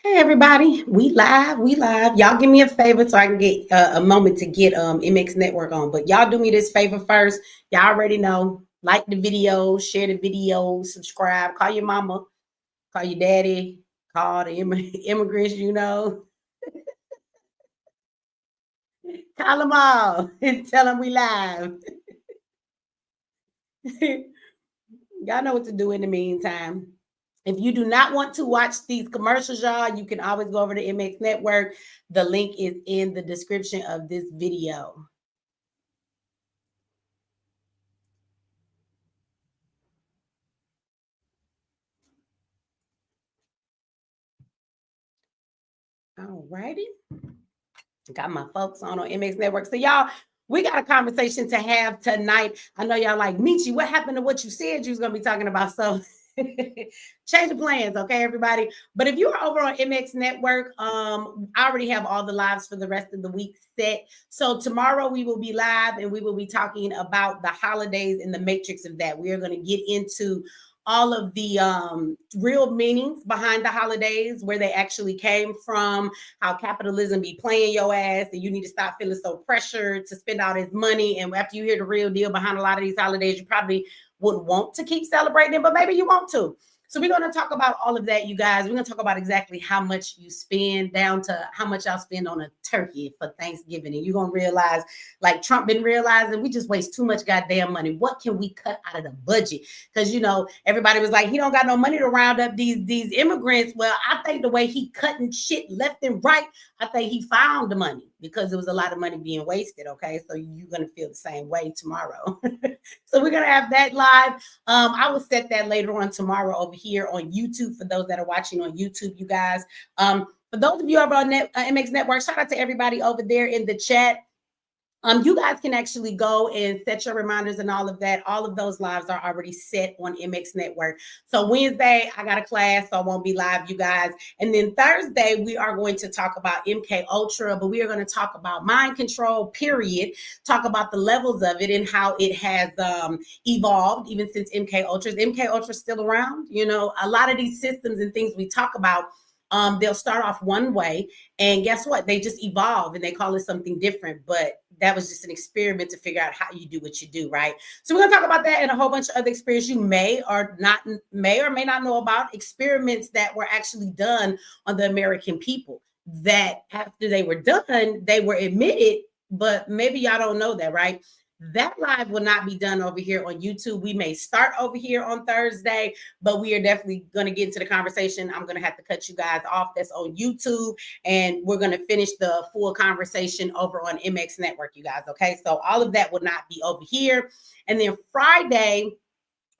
Hey everybody, we live. Y'all give me a favor so I can get a moment to get MX Network on. But y'all do me this favor first. Y'all already know. Like the video, share the video, subscribe, call your mama, call your daddy, call the immigrants, call them all and tell them we live. Y'all know what to do in the meantime. If you do not want to watch these commercials, y'all, you can always go over to MX Network. The link is in the description of this video. All righty. Got my folks on MX Network. So, y'all, we got a conversation to have tonight. I know y'all like, Mechee, what happened to what you said you was going to be talking about? So, change the plans, okay, everybody. But if you're over on MX Network, I already have all the lives for the rest of the week set. So tomorrow we will be live and we will be talking about the holidays and the matrix of that. We are going to get into all of the real meanings behind the holidays, where they actually came from, how capitalism be playing your ass, and you need to stop feeling so pressured to spend all this money. And after you hear the real deal behind a lot of these holidays, you probably would want to keep celebrating, but maybe you want to. So we're going to talk about all of that, you guys. We're going to talk about exactly how much you spend, down to how much y'all spend on a turkey for Thanksgiving. And you're going to realize, like Trump been realizing, we just waste too much goddamn money. What can we cut out of the budget? Because, everybody was like, he don't got no money to round up these immigrants. Well, I think the way he cutting shit left and right, I think he found the money, because there was a lot of money being wasted. Okay, so you're going to feel the same way tomorrow. So we're going to have that live. I will set that later on tomorrow over here on YouTube for those that are watching on YouTube, you guys. For those of you over on MX Network, shout out to everybody over there in the chat. You guys can actually go and set your reminders and all of that. All of those lives are already set on MX Network. So Wednesday, I got a class, so I won't be live, you guys. And then Thursday, we are going to talk about MK Ultra, but we are going to talk about mind control, period. Talk about the levels of it and how it has evolved even since MK Ultra. Is MK Ultra still around? A lot of these systems and things we talk about, they'll start off one way, and guess what? They just evolve and they call it something different. But that was just an experiment to figure out how you do what you do, right? So we're gonna talk about that and a whole bunch of other experiences you may or may not know about, experiments that were actually done on the American people, that after they were done, they were admitted, but maybe y'all don't know that, right? That live will not be done over here on YouTube. We may start over here on Thursday, but we are definitely going to get into the conversation. I'm going to have to cut you guys off. That's on YouTube, and we're going to finish the full conversation over on MX Network, you guys. Okay, so all of that will not be over here. And then Friday,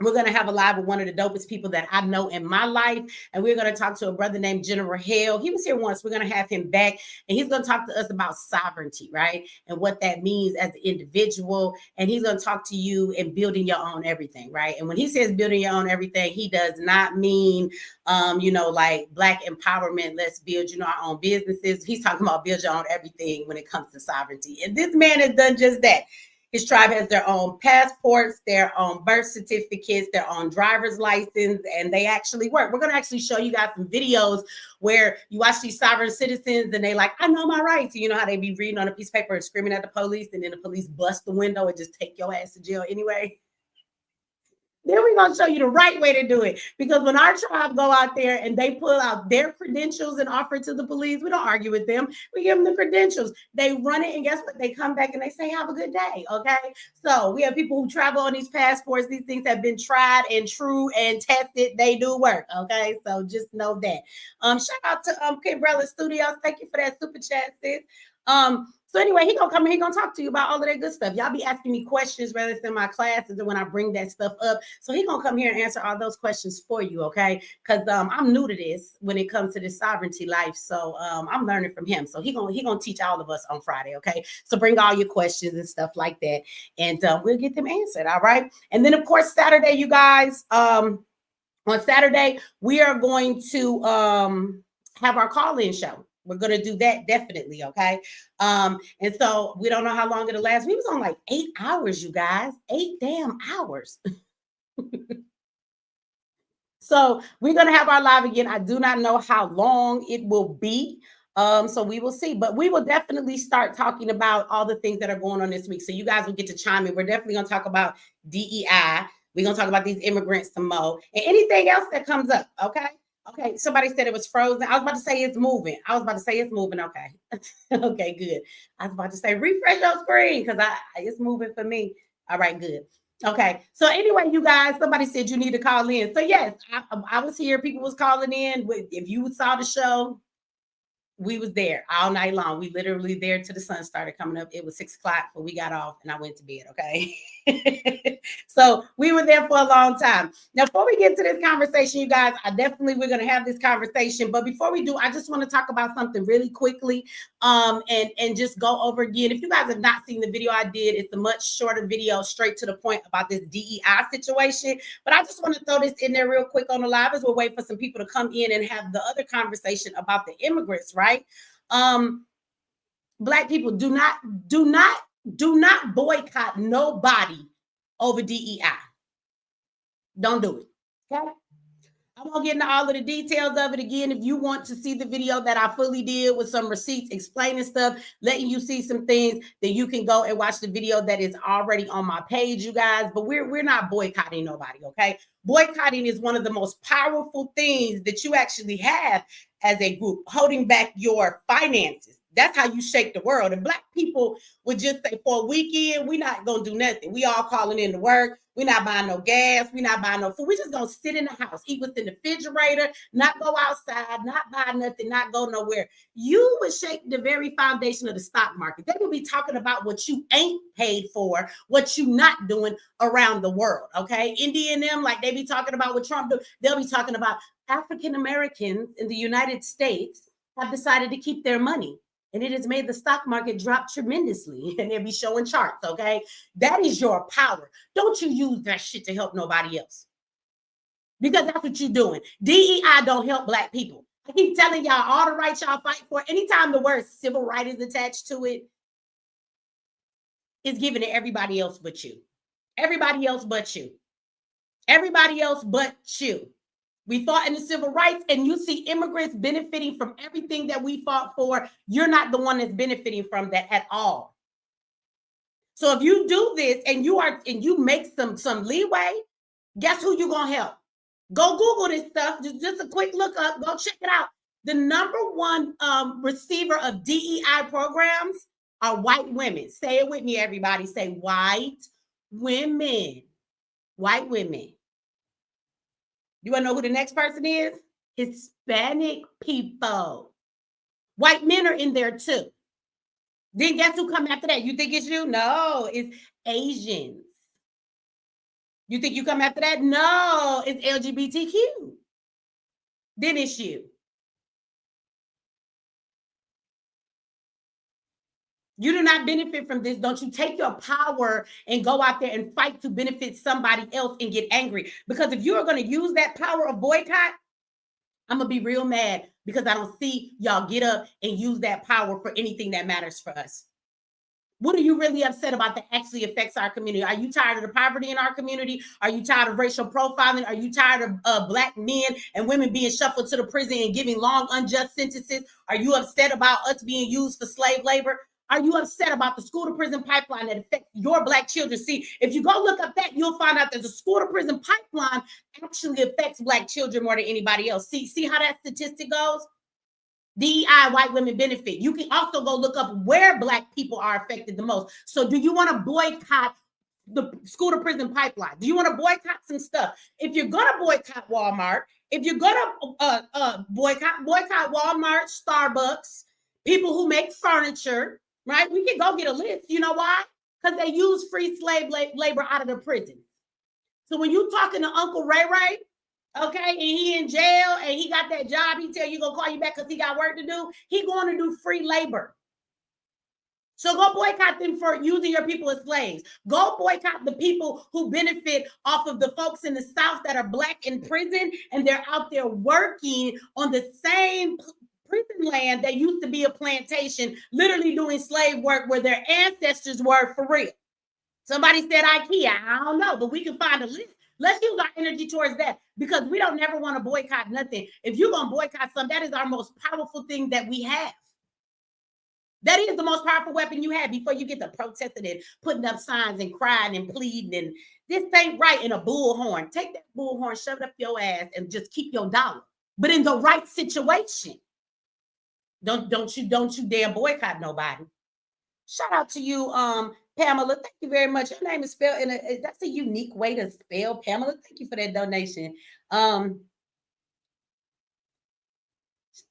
we're going to have a live with one of the dopest people that I know in my life. And we're going to talk to a brother named General Hale. He was here once. We're going to have him back. And he's going to talk to us about sovereignty, right? And what that means as an individual. And he's going to talk to you in building your own everything, right? And when he says building your own everything, he does not mean, like Black empowerment. Let's build, our own businesses. He's talking about build your own everything when it comes to sovereignty. And this man has done just that. His tribe has their own passports, their own birth certificates, their own driver's license, and they actually work. We're going to actually show you guys some videos where you watch these sovereign citizens and they like, I know my rights. You know how they be reading on a piece of paper and screaming at the police, and then the police bust the window and just take your ass to jail anyway. Then we're going to show you the right way to do it. Because when our tribe go out there and they pull out their credentials and offer it to the police, we don't argue with them. We give them the credentials. They run it, and guess what? They come back and they say, have a good day, okay? So we have people who travel on these passports. These things have been tried and true and tested. They do work, okay? So just know that. Shout out to Kimbrella Studios. Thank you for that super chat, sis. So anyway, he gonna come in, he gonna talk to you about all of that good stuff. Y'all be asking me questions, whether it's in my classes or when I bring that stuff up. So he gonna come here and answer all those questions for you, okay? Because I'm new to this when it comes to this sovereignty life. So I'm learning from him. So he gonna teach all of us on Friday, okay? So bring all your questions and stuff like that, and we'll get them answered, all right? And then of course Saturday, you guys, on Saturday, we are going to have our call-in show. We're going to do that definitely, okay? And so we don't know how long it'll last. We was on like 8 hours, you guys. 8 damn hours. So we're going to have our live again. I do not know how long it will be. So we will see, but we will definitely start talking about all the things that are going on this week. So you guys will get to chime in. We're definitely going to talk about DEI. We're going to talk about these immigrants some more and anything else that comes up. Okay. Okay. Somebody said it was frozen. I was about to say it's moving. Okay. Okay, good. I was about to say refresh your screen because it's moving for me. All right, good. Okay. So anyway, you guys, somebody said you need to call in. So yes, I was here. People was calling in. If you saw the show, we was there all night long. We literally there till the sun started coming up. It was 6 o'clock, but we got off and I went to bed. Okay. So we were there for a long time. Now, before we get to this conversation, you guys, we're going to have this conversation. But before we do, I just want to talk about something really quickly and just go over again. If you guys have not seen the video I did, it's a much shorter video, straight to the point about this DEI situation. But I just want to throw this in there real quick on the live as we'll wait for some people to come in and have the other conversation about the immigrants, right? Black people do not boycott nobody over DEI. Don't do it. Okay. I won't get into all of the details of it again. If you want to see the video that I fully did with some receipts explaining stuff, letting you see some things, then you can go and watch the video that is already on my page, you guys. But we're not boycotting nobody, okay? Boycotting is one of the most powerful things that you actually have as a group, holding back your finances. That's how you shake the world. And Black people would just say, for a weekend, we're not going to do nothing. We all calling in to work. We're not buying no gas. We're not buying no food. We're just going to sit in the house, eat what's in the refrigerator, not go outside, not buy nothing, not go nowhere. You would shake the very foundation of the stock market. They will be talking about what you ain't paid for, what you not doing around the world, okay? India and them, like they be talking about what Trump do. They'll be talking about African Americans in the United States have decided to keep their money. And it has made the stock market drop tremendously. And they'll be showing charts, okay? That is your power. Don't you use that shit to help nobody else. Because that's what you're doing. DEI don't help Black people. I keep telling y'all all the rights y'all fight for. Anytime the word civil right is attached to it, it's given to everybody else but you. Everybody else but you. Everybody else but you. We fought in the civil rights, and you see immigrants benefiting from everything that we fought for. You're not the one that's benefiting from that at all. So if you do this and you make some leeway, guess who you're gonna help? Go Google this stuff. Just a quick look up. Go check it out. The number one receiver of DEI programs are white women. Say it with me, everybody. Say white women. White women. You want to know who the next person is? Hispanic people. White men are in there too. Then guess who come after that? You think it's you? No, it's Asians. You think you come after that? No, it's LGBTQ. Then it's you. You do not benefit from this. Don't you take your power and go out there and fight to benefit somebody else and get angry. Because if you are going to use that power of boycott, I'm going to be real mad because I don't see y'all get up and use that power for anything that matters for us. What are you really upset about that actually affects our community? Are you tired of the poverty in our community? Are you tired of racial profiling? Are you tired of Black men and women being shuffled to the prison and giving long, unjust sentences? Are you upset about us being used for slave labor? Are you upset about the school to prison pipeline that affects your Black children? See, if you go look up that, you'll find out that the school to prison pipeline actually affects Black children more than anybody else. See how that statistic goes? DEI, white women benefit. You can also go look up where Black people are affected the most. So do you want to boycott the school to prison pipeline? Do you want to boycott some stuff? If you're going to boycott Walmart, if you're going to boycott Walmart, Starbucks, people who make furniture, right? We can go get a list. You know why? Because they use free slave labor out of the prison. So when you talking to Uncle Ray Ray, okay, and he in jail and he got that job, he tell you gonna call you back because he got work to do. He going to do free labor. So go boycott them for using your people as slaves. Go boycott the people who benefit off of the folks in the South that are Black in prison and they're out there working on the same prison land that used to be a plantation, literally doing slave work where their ancestors were for real. Somebody said IKEA. I don't know, but we can find a list. Let's use our energy towards that, because we don't never want to boycott nothing. If you're going to boycott something, that is our most powerful thing that we have. That is the most powerful weapon you have before you get to protesting and putting up signs and crying and pleading and this ain't right in a bullhorn. Take that bullhorn, shove it up your ass, and just keep your dollar. But in the right situation. Don't you dare boycott nobody. Shout out to you, Pamela. Thank you very much. Your name is spelled that's a unique way to spell Pamela. Thank you for that donation.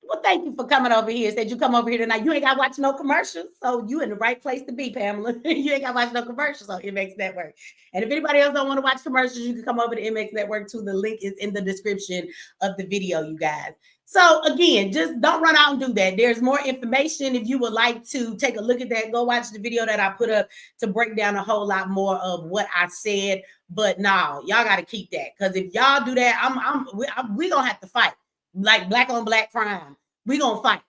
Well, thank you for coming over here. Said you come over here tonight. You ain't got to watch no commercials. So you in the right place to be, Pamela. You ain't got to watch no commercials on MX Network. And if anybody else don't want to watch commercials, you can come over to MX Network too. The link is in the description of the video, you guys. So again, just don't run out and do that. There's more information. If you would like to take a look at that, go watch the video that I put up to break down a whole lot more of what I said. But no, y'all got to keep that, because if y'all do that, we gonna have to fight. Like black on black crime. We're going to fight.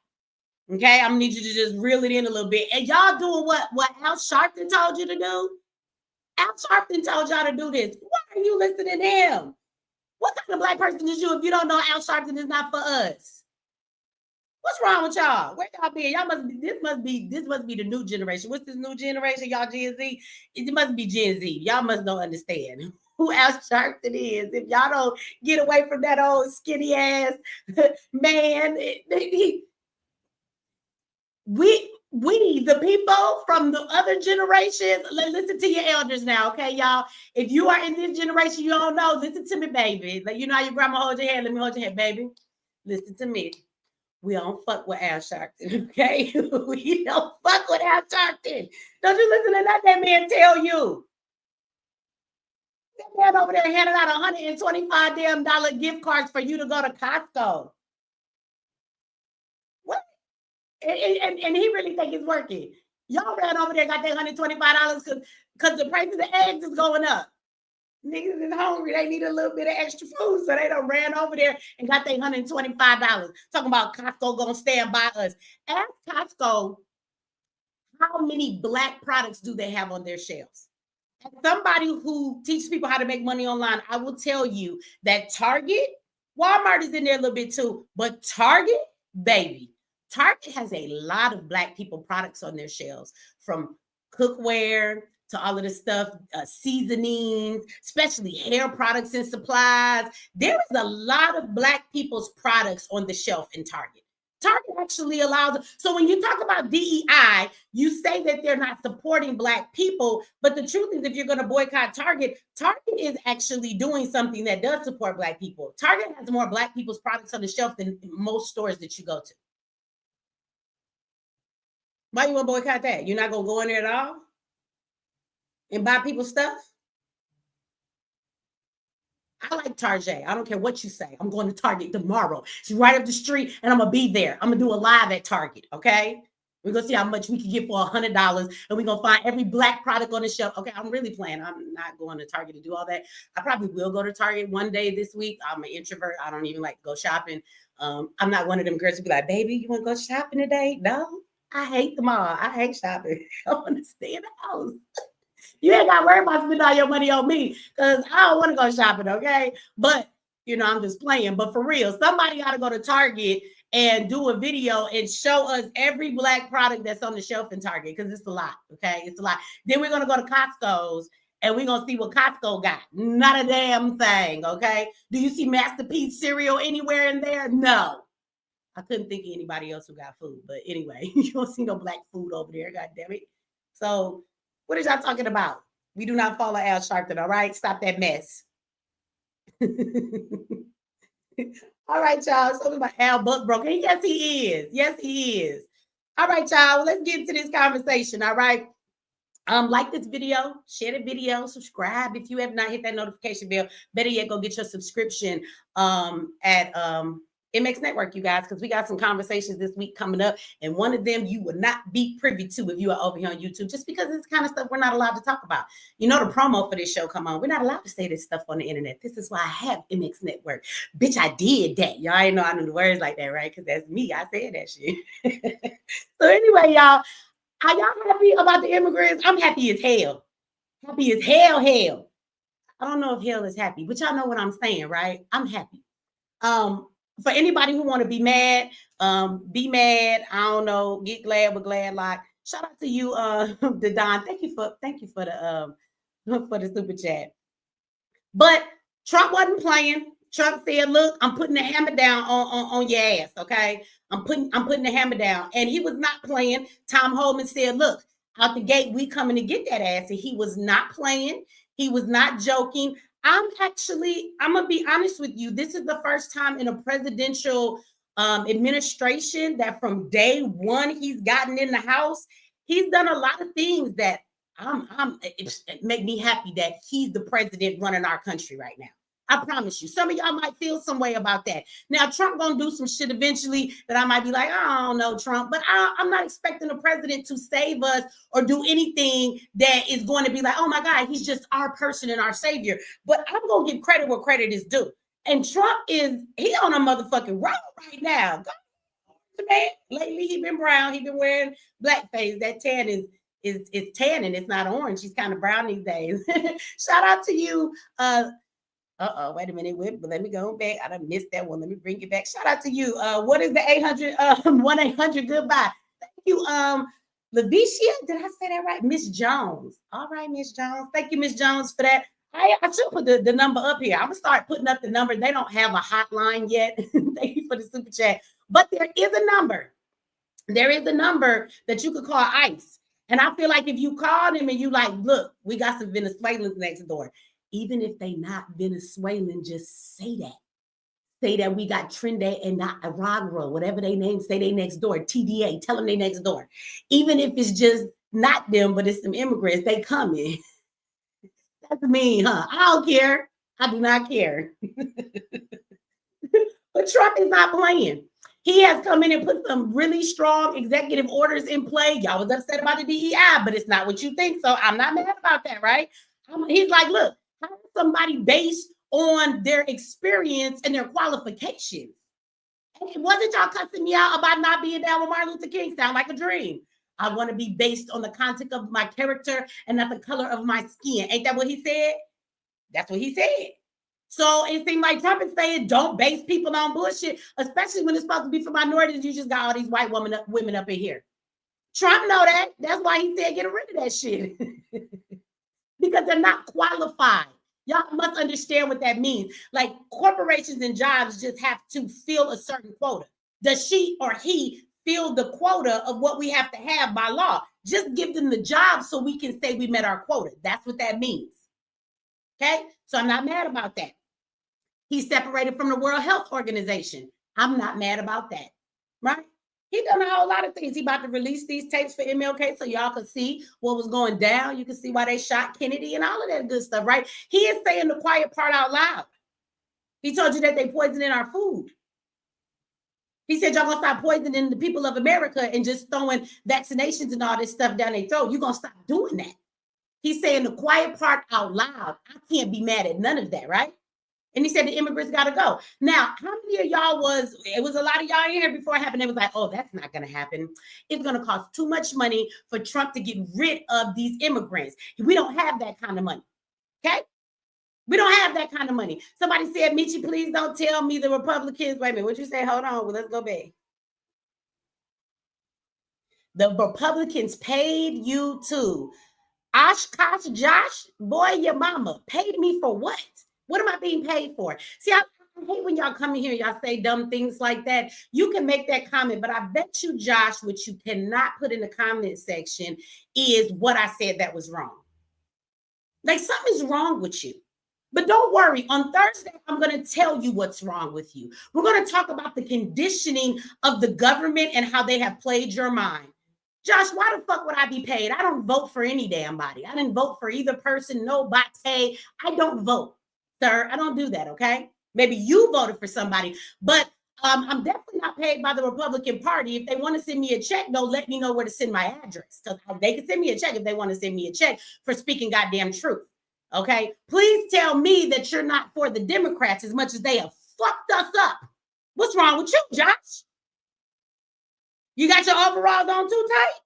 Okay? I'm going to need you to just reel it in a little bit. And y'all doing what Al Sharpton told you to do? Al Sharpton told y'all to do this. Why are you listening to him? What kind of black person is you if you don't know Al Sharpton is not for us? What's wrong with y'all? Where y'all been? Y'all must be the new generation. What's this new generation? Y'all Gen Z? It must be Gen Z. Y'all must don't understand who Al Sharpton is. If y'all don't get away from that old skinny ass man, we the people from the other generations, listen to your elders now, okay, y'all? If you are in this generation, you don't know, listen to me, baby. Like, you know how your grandma holds your hand? Let me hold your hand, baby. Listen to me. We don't fuck with Al Sharpton, okay? We don't fuck with Al Sharpton. Don't you listen to that man tell you. That man over there handed out $125 damn gift cards for you to go to Costco. What? And he really think it's working. Y'all ran over there, got that $125 because the price of the eggs is going up. Niggas is hungry. They need a little bit of extra food, so they done ran over there and got their $125. Talking about Costco gonna stand by us. Ask Costco, how many black products do they have on their shelves? As somebody who teaches people how to make money online, I will tell you that Target, Walmart is in there a little bit too, but Target, baby, Target has a lot of black people products on their shelves, from cookware to all of this stuff, seasonings, especially hair products and supplies. There is a lot of black people's products on the shelf in Target. Target actually allows, so when you talk about DEI, you say that they're not supporting black people, but the truth is, if you're going to boycott Target, Target is actually doing something that does support black people. Target has more black people's products on the shelf than most stores that you go to. Why you want to boycott that? You're not going to go in there at all and buy people's stuff? I like Target. I don't care what you say. I'm going to Target tomorrow. It's right up the street, and I'm going to be there. I'm going to do a live at Target, okay? We're going to see how much we can get for $100, and we're going to find every black product on the shelf. Okay, I'm really playing. I'm not going to Target to do all that. I probably will go to Target one day this week. I'm an introvert. I don't even like to go shopping. I'm not one of them girls who be like, baby, you want to go shopping today? No, I hate them all. I hate shopping. I want to stay in the house. You ain't got to worry about spending all your money on me, because I don't want to go shopping, okay? But, you know, I'm just playing. But for real, somebody got to go to Target and do a video and show us every black product that's on the shelf in Target, because it's a lot, okay? It's a lot. Then we're going to go to Costco's, and we're going to see what Costco got. Not a damn thing, okay? Do you see Masterpiece cereal anywhere in there? No. I couldn't think of anybody else who got food. But anyway, you don't see no black food over there, God damn it. So what is y'all talking about? We do not follow Al Sharpton, all right? Stop that mess. All right, y'all. Something about Al Buckbroken. Yes, he is. Yes, he is. All right, y'all. Let's get into this conversation, all right? Like this video, share the video, subscribe if you have not hit that notification bell. Better yet, go get your subscription at MX Network, you guys, because we got some conversations this week coming up, and one of them you will not be privy to if you are over here on YouTube, just because it's kind of stuff we're not allowed to talk about. You know, the promo for this show, come on. We're not allowed to say this stuff on the internet. This is why I have MX Network. Bitch, I did that. Y'all ain't know I knew the words like that, right? Because that's me. I said that shit. So anyway, y'all, are y'all happy about the immigrants? I'm happy as hell. Happy as hell. I don't know if hell is happy, but y'all know what I'm saying, right? I'm happy. For anybody who want to be mad, be mad. I don't know, get glad with glad like. Shout out to you, the Don. Thank you for the super chat. But Trump wasn't playing. Trump said, "Look, I'm putting the hammer down on your ass. Okay, I'm putting the hammer down," and he was not playing. Tom Homan said, "Look, out the gate, we coming to get that ass," and he was not playing. He was not joking. I'm gonna be honest with you. This is the first time in a presidential administration that from day one he's gotten in the House. He's done a lot of things that it make me happy that he's the president running our country right now. I promise you. Some of y'all might feel some way about that. Now, Trump gonna do some shit eventually that I might be like, I don't know, Trump, but I'm not expecting the president to save us or do anything that is going to be like, oh my God, he's just our person and our savior. But I'm gonna give credit where credit is due. And Trump he on a motherfucking roll right now. Man, lately he been brown. He been wearing blackface. That tan is tanning. It's not orange. He's kind of brown these days. Shout out to you. Wait a minute. Let me go back. I done missed that one. Let me bring it back. Shout out to you. What is the 800 1-800 goodbye? Thank you. Lavicia, did I say that right? Miss Jones. All right, Miss Jones. Thank you, Miss Jones, for that. I should put the number up here. I'm gonna start putting up the number. They don't have a hotline yet. Thank you for the super chat. But there is a number. There is a number that you could call ICE. And I feel like if you call them and you like, look, we got some Venezuelans next door. Even if they not Venezuelan, just say that. Say that we got Trinidad and not Aragro, whatever they name, say they next door. TDA, tell them they next door. Even if it's just not them, but it's some immigrants, they coming. That's mean, huh? I don't care. I do not care. But Trump is not playing. He has come in and put some really strong executive orders in play. Y'all was upset about the DEI, but it's not what you think. So I'm not mad about that, right? He's like, look, hire somebody based on their experience and their qualifications. And it wasn't y'all cussing me out about not being down with Martin Luther King. Sound like a dream. I want to be based on the content of my character and not the color of my skin. Ain't that what he said? That's what he said. So it seemed like Trump is saying, don't base people on bullshit, especially when it's supposed to be for minorities. You just got all these white women up in here. Trump know that. That's why he said get rid of that shit. Because they're not qualified. Y'all must understand what that means. Like corporations and jobs just have to fill a certain quota. Does she or he fill the quota of what we have to have by law? Just give them the job so we can say we met our quota. That's what that means. Okay? So I'm not mad about that. He's separated from the World Health Organization. I'm not mad about that, right? He done a whole lot of things. He about to release these tapes for MLK so y'all can see what was going down. You can see why they shot Kennedy and all of that good stuff, right? He is saying the quiet part out loud. He told you that they poisoning our food. He said y'all gonna stop poisoning the people of America and just throwing vaccinations and all this stuff down their throat. You're gonna stop doing that. He's saying the quiet part out loud. I can't be mad at none of that, right? And he said the immigrants got to go. Now, how many of y'all it was a lot of y'all in here before it happened. It was like, oh, that's not going to happen. It's going to cost too much money for Trump to get rid of these immigrants. We don't have that kind of money. Okay? We don't have that kind of money. Somebody said, Mechee, please don't tell me the Republicans. Wait a minute. What you say? Hold on. Well, let's go back. The Republicans paid you too. Oshkosh Josh, boy, your mama paid me for what? What am I being paid for? See, I hate when y'all come in here, y'all say dumb things like that. You can make that comment, but I bet you, Josh, what you cannot put in the comment section is what I said that was wrong. Like something's wrong with you. But don't worry, on Thursday, I'm going to tell you what's wrong with you. We're going to talk about the conditioning of the government and how they have played your mind. Josh, why the fuck would I be paid? I don't vote for any damn body. I didn't vote for either person, nobody. I don't vote. Sir, I don't do that, okay? Maybe you voted for somebody, but I'm definitely not paid by the Republican Party. If they want to send me a check, they'll let me know where to send my address. Because they can send me a check if they want to send me a check for speaking goddamn truth, okay? Please tell me that you're not for the Democrats as much as they have fucked us up. What's wrong with you, Josh? You got your overalls on too tight?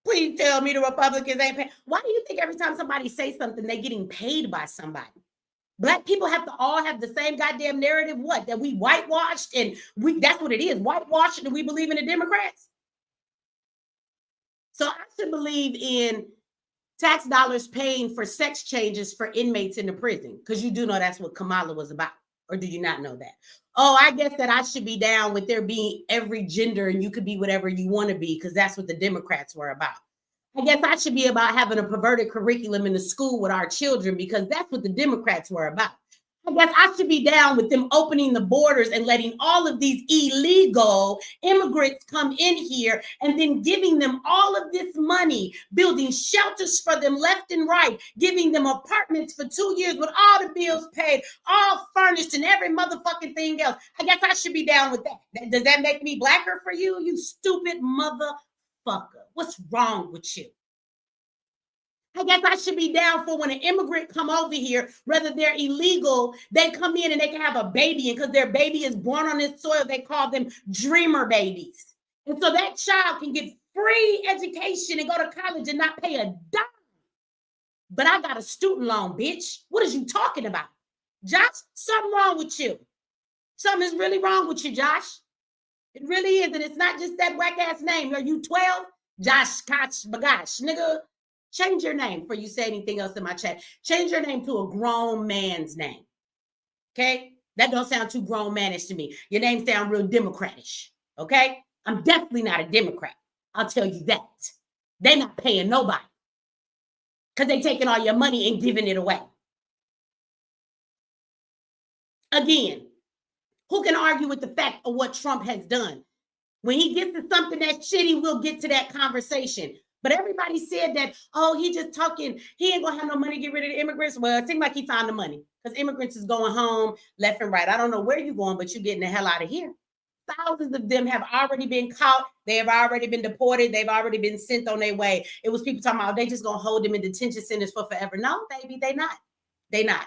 Please tell me the Republicans ain't paying. Why do you think every time somebody says something, they're getting paid by somebody? Black people have to all have the same goddamn narrative. What? That we whitewashed and that's what it is. Whitewashed and we believe in the Democrats. So I should believe in tax dollars paying for sex changes for inmates in the prison, because you do know that's what Kamala was about. Or do you not know that? Oh, I guess that I should be down with there being every gender and you could be whatever you want to be, because that's what the Democrats were about. I guess I should be about having a perverted curriculum in the school with our children, because that's what the Democrats were about. I guess I should be down with them opening the borders and letting all of these illegal immigrants come in here and then giving them all of this money, building shelters for them left and right, giving them apartments for 2 years with all the bills paid, all furnished and every motherfucking thing else. I guess I should be down with that. Does that make me blacker for you, you stupid motherfucker? What's wrong with you? I guess I should be down for when an immigrant come over here, whether they're illegal, they come in and they can have a baby, and because their baby is born on this soil, they call them dreamer babies. And so that child can get free education and go to college and not pay a dime. But I got a student loan, bitch. What is you talking about? Josh, something wrong with you. Something is really wrong with you, Josh. It really is, and it's not just that whack-ass name. Are you 12? Josh Koch Bagash, nigga. Change your name before you say anything else in my chat. Change your name to a grown man's name. Okay? That don't sound too grown manish to me. Your name sound real Democratish. Okay? I'm definitely not a Democrat. I'll tell you that. They're not paying nobody, because they taking all your money and giving it away. Again, who can argue with the fact of what Trump has done? When he gets to something that's shitty, we'll get to that conversation. But everybody said that, oh, he just talking, he ain't gonna have no money to get rid of the immigrants. Well, it seems like he found the money, because immigrants is going home left and right. I don't know where you're going, but you're getting the hell out of here. Thousands of them have already been caught. They have already been deported. They've already been sent on their way. It was people talking about, they just gonna hold them in detention centers for forever. No, baby, they not. They not.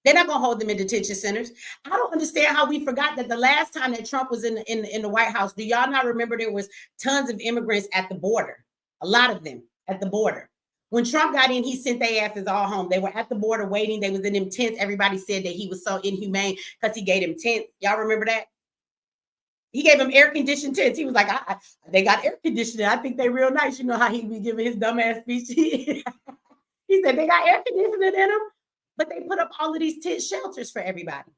They're not gonna hold them in detention centers. I don't understand how we forgot that the last time that Trump was in the White House. Do y'all not remember there was tons of immigrants at the border? A lot of them at the border. When Trump got in, he sent their asses all home. They were at the border waiting. They was in them tents. Everybody said that he was so inhumane because he gave them tents. Y'all remember that? He gave them air-conditioned tents. He was like, they got air conditioning. I think they real nice. You know how he be giving his dumbass speech. He said they got air conditioning in them, but they put up all of these tent shelters for everybody.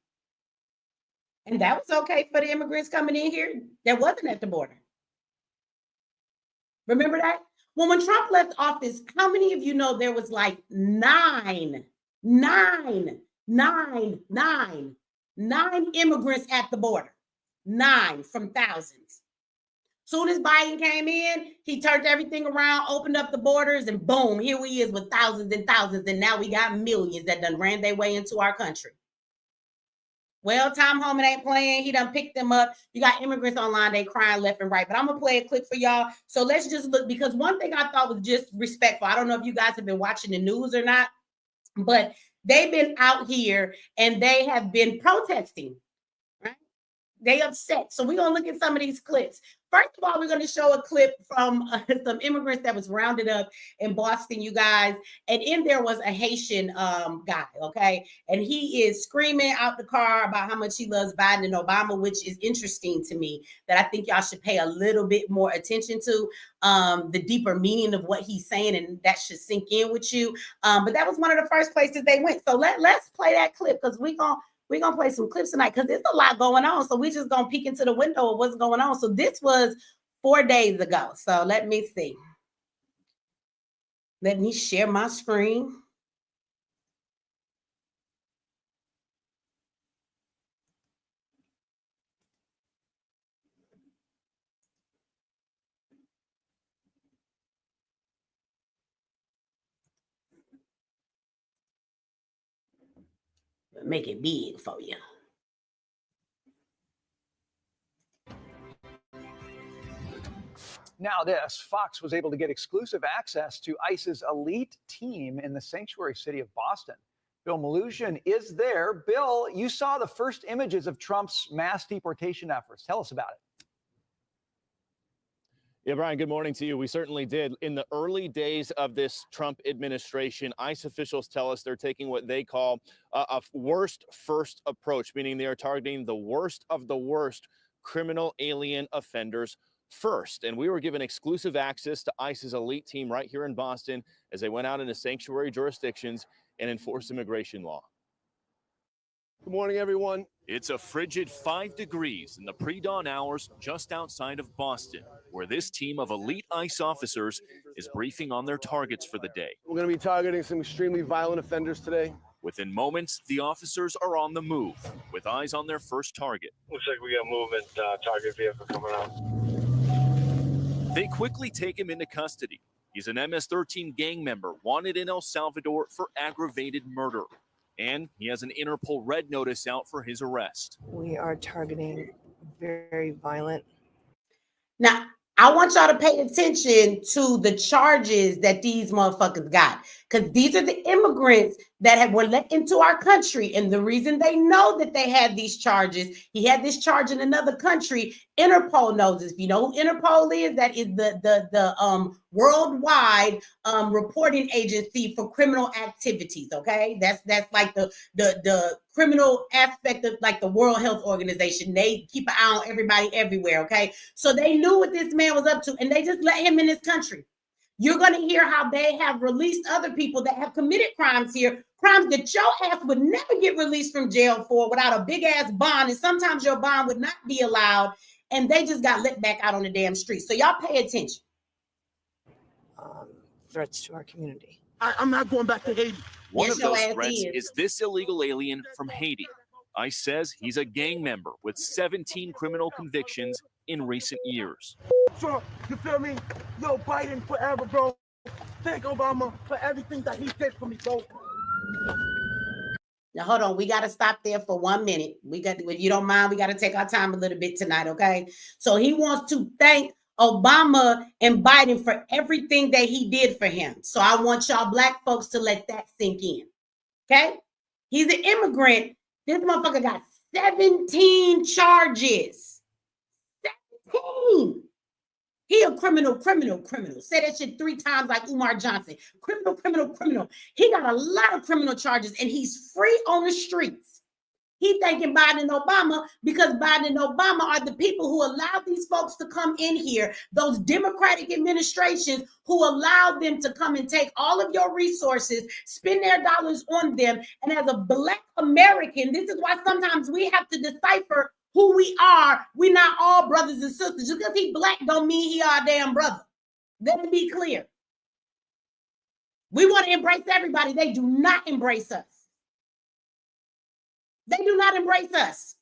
And that was okay for the immigrants coming in here that wasn't at the border. Remember that? Well, when Trump left office, how many of you know there was like nine immigrants at the border? 9 from thousands. Soon as Biden came in, he turned everything around, opened up the borders, and boom, here we is with thousands and thousands. And now we got millions that done ran their way into our country. Well, Tom Homan ain't playing. He done picked them up. You got immigrants online. They crying left and right. But I'm going to play a clip for y'all. So let's just look, because one thing I thought was just respectful. I don't know if you guys have been watching the news or not, but they've been out here and they have been protesting. Right? They upset. So we're going to look at some of these clips. First of all, we're going to show a clip from some immigrants that was rounded up in Boston, you guys. And in there was a Haitian guy, okay? And he is screaming out the car about how much he loves Biden and Obama, which is interesting to me, that I think y'all should pay a little bit more attention to the deeper meaning of what he's saying, and that should sink in with you. But that was one of the first places they went. So let's play that clip, because we're going to play some clips tonight, because there's a lot going on. So we're just going to peek into the window of what's going on. So this was 4 days ago. So let me see. Let me share my screen. Make it big for you. Now this, Fox was able to get exclusive access to ICE's elite team in the sanctuary city of Boston. Bill Malusian is there. Bill, you saw the first images of Trump's mass deportation efforts. Tell us about it. Yeah, Brian, good morning to you. We certainly did. In the early days of this Trump administration, ICE officials tell us they're taking what they call a worst first approach, meaning they are targeting the worst of the worst criminal alien offenders first. And we were given exclusive access to ICE's elite team right here in Boston as they went out into sanctuary jurisdictions and enforced immigration law. Good morning, everyone. It's a frigid 5 degrees in the pre-dawn hours just outside of Boston, where this team of elite ICE officers is briefing on their targets for the day. We're going to be targeting some extremely violent offenders today. Within moments, the officers are on the move, with eyes on their first target. Looks like we got movement, target vehicle coming out. They quickly take him into custody. He's an MS-13 gang member wanted in El Salvador for aggravated murder. And he has an Interpol red notice out for his arrest. We are targeting very violent. Now, I want y'all to pay attention to the charges that these motherfuckers got, because these are the immigrants that were let into our country. And the reason they know that they had these charges, he had this charge in another country. Interpol knows this. If you know who Interpol is, that is the worldwide reporting agency for criminal activities. Okay, that's like the criminal aspect of like the World Health Organization. They keep an eye on everybody everywhere. Okay, so they knew what this man was up to, and they just let him in this country. You're going to hear how they have released other people that have committed crimes here, crimes that your ass would never get released from jail for without a big ass bond. And sometimes your bond would not be allowed. And they just got let back out on the damn street. So y'all pay attention. Threats to our community. I'm not going back to Haiti. One Yes, of your those ass threats is. is this illegal alien from Haiti. ICE says he's a gang member with 17 criminal convictions in recent years. Trump, you feel me? Yo, Biden forever, bro. Thank Obama for everything that he did for me, bro. Now, hold on. We got to stop there for 1 minute. If you don't mind, we got to take our time a little bit tonight, okay? So he wants to thank Obama and Biden for everything that he did for him. So I want y'all black folks to let that sink in, okay? He's an immigrant. This motherfucker got 17 charges. 17. He a criminal. Say that shit 3 times like Umar Johnson. Criminal. He got a lot of criminal charges and he's free on the streets. He thanking Biden and Obama because Biden and Obama are the people who allowed these folks to come in here, those Democratic administrations who allowed them to come and take all of your resources, spend their dollars on them. And as a Black American, this is why sometimes we have to decipher who we are. We're not all brothers and sisters. Just because he Black don't mean he our damn brother. Let me be clear. We want to embrace everybody. They do not embrace us. They do not embrace us.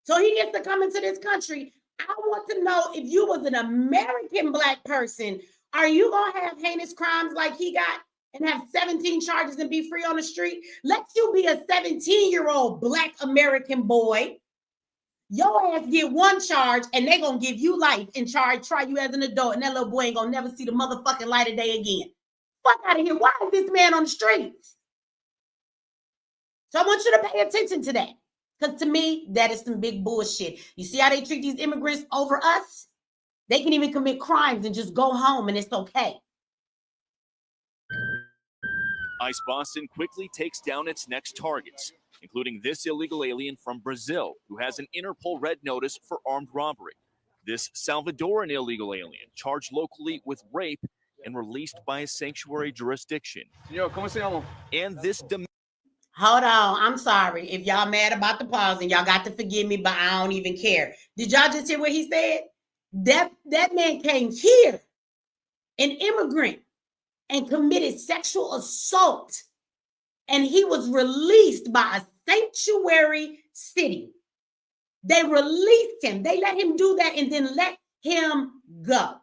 So he gets to come into this country. I want to know, if you was an American Black person, are you going to have heinous crimes like he got and have 17 charges and be free on the street? Let you be a 17-year-old Black American boy. Your ass get 1 charge and they going to give you life and try you as an adult, and that little boy ain't going to never see the motherfucking light of day again. Fuck out of here. Why is this man on the streets? So I want you to pay attention to that. Because to me, that is some big bullshit. You see how they treat these immigrants over us? They can even commit crimes and just go home and it's okay. ICE Boston quickly takes down its next targets, including this illegal alien from Brazil who has an Interpol red notice for armed robbery. This Salvadoran illegal alien charged locally with rape and released by a sanctuary jurisdiction. Señor, ¿cómo se llama? And this Hold on. I'm sorry. If y'all mad about the pause, and y'all got to forgive me, but I don't even care. Did y'all just hear what he said? That man came here, an immigrant, and committed sexual assault. And he was released by a sanctuary city. They released him. They let him do that and then let him go.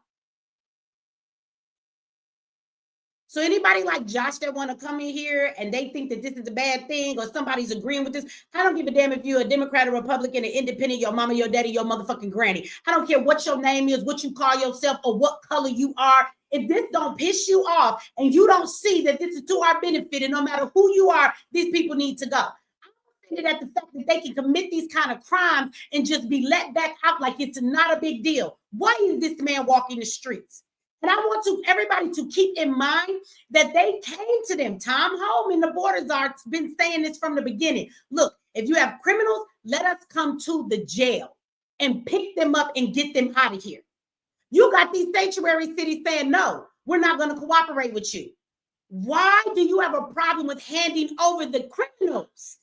So anybody like Josh that want to come in here and they think that this is a bad thing or somebody's agreeing with this, I don't give a damn if you're a Democrat or Republican, an independent, your mama, your daddy, your motherfucking granny. I don't care what your name is, what you call yourself, or what color you are. If this don't piss you off and you don't see that this is to our benefit, and no matter who you are, these people need to go. I'm offended at the fact that they can commit these kind of crimes and just be let back out like it's not a big deal. Why is this man walking the streets? And I want everybody to keep in mind that they came to them. Tom Homan, the border czar, been saying this from the beginning. Look, if you have criminals, let us come to the jail and pick them up and get them out of here. You got these sanctuary cities saying, no, we're not going to cooperate with you. Why do you have a problem with handing over the criminals?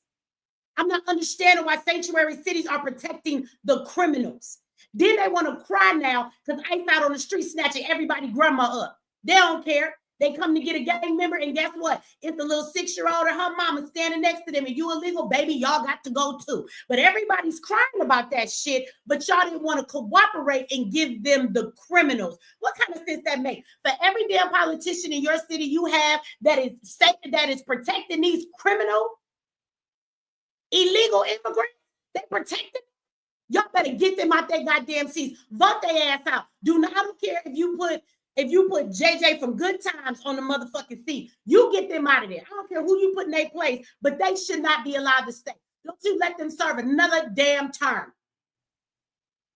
I'm not understanding why sanctuary cities are protecting the criminals. Then they want to cry now because ICE out on the street snatching everybody grandma up. They don't care. They come to get a gang member, and guess what? It's a little 6-year-old and her mama standing next to them, and you illegal, baby, y'all got to go too. But everybody's crying about that shit, but y'all didn't want to cooperate and give them the criminals. What kind of sense that make? For every damn politician in your city you have that is protecting these criminal, illegal immigrants, they protect them. Y'all better get them out their goddamn seats. Vote their ass out. I don't care if you put JJ from Good Times on the motherfucking seat. You get them out of there. I don't care who you put in their place, but they should not be allowed to stay. Don't you let them serve another damn term.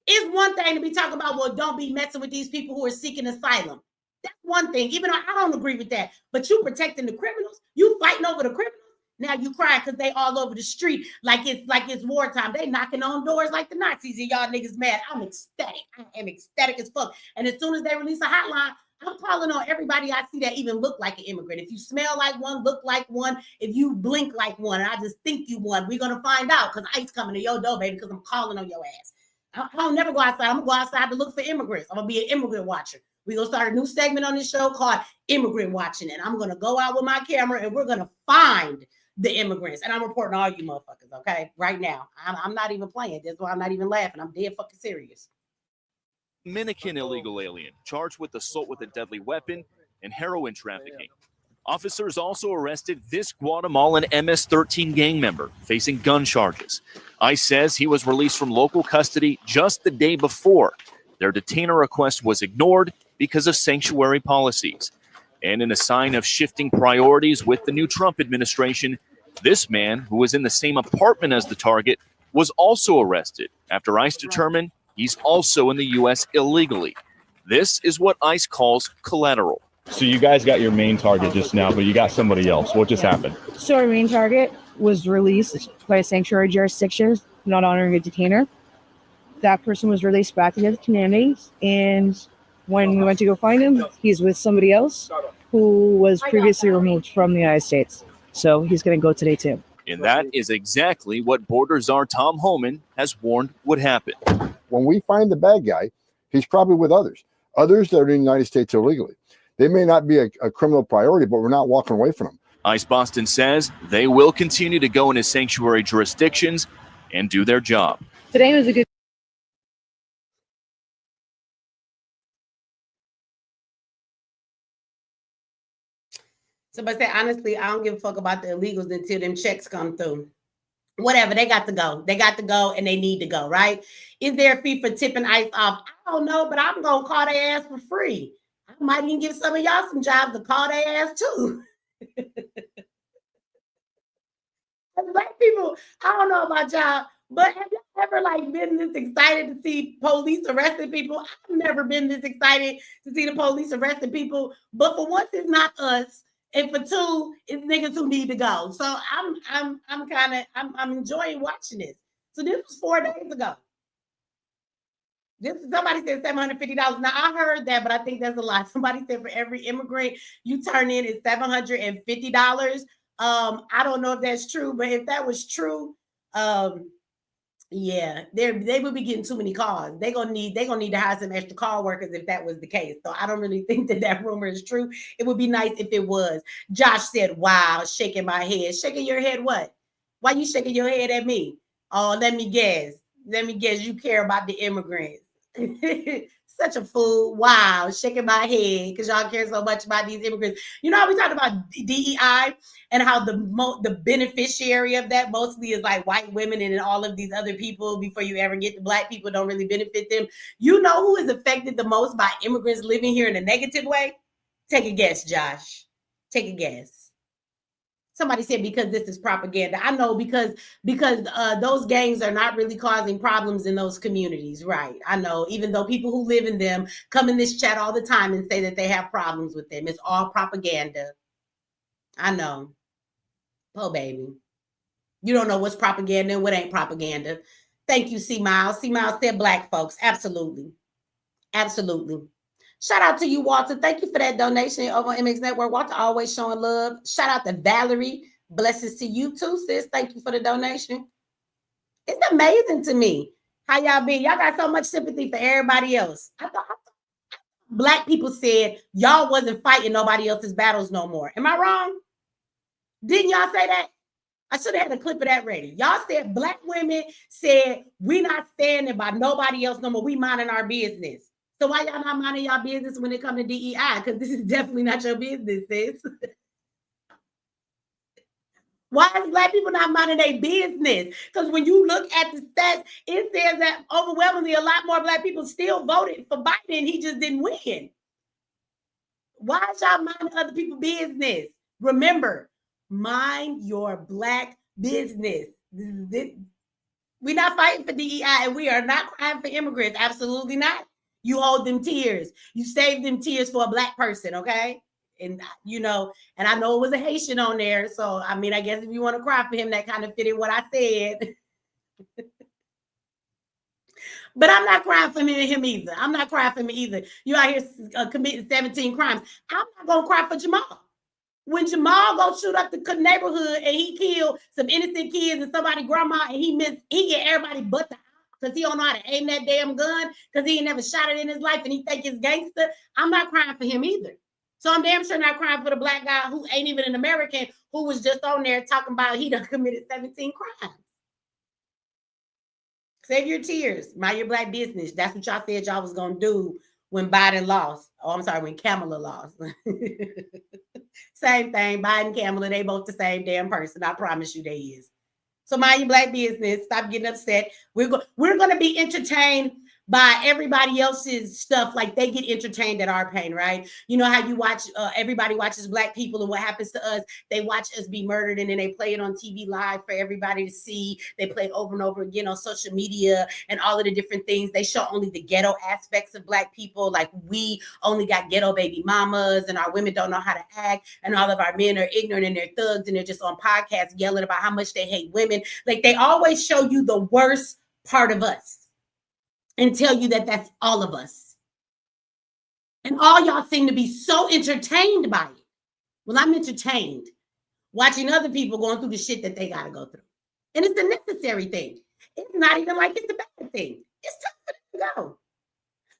It's one thing to be talking about, well, don't be messing with these people who are seeking asylum. That's one thing, even though I don't agree with that. But you protecting the criminals, you fighting over the criminals. Now you crying because they all over the street like it's wartime. They knocking on doors like the Nazis, and y'all niggas mad. I'm ecstatic. I am ecstatic as fuck. And as soon as they release a hotline, I'm calling on everybody I see that even look like an immigrant. If you smell like one, look like one, if you blink like one, and I just think you one, we're gonna find out because ICE coming to your door, baby, because I'm calling on your ass. I don't never go outside. I'm gonna go outside to look for immigrants. I'm gonna be an immigrant watcher. We're gonna start a new segment on this show called Immigrant Watching, and I'm gonna go out with my camera and we're gonna find the immigrants, and I'm reporting all you motherfuckers, okay? Right now. I'm not even playing. That's why I'm not even laughing. I'm dead fucking serious. Dominican illegal alien charged with assault with a deadly weapon and heroin trafficking. Officers also arrested this Guatemalan MS-13 gang member facing gun charges. ICE says he was released from local custody just the day before. Their detainer request was ignored because of sanctuary policies. And in a sign of shifting priorities with the new Trump administration, this man, who was in the same apartment as the target, was also arrested after ICE determined he's also in the U.S. illegally. This is what ICE calls collateral. So you guys got your main target just now, but you got somebody else. What just happened? So our main target was released by a sanctuary jurisdiction, not honoring a detainer. That person was released back into the community, and when we went to go find him, he's with somebody else who was previously removed from the United States. So he's going to go today too. And that is exactly what border czar Tom Homan has warned would happen. When we find the bad guy, he's probably with others that are in the United States illegally. They may not be a criminal priority, but we're not walking away from them. ICE Boston says they will continue to go into sanctuary jurisdictions and do their job. Today was a good Somebody said, honestly, I don't give a fuck about the illegals until them checks come through. Whatever, they got to go. They got to go and they need to go, right? Is there a fee for tipping ICE off? I don't know, but I'm going to call their ass for free. I might even give some of y'all some jobs to call their ass too. Black people, I don't know about y'all, but have you ever been this excited to see police arresting people? I've never been this excited to see the police arresting people, but for once it's not us. And for two, it's niggas who need to go. So I'm enjoying watching this. So this was 4 days ago. Somebody said $750. Now I heard that, but I think that's a lot. Somebody said for every immigrant you turn in is $750. I don't know if that's true, but if that was true, yeah, they would be getting too many calls. They're gonna need to hire some extra call workers if that was the case. So I don't really think that rumor is true. It would be nice if it was. Josh said, "Wow," shaking my head. Shaking your head? What? Why you shaking your head at me? Oh, let me guess. You care about the immigrants. Such a fool. Wow, shaking my head because y'all care so much about these immigrants. You know how we talked about DEI and how the beneficiary of that mostly is white women and all of these other people before you ever get to black people don't really benefit them. You know who is affected the most by immigrants living here in a negative way? Take a guess, Josh. Take a guess. Somebody said because this is propaganda. I know because those gangs are not really causing problems in those communities, right? I know, even though people who live in them come in this chat all the time and say that they have problems with them. It's all propaganda. I know. Oh, baby. You don't know what's propaganda and what ain't propaganda. Thank you, C. Miles. C. Miles said black folks. Absolutely. Absolutely. Shout out to you, Walter. Thank you for that donation over on MX Network. Walter always showing love. Shout out to Valerie. Blessings to you too, sis. Thank you for the donation. It's amazing to me how y'all be. Y'all got so much sympathy for everybody else. I thought black people said y'all wasn't fighting nobody else's battles no more. Am I wrong? Didn't y'all say that? I should have had a clip of that ready. Y'all said black women said we not standing by nobody else no more. We minding our business. So why y'all not minding y'all business when it comes to DEI? Because this is definitely not your business, sis. Why is black people not minding their business? Because when you look at the stats, it says that overwhelmingly a lot more black people still voted for Biden. He just didn't win. Why is y'all minding other people's business? Remember, mind your black business. We're not fighting for DEI and we are not crying for immigrants. Absolutely not. You hold them tears. You save them tears for a black person, okay? And, you know, and I know it was a Haitian on there. So, I mean, I guess if you want to cry for him, that kind of fitted what I said. But I'm not crying for him either. I'm not crying for him either. You out here committing 17 crimes. I'm not going to cry for Jamal. When Jamal go shoot up the neighborhood and he killed some innocent kids and somebody's grandma and he get everybody but the because he don't know how to aim that damn gun because he ain't never shot it in his life and he think it's gangster. I'm not crying for him either. So I'm damn sure not crying for the black guy who ain't even an American who was just on there talking about he done committed 17 crimes. Save your tears. Mind your black business. That's what y'all said y'all was going to do when Biden lost. Oh, I'm sorry, when Kamala lost. Same thing. Biden, Kamala, they both the same damn person. I promise you they is. So mind your black business. Stop getting upset. We're going to be entertained by everybody else's stuff like they get entertained at our pain, right? You know how you watch, everybody watches black people and what happens to us, they watch us be murdered and then they play it on TV live for everybody to see. They play it over and over again on social media and all of the different things. They show only the ghetto aspects of black people. Like we only got ghetto baby mamas and our women don't know how to act and all of our men are ignorant and they're thugs and they're just on podcasts yelling about how much they hate women. Like they always show you the worst part of us and tell you that that's all of us. And all y'all seem to be so entertained by it. Well, I'm entertained watching other people going through the shit that they got to go through. And it's a necessary thing. It's not even like it's a bad thing. It's time for them to go.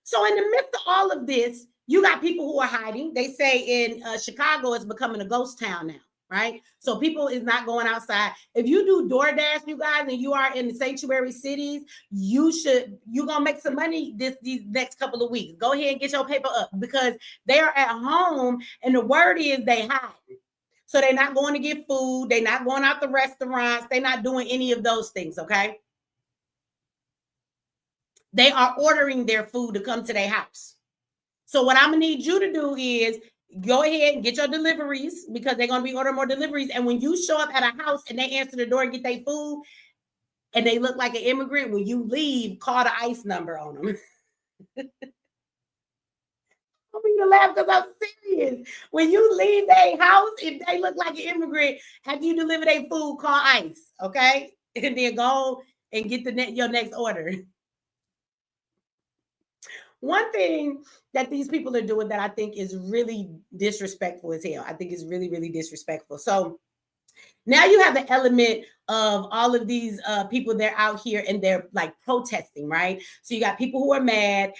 So in the midst of all of this, you got people who are hiding. They say in Chicago, it's becoming a ghost town now. Right? So people is not going outside. If you do DoorDash, you guys, and you are in the sanctuary cities, you're going to make some money these next couple of weeks. Go ahead and get your paper up because they are at home and the word is they hide. So they're not going to get food. They're not going out to restaurants. They're not doing any of those things, okay? They are ordering their food to come to their house. So what I'm going to need you to do is go ahead and get your deliveries because they're going to be ordering more deliveries. And when you show up at a house and they answer the door and get their food and they look like an immigrant, when you leave, call the ICE number on them. I don't mean to laugh because I'm serious. When you leave their house, if they look like an immigrant, have you delivered their food, call ICE, okay? And then go and get your next order. One thing that these people are doing that I think is really disrespectful as hell. I think it's really, really disrespectful. So now you have the element of all of these people, they're out here and they're like protesting, right? So you got people who are mad.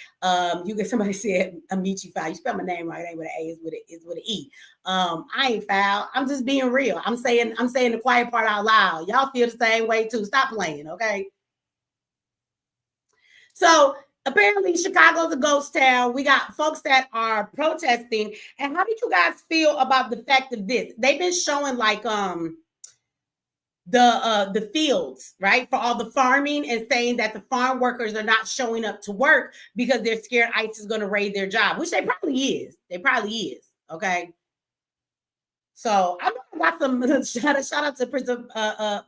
You get somebody said, Mechee foul. You spell my name right. It ain't with an A, it's with an E. I ain't foul. I'm just being real. I'm saying the quiet part out loud. Y'all feel the same way too. Stop playing, okay? So apparently Chicago's a ghost town. We got folks that are protesting. And how did you guys feel about the fact of this? They've been showing like the fields, right, for all the farming and saying that the farm workers are not showing up to work because they're scared ICE is going to raid their job, which they probably is. They probably is, okay? So I got some shout out to Prince of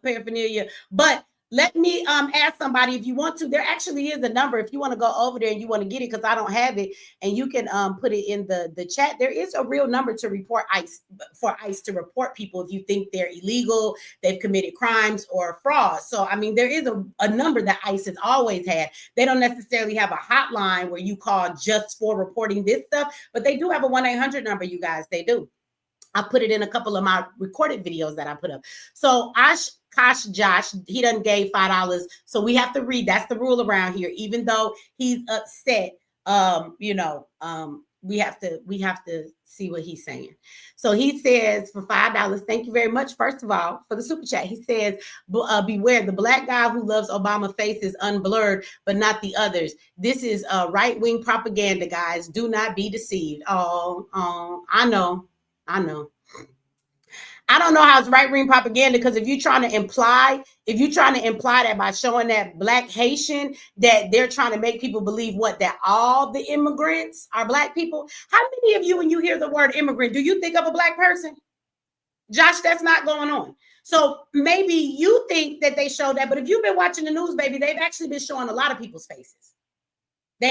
Paraphernalia. But let me ask somebody if you want to. There actually is a number if you want to go over there and you want to get it, because I don't have it, and you can put it in the chat. There is a real number to report ICE, for ICE to report people if you think they're illegal, they've committed crimes or fraud. So I mean, there is a number that ICE has always had. They don't necessarily have a hotline where you call just for reporting this stuff, but they do have a 1-800 number, you guys. They do. I put it in a couple of my recorded videos that I put up. So Josh, he done gave $5. So we have to read. That's the rule around here. Even though he's upset, we have to see what he's saying. So he says for $5, thank you very much, first of all, for the super chat. He says, beware, the black guy who loves Obama face is unblurred, but not the others. This is right-wing propaganda, guys. Do not be deceived. I know. I don't know how it's right-wing propaganda, because if you're trying to imply that by showing that black Haitian, that they're trying to make people believe that all the immigrants are black people. How many of you, when you hear the word immigrant, do you think of a black person? Josh, that's not going on. So maybe you think that they show that, but if you've been watching the news, baby, they've actually been showing a lot of people's faces. They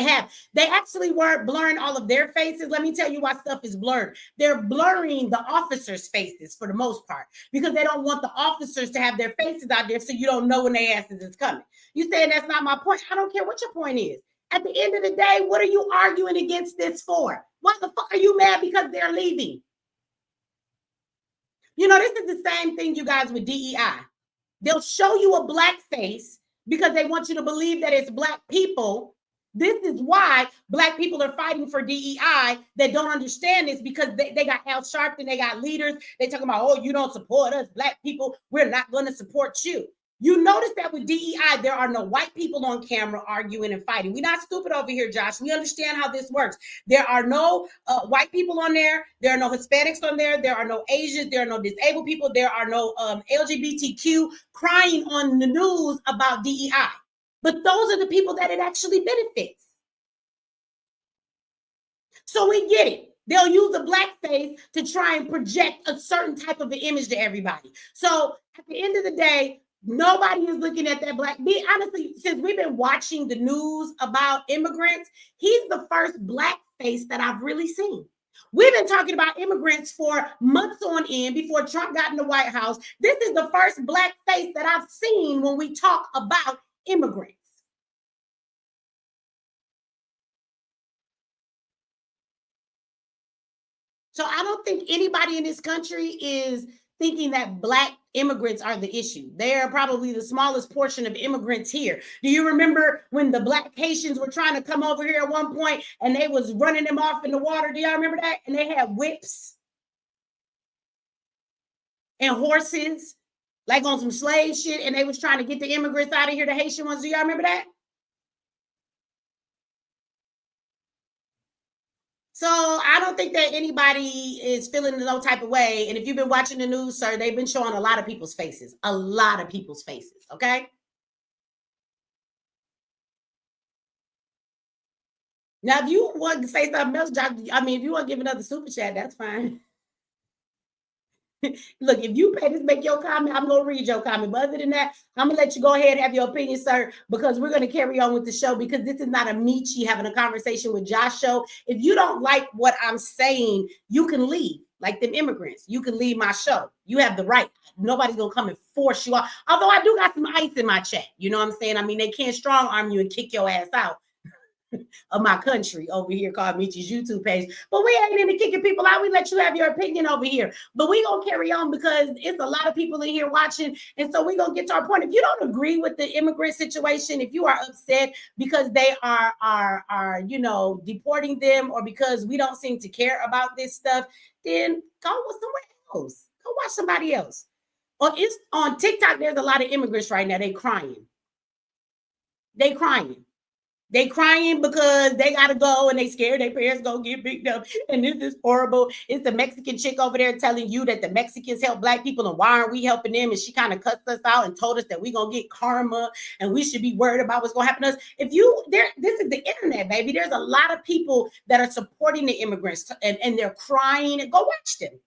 actually were blurring all of their faces. Let me tell you why stuff is blurred. They're blurring the officers' faces for the most part, because they don't want the officers to have their faces out there, so you don't know when their asses is coming. You saying that's not my point? I don't care what your point is. At the end of the day, what are you arguing against this for? Why the fuck are you mad because they're leaving? You know, this is the same thing, you guys, with DEI. They'll show you a black face because they want you to believe that it's black people. This is why black people are fighting for DEI. They don't understand this, because they got Al Sharpton, they got leaders. They talking about, oh, you don't support us, black people. We're not going to support you. You notice that with DEI, there are no white people on camera arguing and fighting. We're not stupid over here, Josh. We understand how this works. There are no white people on there. There are no Hispanics on there. There are no Asians. There are no disabled people. There are no LGBTQ crying on the news about DEI. But those are the people that it actually benefits. So we get it. They'll use a black face to try and project a certain type of an image to everybody. So at the end of the day, nobody is looking at that black. Be honestly, since we've been watching the news about immigrants, he's the first black face that I've really seen. We've been talking about immigrants for months on end before Trump got in the White House. This is the first black face that I've seen when we talk about immigrants. So I don't think anybody in this country is thinking that black immigrants are the issue. They're probably the smallest portion of immigrants here. Do you remember when the black Haitians were trying to come over here at one point and they was running them off in the water? Do y'all remember that? And they had whips and horses, like on some slave shit, and they was trying to get the immigrants out of here, the Haitian ones. Do y'all remember that? So I don't think that anybody is feeling no type of way. And if you've been watching the news, sir, they've been showing a lot of people's faces, okay? Now, if you want to say something else, if you want to give another super chat, that's fine. Look, if you pay to make your comment, I'm going to read your comment. But other than that, I'm going to let you go ahead and have your opinion, sir, because we're going to carry on with the show, because this is not a Mechee having a conversation with Josh show. If you don't like what I'm saying, you can leave, like them immigrants. You can leave my show. You have the right. Nobody's going to come and force you out. Although I do got some ICE in my chat. You know what I'm saying? I mean, they can't strong arm you and kick your ass out of my country over here called Mechee's YouTube page. But we ain't into kicking people out. We let you have your opinion over here. But we gonna carry on because it's a lot of people in here watching. And so we gonna get to our point. If you don't agree with the immigrant situation, if you are upset because they are deporting them, or because we don't seem to care about this stuff, then go with somewhere else. Go watch somebody else. On TikTok, there's a lot of immigrants right now. They crying. They crying because they got to go and they scared their parents going to get picked up. And this is horrible. It's the Mexican chick over there telling you that the Mexicans help black people and why aren't we helping them? And she kind of cussed us out and told us that we're going to get karma and we should be worried about what's going to happen to us. This is the internet, baby. There's a lot of people that are supporting the immigrants and they're crying. And go watch them.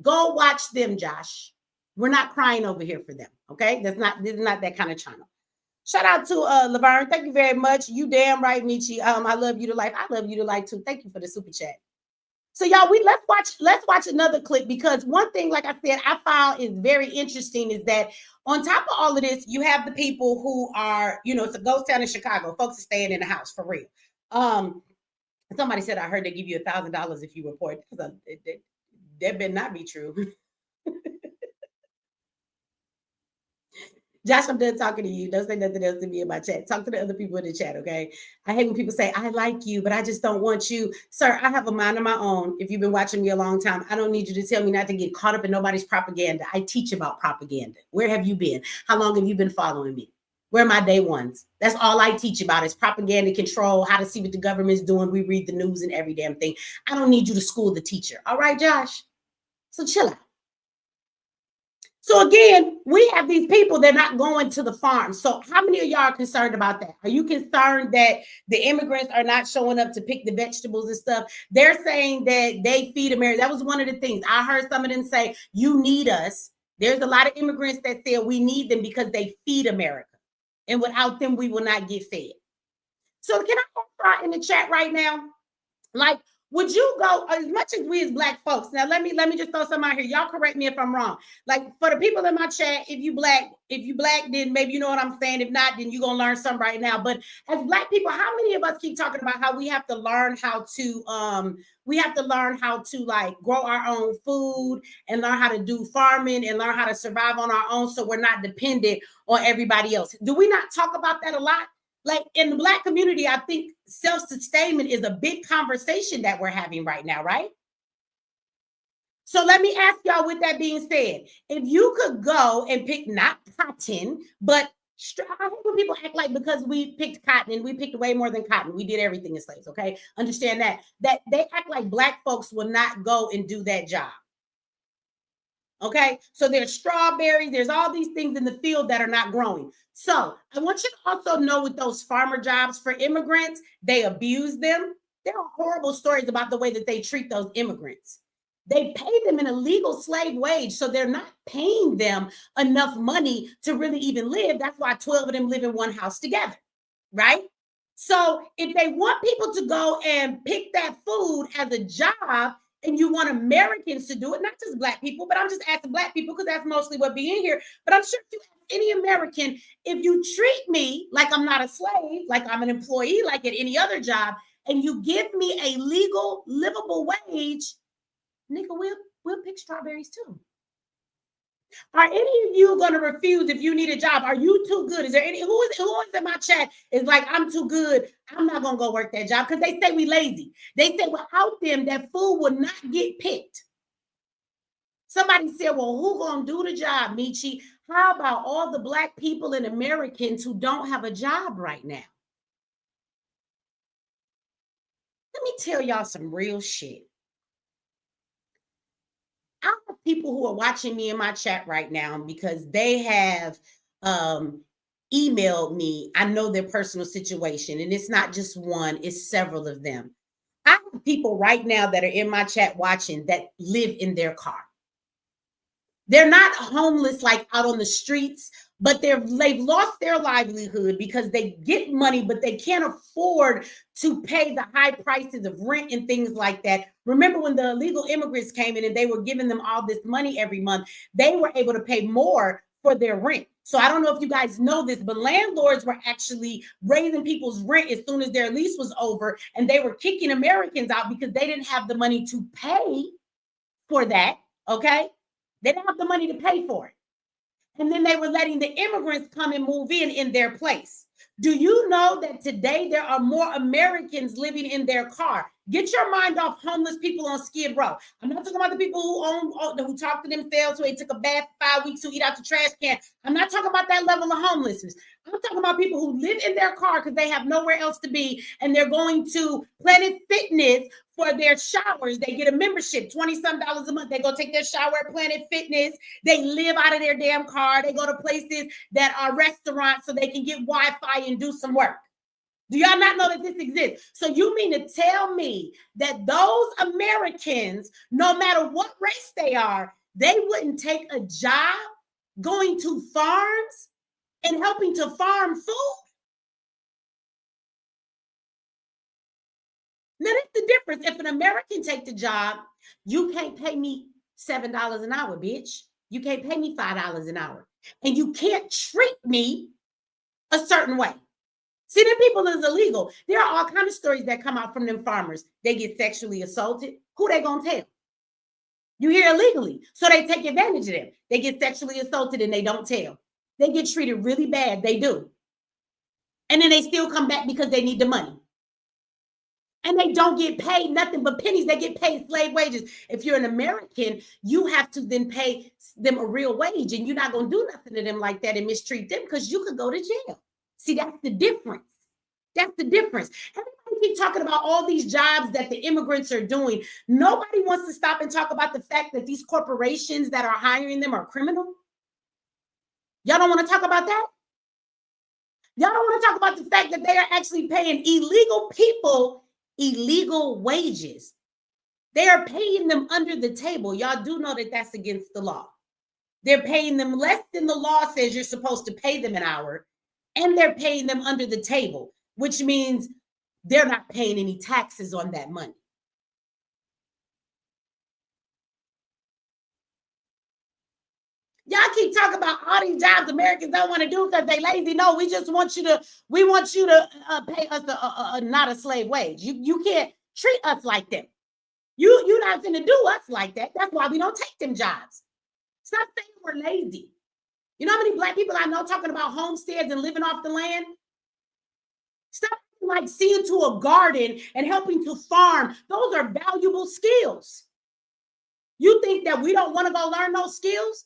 Go watch them, Josh. We're not crying over here for them. Okay. This is not that kind of channel. Shout out to Laverne. Thank you very much. You damn right, Mechee. I love you to life. I love you to life too. Thank you for the super chat. So y'all, let's watch another clip, because one thing, like I said, I found is very interesting is that on top of all of this, you have the people who are, it's a ghost town in Chicago. Folks are staying in the house for real. Somebody said I heard they give you $1,000 if you report. That better not be true. Josh, I'm done talking to you. Don't say nothing else to me in my chat. Talk to the other people in the chat, okay? I hate when people say, I like you, but I just don't want you. Sir, I have a mind of my own. If you've been watching me a long time, I don't need you to tell me not to get caught up in nobody's propaganda. I teach about propaganda. Where have you been? How long have you been following me? Where are my day ones? That's all I teach about is propaganda control, how to see what the government's doing. We read the news and every damn thing. I don't need you to school the teacher. All right, Josh? So chill out. So again, we have these people, they're not going to the farm. So how many of y'all are concerned about that? Are you concerned that the immigrants are not showing up to pick the vegetables and stuff? They're saying that they feed America. That was one of the things. I heard some of them say, you need us. There's a lot of immigrants that say we need them because they feed America. And without them, we will not get fed. So can I start in the chat right now? Like, would you go, as much as we as Black folks, now let me just throw some out here. Y'all correct me if I'm wrong. Like, for the people in my chat, if you black, then maybe you know what I'm saying. If not, then you're gonna learn something right now. But as Black people, how many of us keep talking about how we have to learn how to like grow our own food and learn how to do farming and learn how to survive on our own so we're not dependent on everybody else? Do we not talk about that a lot? Like in the Black community, I think self-sustainment is a big conversation that we're having right now, right? So let me ask y'all, with that being said, if you could go and pick not cotton, but I hate when people act like because we picked cotton, and we picked way more than cotton, we did everything as slaves, okay? Understand that they act like Black folks will not go and do that job. Okay, so there's strawberries, there's all these things in the field that are not growing. So I want you to also know with those farmer jobs for immigrants, they abuse them. There are horrible stories about the way that they treat those immigrants. They pay them an illegal slave wage, so they're not paying them enough money to really even live. That's why 12 of them live in one house together, right? So if they want people to go and pick that food as a job, and you want Americans to do it, not just Black people, but I'm just asking Black people because that's mostly what be in here. But I'm sure if you ask any American, if you treat me like I'm not a slave, like I'm an employee, like at any other job, and you give me a legal, livable wage, nigga, we'll pick strawberries too. Are any of you going to refuse if you need a job? Are you too good? Is there any who is in my chat is like, I'm too good, I'm not going to go work that job? Because they say we lazy. They say without them, that food will not get picked. Somebody said, well, who going to do the job, Mechee? How about all the Black people and Americans who don't have a job right now? Let me tell y'all some real shit. I have people who are watching me in my chat right now because they have emailed me. I know their personal situation, and it's not just one, it's several of them. I have people right now that are in my chat watching that live in their car. They're not homeless like out on the streets, but they've lost their livelihood because they get money, but they can't afford to pay the high prices of rent and things like that. Remember when the illegal immigrants came in and they were giving them all this money every month, they were able to pay more for their rent. So I don't know if you guys know this, but landlords were actually raising people's rent as soon as their lease was over, and they were kicking Americans out because they didn't have the money to pay for that, okay? They didn't have the money to pay for it. And then they were letting the immigrants come and move in their place. Do you know that today there are more Americans living in their car? Get your mind off homeless people on Skid Row. I'm not talking about the people who talk to themselves, who they took a bath for 5 weeks, who eat out the trash can. I'm not talking about that level of homelessness. I'm talking about people who live in their car because they have nowhere else to be, and they're going to Planet Fitness for their showers. They get a membership, $20-some a month. They go take their shower at Planet Fitness. They live out of their damn car. They go to places that are restaurants so they can get Wi-Fi and do some work. Do y'all not know that this exists? So you mean to tell me that those Americans, no matter what race they are, they wouldn't take a job going to farms and helping to farm food? Now that's the difference. If an American take the job, you can't pay me $7 an hour, bitch. You can't pay me $5 an hour. And you can't treat me a certain way. See, them people is illegal. There are all kinds of stories that come out from them farmers. They get sexually assaulted. Who they gonna tell? You hear illegally. So they take advantage of them. They get sexually assaulted and they don't tell. They get treated really bad. They do. And then they still come back because they need the money. And they don't get paid nothing but pennies. They get paid slave wages. If you're an American, you have to then pay them a real wage, and you're not going to do nothing to them like that and mistreat them because you could go to jail. See, that's the difference. That's the difference. Everybody keep talking about all these jobs that the immigrants are doing. Nobody wants to stop and talk about the fact that these corporations that are hiring them are criminal. Y'all don't want to talk about that? Y'all don't want to talk about the fact that they are actually paying illegal people illegal wages. They are paying them under the table. Y'all do know that that's against the law. They're paying them less than the law says you're supposed to pay them an hour, and they're paying them under the table, which means they're not paying any taxes on that money. Y'all keep talking about all these jobs Americans don't want to do because they lazy. No, we want you to pay us not a slave wage. You can't treat us like that. You're not going to do us like that. That's why we don't take them jobs. Stop saying we're lazy. You know how many Black people I know talking about homesteads and living off the land? Stop like seeing to a garden and helping to farm. Those are valuable skills. You think that we don't want to go learn those skills?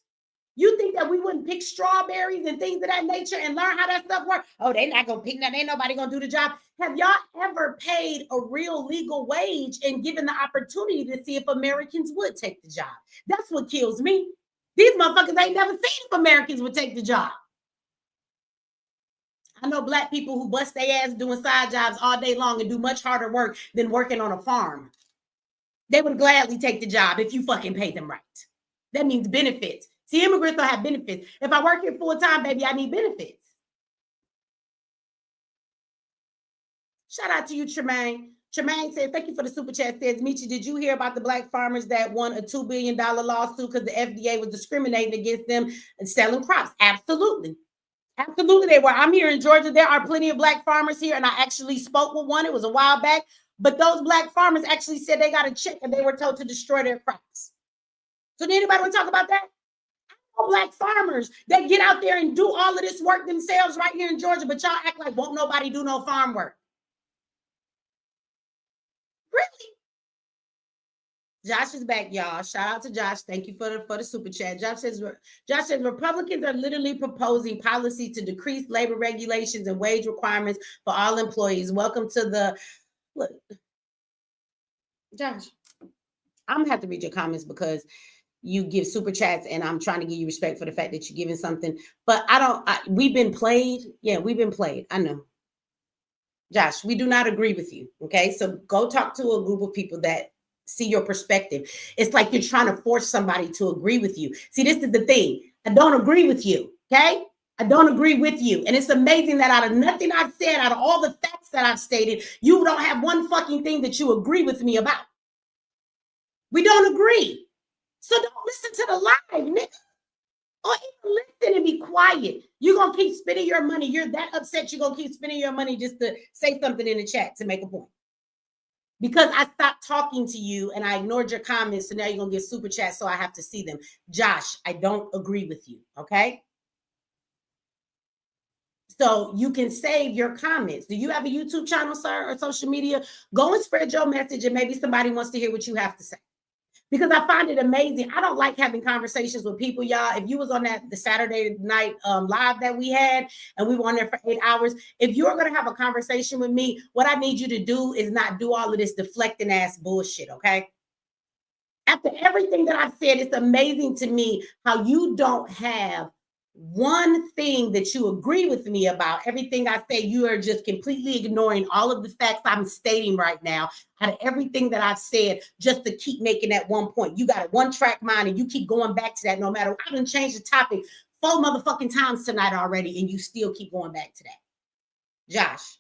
You think that we wouldn't pick strawberries and things of that nature and learn how that stuff works? Oh, they're not going to pick that. Ain't nobody going to do the job. Have y'all ever paid a real legal wage and given the opportunity to see if Americans would take the job? That's what kills me. These motherfuckers ain't never seen if Americans would take the job. I know Black people who bust their ass doing side jobs all day long and do much harder work than working on a farm. They would gladly take the job if you fucking pay them right. That means benefits. See, immigrants don't have benefits. If I work here full time, baby, I need benefits. Shout out to you, Tremaine. Tremaine says, thank you for the super chat. Says, Mechee, did you hear about the Black farmers that won a $2 billion lawsuit because the FDA was discriminating against them and selling crops? Absolutely. Absolutely, they were. I'm here in Georgia. There are plenty of Black farmers here, and I actually spoke with one. It was a while back. But those Black farmers actually said they got a check and they were told to destroy their crops. So did anybody want to talk about that? Black farmers that get out there and do all of this work themselves right here in Georgia, but y'all act like won't nobody do no farm work. Really? Josh is back, y'all. Shout out to Josh. Thank you for the super chat. Josh says Republicans are literally proposing policy to decrease labor regulations and wage requirements for all employees. Welcome to the look. Josh, I'm gonna have to read your comments because you give super chats and I'm trying to give you respect for the fact that you're giving something, but we've been played. Yeah, we've been played. I know. Josh, we do not agree with you. Okay. So go talk to a group of people that see your perspective. It's like you're trying to force somebody to agree with you. See, this is the thing. I don't agree with you. Okay. I don't agree with you. And it's amazing that out of nothing I've said, out of all the facts that I've stated, you don't have one fucking thing that you agree with me about. We don't agree. So don't listen to the live, nigga. Or even listen and be quiet. You're going to keep spending your money. You're that upset you're going to keep spending your money just to say something in the chat to make a point. Because I stopped talking to you and I ignored your comments, so now you're going to get super chats, so I have to see them. Josh, I don't agree with you, okay? So you can save your comments. Do you have a YouTube channel, sir, or social media? Go and spread your message and maybe somebody wants to hear what you have to say. Because I find it amazing. I don't like having conversations with people, y'all. If you was on the Saturday night live that we had, and we were on there for 8 hours, if you're going to have a conversation with me, what I need you to do is not do all of this deflecting ass bullshit, okay? After everything that I've said, it's amazing to me how you don't have one thing that you agree with me about, everything I say, you are just completely ignoring all of the facts I'm stating right now out of everything that I've said just to keep making that one point. You got a one-track mind and you keep going back to that no matter. I done changed the topic 4 motherfucking times tonight already and you still keep going back to that. Josh,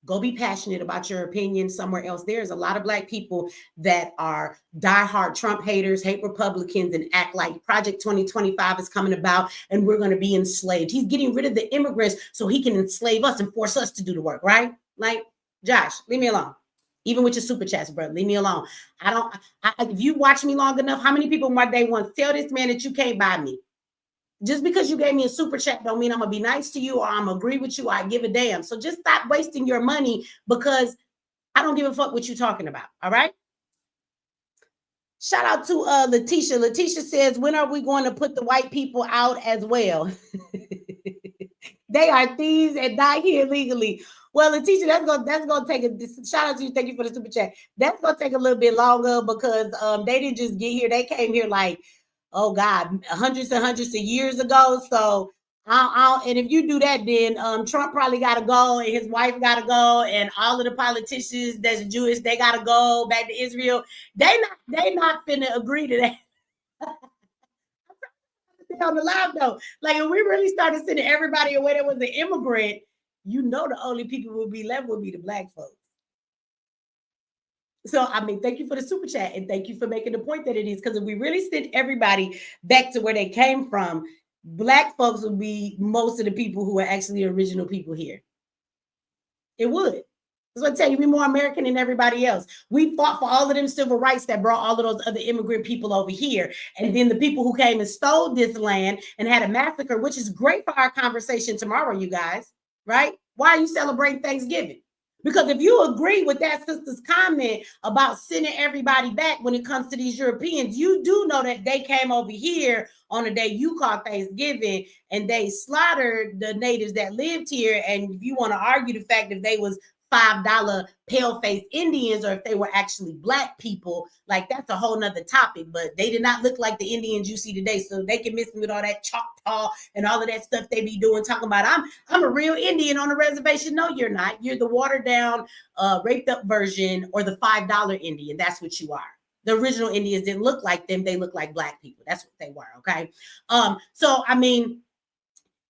go be passionate about your opinion somewhere else. There's a lot of Black people that are diehard Trump haters, hate Republicans, and act like Project 2025 is coming about and we're going to be enslaved. He's getting rid of the immigrants so he can enslave us and force us to do the work, right? Like, Josh, leave me alone. Even with your super chats, brother, leave me alone. If you watch me long enough, how many people in my day once tell this man that you can't buy me? Just because you gave me a super chat don't mean I'm going to be nice to you or I'm going to agree with you or I give a damn. So just stop wasting your money because I don't give a fuck what you're talking about. All right? Shout out to Letitia. Letitia says, when are we going to put the white people out as well? They are thieves and not here legally. Well, Letitia, that's gonna take a shout out to you. Thank you for the super chat. That's gonna take a little bit longer because they didn't just get here. They came here like, oh God, hundreds and hundreds of years ago. So and if you do that, then Trump probably got to go and his wife got to go and all of the politicians that's Jewish, they got to go back to Israel. They not finna agree to that. On the live though, like if we really started sending everybody away that was an immigrant, you know the only people who would be left would be the Black folks. So, I mean, thank you for the super chat and thank you for making the point that it is, because if we really sent everybody back to where they came from, Black folks would be most of the people who are actually original people here. It would. That's what I tell you, we're more American than everybody else. We fought for all of them civil rights that brought all of those other immigrant people over here. And then the people who came and stole this land and had a massacre, which is great for our conversation tomorrow, you guys, right? Why are you celebrating Thanksgiving? Because if you agree with that sister's comment about sending everybody back when it comes to these Europeans, you do know that they came over here on a day you call Thanksgiving and they slaughtered the natives that lived here. And if you want to argue the fact that they was $5 pale-faced Indians or if they were actually Black people, like that's a whole nother topic, but they did not look like the Indians you see today. So they can miss me with all that Choctaw and all of that stuff they be doing, talking about I'm a real Indian on a reservation. No, you're not. You're the watered down, raped up version or the $5 Indian. That's what you are. The original Indians didn't look like them. They look like Black people. That's what they were. Okay. So, I mean,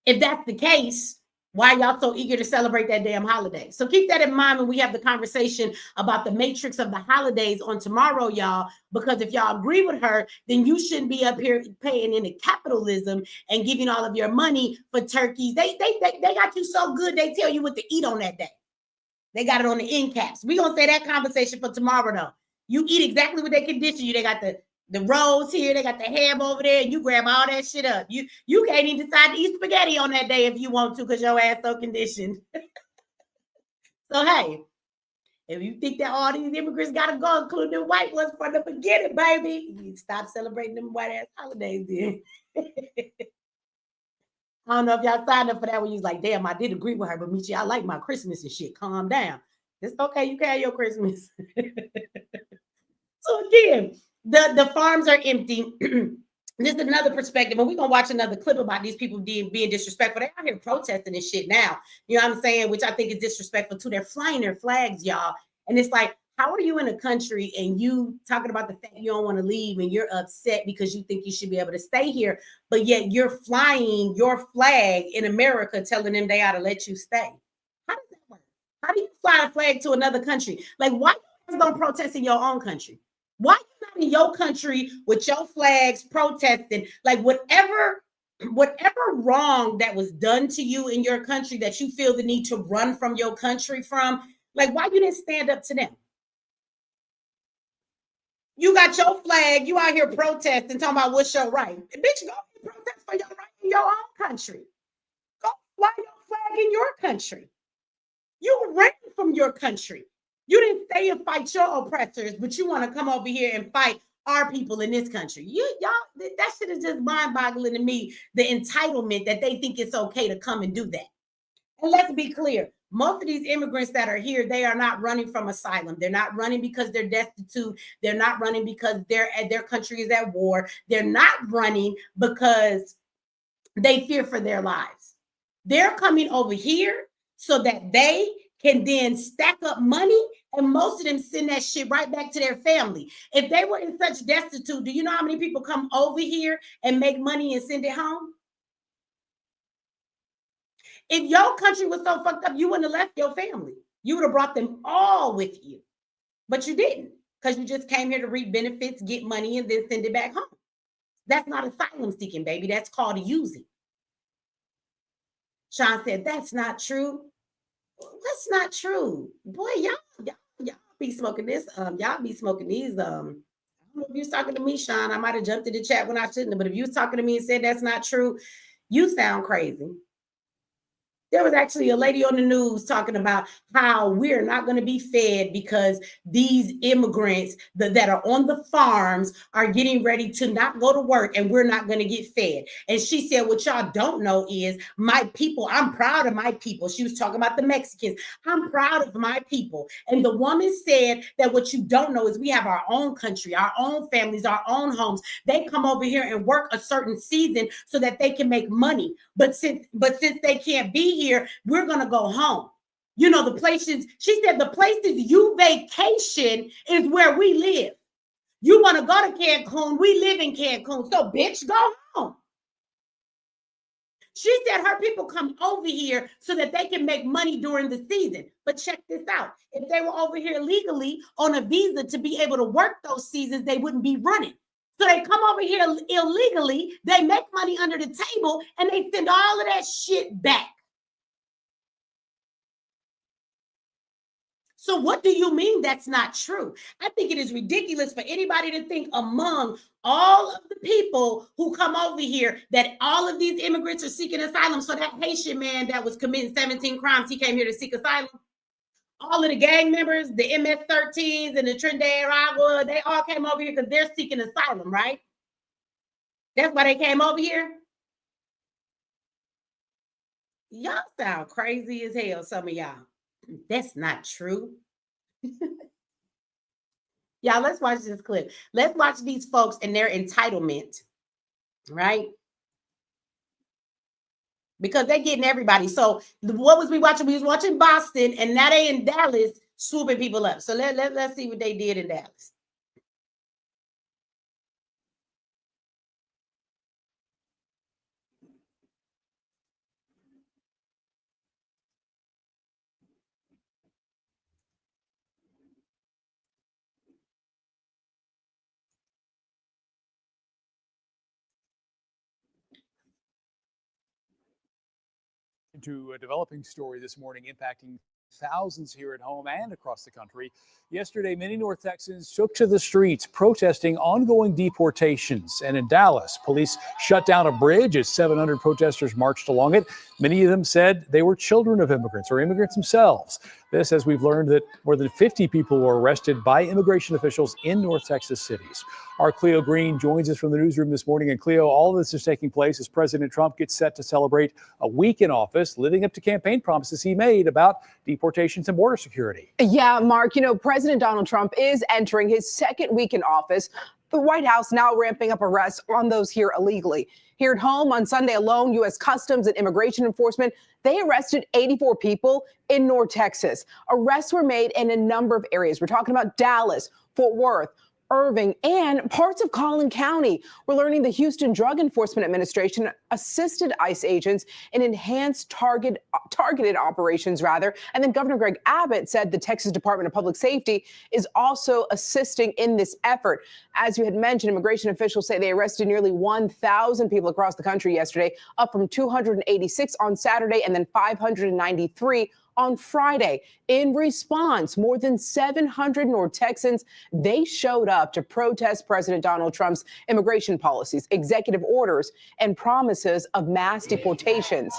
if that's the case, why y'all so eager to celebrate that damn holiday? So keep that in mind when we have the conversation about the matrix of the holidays on tomorrow, y'all, because if y'all agree with her, then you shouldn't be up here paying into capitalism and giving all of your money for turkeys. They got you so good, they tell you what to eat on that day. They got it on the end caps. We're going to say that conversation for tomorrow, though. You eat exactly what they condition you. They got the rolls here, they got the ham over there, and you grab all that shit up. You can't even decide to eat spaghetti on that day if you want to, because your ass so conditioned. So hey, if you think that all these immigrants gotta go, including the white ones from the beginning, baby, you stop celebrating them white ass holidays then. I don't know if y'all signed up for that when you was like, damn, I did agree with her, but Mechee, I like my Christmas and shit. Calm down. It's okay, you can have your Christmas. So again, the farms are empty. This is another perspective, and we're gonna watch another clip about these people being disrespectful. They're out here protesting this shit now. You know what I'm saying? Which I think is disrespectful too. They're flying their flags, y'all. And it's like, how are you in a country and you talking about the fact you don't want to leave and you're upset because you think you should be able to stay here, but yet you're flying your flag in America telling them they ought to let you stay? How does that work? How do you fly a flag to another country? Like, why you guys don't protest in your own country? Why you not in your country with your flags protesting? Like whatever wrong that was done to you in your country that you feel the need to run from your country from, like why you didn't stand up to them? You got your flag, you out here protesting, talking about what's your right. Bitch, go protest for your right in your own country. Go fly your flag in your country. You ran from your country. You didn't stay and fight your oppressors, but you want to come over here and fight our people in this country. Y'all, that shit is just mind-boggling to me, the entitlement that they think it's okay to come and do that. And let's be clear, most of these immigrants that are here, they are not running from asylum. They're not running because they're destitute. They're not running because their country is at war. They're not running because they fear for their lives. They're coming over here so that they can then stack up money, and most of them send that shit right back to their family. If they were in such destitute, do you know how many people come over here and make money and send it home? If your country was so fucked up, you wouldn't have left your family. You would have brought them all with you. But you didn't, because you just came here to reap benefits, get money, and then send it back home. That's not asylum seeking, baby. That's called using. Sean said, that's not true. That's not true. Boy, y'all be smoking this. Y'all be smoking these. I don't know if you was talking to me, Sean. I might have jumped in the chat when I shouldn't have, but if you was talking to me and said that's not true, you sound crazy. There was actually a lady on the news talking about how we're not going to be fed because these immigrants that are on the farms are getting ready to not go to work, and we're not going to get fed. And she said, what y'all don't know is my people, I'm proud of my people. She was talking about the Mexicans. I'm proud of my people. And the woman said that what you don't know is we have our own country, our own families, our own homes. They come over here and work a certain season so that they can make money. But since they can't be here, we're going to go home. You know, the places, she said, the places you vacation is where we live. You want to go to Cancun, we live in Cancun. So, bitch, go home. She said her people come over here so that they can make money during the season. But check this out. If they were over here legally on a visa to be able to work those seasons, they wouldn't be running. So they come over here illegally, they make money under the table, and they send all of that shit back. So what do you mean that's not true? I think it is ridiculous for anybody to think among all of the people who come over here that all of these immigrants are seeking asylum. So that Haitian man that was committing 17 crimes, he came here to seek asylum. All of the gang members, the MS-13s and the Trinidad Aragua, they all came over here because they're seeking asylum, right? That's why they came over here. Y'all sound crazy as hell, some of y'all. That's not true. Y'all, let's watch this clip. Let's watch these folks and their entitlement, right? Because they're getting everybody. So what was we watching? We was watching Boston, and now they in Dallas swooping people up. So let's see what they did in Dallas. Into a developing story this morning impacting thousands here at home and across the country. Yesterday, many North Texans took to the streets protesting ongoing deportations. And in Dallas, police shut down a bridge as 700 protesters marched along it. Many of them said they were children of immigrants or immigrants themselves. This, as we've learned that more than 50 people were arrested by immigration officials in North Texas cities. Our Cleo Green joins us from the newsroom this morning. And Cleo, all of this is taking place as President Trump gets set to celebrate a week in office, living up to campaign promises he made about deportations and border security. Yeah, Mark, you know, President Donald Trump is entering his second week in office. The White House now ramping up arrests on those here illegally. Here at home on Sunday alone, U.S. Customs and Immigration Enforcement, they arrested 84 people in North Texas. Arrests were made in a number of areas. We're talking about Dallas, Fort Worth, Irving, and parts of Collin County. We're learning the Houston Drug Enforcement Administration assisted ICE agents in enhanced targeted operations, And then Governor Greg Abbott said the Texas Department of Public Safety is also assisting in this effort. As you had mentioned, immigration officials say they arrested nearly 1,000 people across the country yesterday, up from 286 on Saturday and then 593 on Friday. In response, more than 700 North Texans, they showed up to protest President Donald Trump's immigration policies, executive orders, and promises of mass deportations.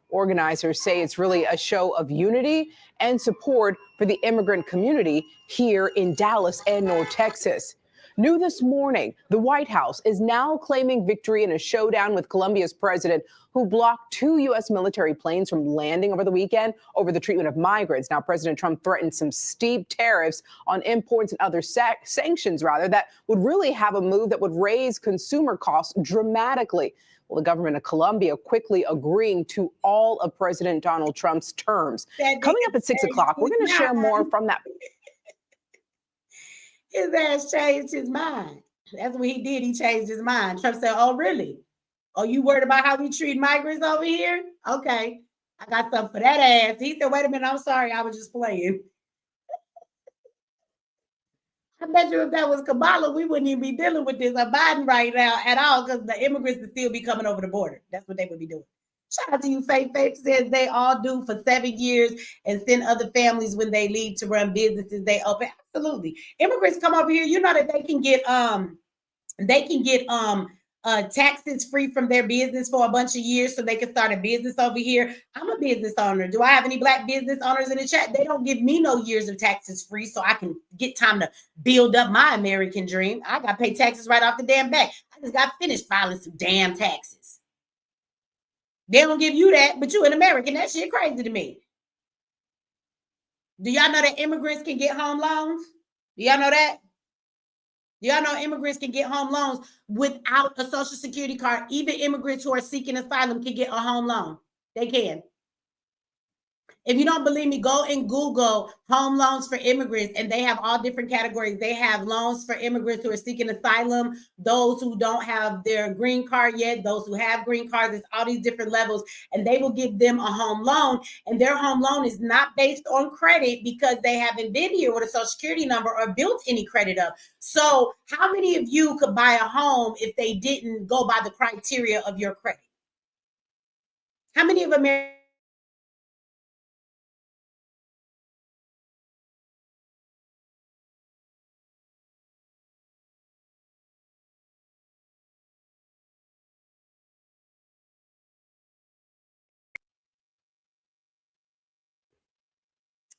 Organizers say it's really a show of unity and support for the immigrant community here in Dallas and North Texas. New this morning, the White House is now claiming victory in a showdown with Colombia's president, who blocked 2 U.S. military planes from landing over the weekend over the treatment of migrants. Now, President Trump threatened some steep tariffs on imports and other sanctions, that would really have a move that would raise consumer costs dramatically. Well, the government of Colombia quickly agreeing to all of President Donald Trump's terms. Coming up at 6 o'clock, we're going to share more from that. His ass changed his mind. That's what he did. He changed his mind. Trump said, oh, really? Oh, you worried about how we treat migrants over here? Okay. I got something for that ass. He said, wait a minute. I'm sorry. I was just playing. I bet you if that was Kamala, we wouldn't even be dealing with this Biden right now at all because the immigrants would still be coming over the border. That's what they would be doing. Shout out to you, Faith. Faith says they all do for 7 years and send other families when they leave to run businesses they open. Absolutely. Immigrants come over here, you know that they can get taxes free from their business for a bunch of years so they can start a business over here. I'm a business owner. Do I have any Black business owners in the chat? They don't give me no years of taxes free so I can get time to build up my American dream. I got to pay taxes right off the damn bat. I just got finished filing some damn taxes. They don't give you that, but you an American. That shit crazy to me. Do y'all know that immigrants can get home loans? Do y'all know that? Do y'all know immigrants can get home loans without a social security card? Even immigrants who are seeking asylum can get a home loan. They can. If you don't believe me, go and Google home loans for immigrants, and they have all different categories. They have loans for immigrants who are seeking asylum, those who don't have their green card yet, those who have green cards. It's all these different levels, and they will give them a home loan, and their home loan is not based on credit because they haven't been here with a social security number or built any credit up. So how many of you could buy a home if they didn't go by the criteria of your credit? How many of Americans?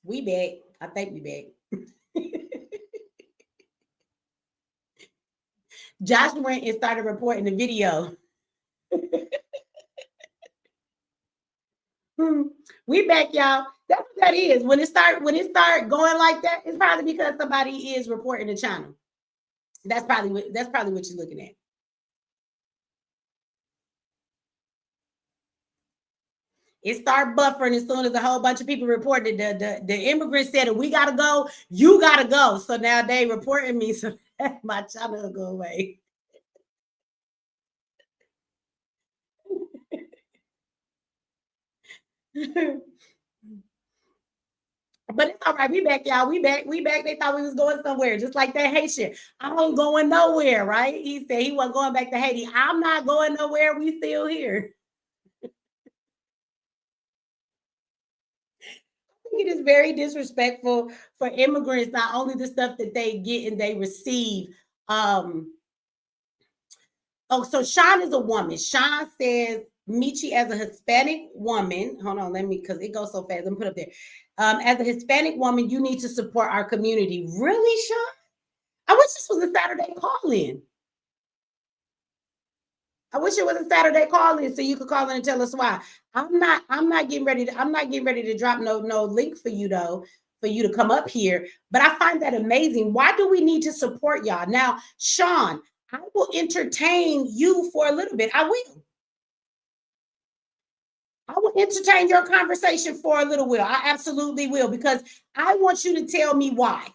We back. I think we back. Josh went and started reporting the video. We back, y'all. That's what that is. When it start going like that, it's probably because somebody is reporting the channel. That's probably what you're looking at. It started buffering as soon as a whole bunch of people reported. The immigrants said, we got to go. You got to go. So now they reporting me. So my channel will go away. But it's all right. We back, y'all. We back. They thought we was going somewhere, just like that Haitian. I'm going nowhere, right? He said he wasn't going back to Haiti. I'm not going nowhere. We still here. It is very disrespectful for immigrants, not only the stuff that they get and they receive. So Sean is a woman. Sean says, Mechee, as a Hispanic woman, hold on, because it goes so fast. Let me put it up there. As a Hispanic woman, you need to support our community. Really, Sean? I wish this was a Saturday call-in. I wish it was a Saturday call-in so you could call in and tell us why. I'm not getting ready to drop no link for you though, for you to come up here. But I find that amazing. Why do we need to support y'all? Now, Sean, I will entertain you for a little bit. I will entertain your conversation for a little while. I absolutely will, because I want you to tell me why.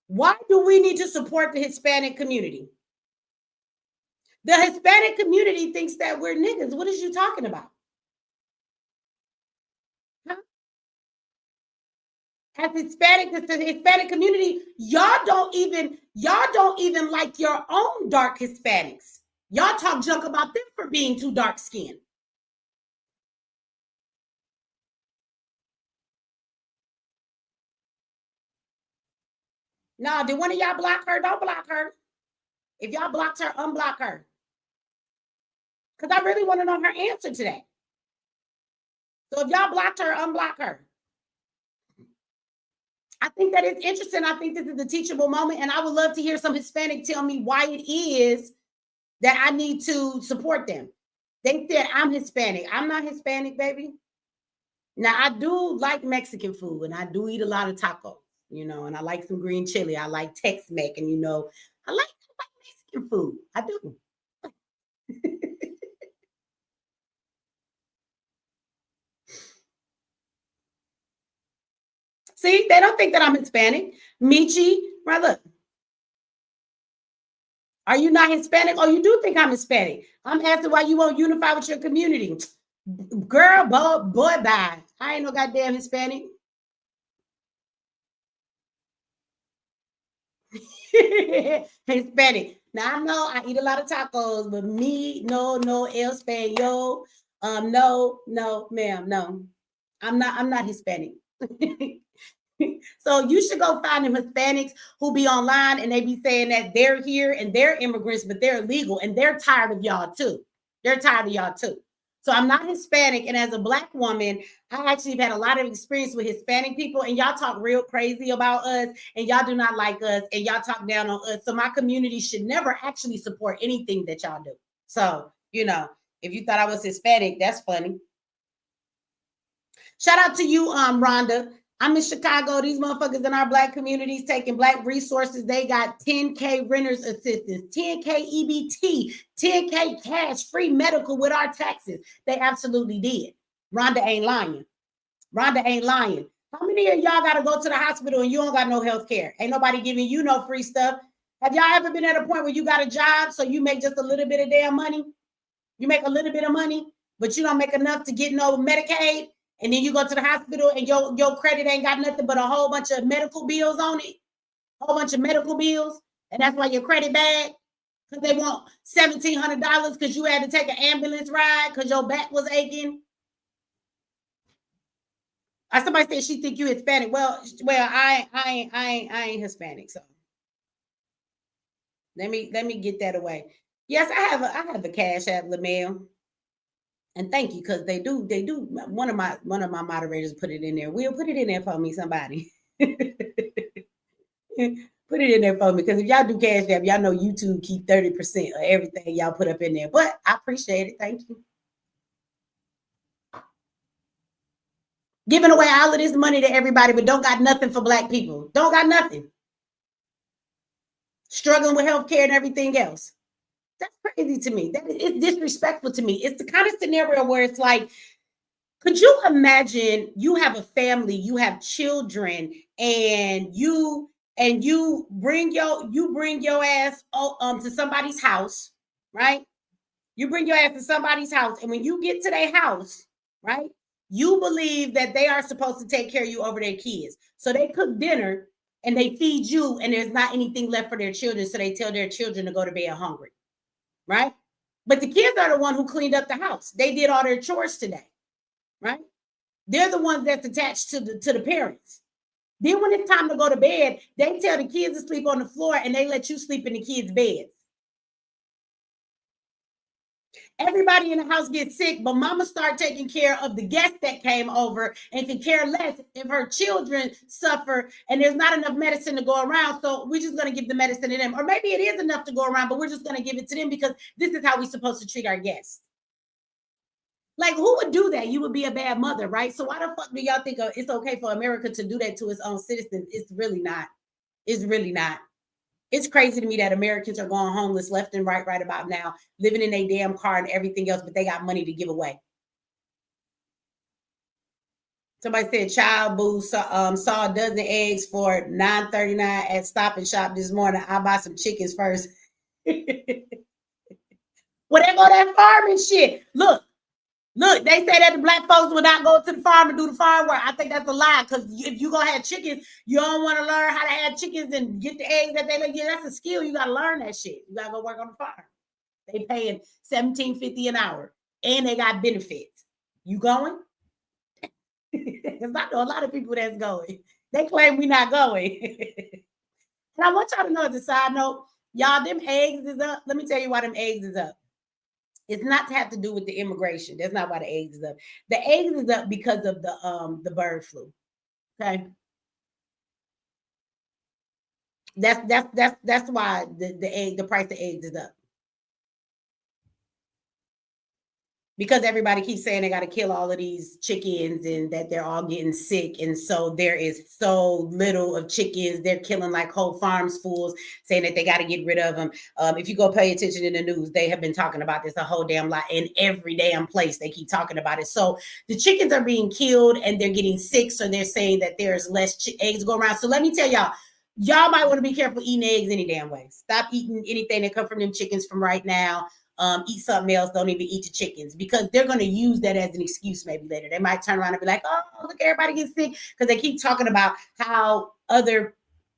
Why do we need to support the Hispanic community? The Hispanic community thinks that we're niggas. What is you talking about? Huh? As Hispanic, the Hispanic community, y'all don't even like your own dark Hispanics. Y'all talk junk about them for being too dark skinned. No, did one of y'all block her? Don't block her. If y'all blocked her, unblock her. Because I really want to know her answer to that. So if y'all blocked her, unblock her. I think that is interesting. I think this is a teachable moment, and I would love to hear some Hispanic tell me why it is that I need to support them. They said I'm Hispanic. I'm not Hispanic, baby. Now, I do like Mexican food, and I do eat a lot of tacos, and I like some green chili. I like Tex-Mex, and I like Mexican food. I do. See, they don't think that I'm Hispanic. Mechee, right? Look. Are you not Hispanic? Oh, you do think I'm Hispanic. I'm asking why you won't unify with your community. Girl, boy, bye. I ain't no goddamn Hispanic. Hispanic. Now I know I eat a lot of tacos, but me, no, El Español. No, ma'am, no. I'm not Hispanic. So you should go find them Hispanics who be online and they be saying that they're here and they're immigrants, but they're illegal and they're tired of y'all too. They're tired of y'all too. So I'm not Hispanic. And as a Black woman, I actually have had a lot of experience with Hispanic people, and y'all talk real crazy about us and y'all do not like us and y'all talk down on us. So my community should never actually support anything that y'all do. So, you know, if you thought I was Hispanic, that's funny. Shout out to you, Rhonda. I'm in Chicago. These motherfuckers in our Black communities taking Black resources. They got 10K renters assistance, 10K EBT, 10K cash, free medical with our taxes. They absolutely did. Rhonda ain't lying. Rhonda ain't lying. How many of y'all got to go to the hospital and you don't got no health care? Ain't nobody giving you no free stuff. Have y'all ever been at a point where you got a job so you make just a little bit of damn money? You make a little bit of money, but you don't make enough to get no Medicaid? And then you go to the hospital and your credit ain't got nothing but a whole bunch of medical bills on it. A whole bunch of medical bills. And that's why your credit bad. Because they want $1,700 because you had to take an ambulance ride because your back was aching. Somebody said she think you Hispanic. Well, I ain't Hispanic. So let me get that away. Yes, I have a Cash App, LaMail. And thank you, because they do. One of my moderators put it in there. We'll put it in there for me, somebody. Put it in there for me, because if y'all do Cash App, y'all know YouTube keep 30% of everything y'all put up in there. But I appreciate it. Thank you. Giving away all of this money to everybody, but don't got nothing for Black people. Don't got nothing. Struggling with healthcare and everything else. That's crazy to me. It's disrespectful to me. It's the kind of scenario where it's like, could you imagine you have a family, you have children, and you bring your ass to somebody's house, right? You bring your ass to somebody's house, and when you get to their house, right, you believe that they are supposed to take care of you over their kids. So they cook dinner and they feed you, and there's not anything left for their children, so they tell their children to go to bed hungry. Right? But the kids are the one who cleaned up the house. They did all their chores today, right? They're the ones that's attached to the parents. Then when it's time to go to bed, they tell the kids to sleep on the floor and they let you sleep in the kids' beds. Everybody in the house gets sick, but mama start taking care of the guests that came over and can care less if her children suffer and there's not enough medicine to go around. So we're just going to give the medicine to them. Or maybe it is enough to go around, but we're just going to give it to them because this is how we're supposed to treat our guests. Like, who would do that? You would be a bad mother, right? So why the fuck do y'all think it's okay for America to do that to its own citizens? It's really not. It's really not. It's crazy to me that Americans are going homeless left and right about now, living in a damn car and everything else, but they got money to give away. Somebody said Child Boo saw a dozen eggs for $9.39 at Stop and Shop this morning. I'll buy some chickens first. Well, they go that farm and shit. Look, they say that the Black folks will not go to the farm and do the farm work. I think that's a lie, because if you're going to have chickens, you don't want to learn how to have chickens and get the eggs that they like. Yeah, that's a skill. You got to learn that shit. You got to go work on the farm. They paying $17.50 an hour, and they got benefits. You going? Because I know a lot of people that's going. They claim we not going. And I want y'all to know, as a side note, y'all, them eggs is up. Let me tell you why them eggs is up. It's not to have to do with the immigration. That's not why the eggs is up. The eggs is up because of the bird flu. Okay. That's why the price of eggs is up. because everybody keeps saying they got to kill all of these chickens and that they're all getting sick. And so there is so little of chickens. They're killing like whole farms fools, saying that they got to get rid of them. If you go pay attention in the news, they have been talking about this a whole damn lot. In every damn place, they keep talking about it. So the chickens are being killed and they're getting sick. So they're saying that there's less eggs going around. So let me tell y'all might want to be careful eating eggs any damn way. Stop eating anything that come from them chickens from right now. Eat something else. Don't even eat the chickens, because they're going to use that as an excuse maybe later. They might turn around and be like, oh, look, everybody gets sick, because they keep talking about how other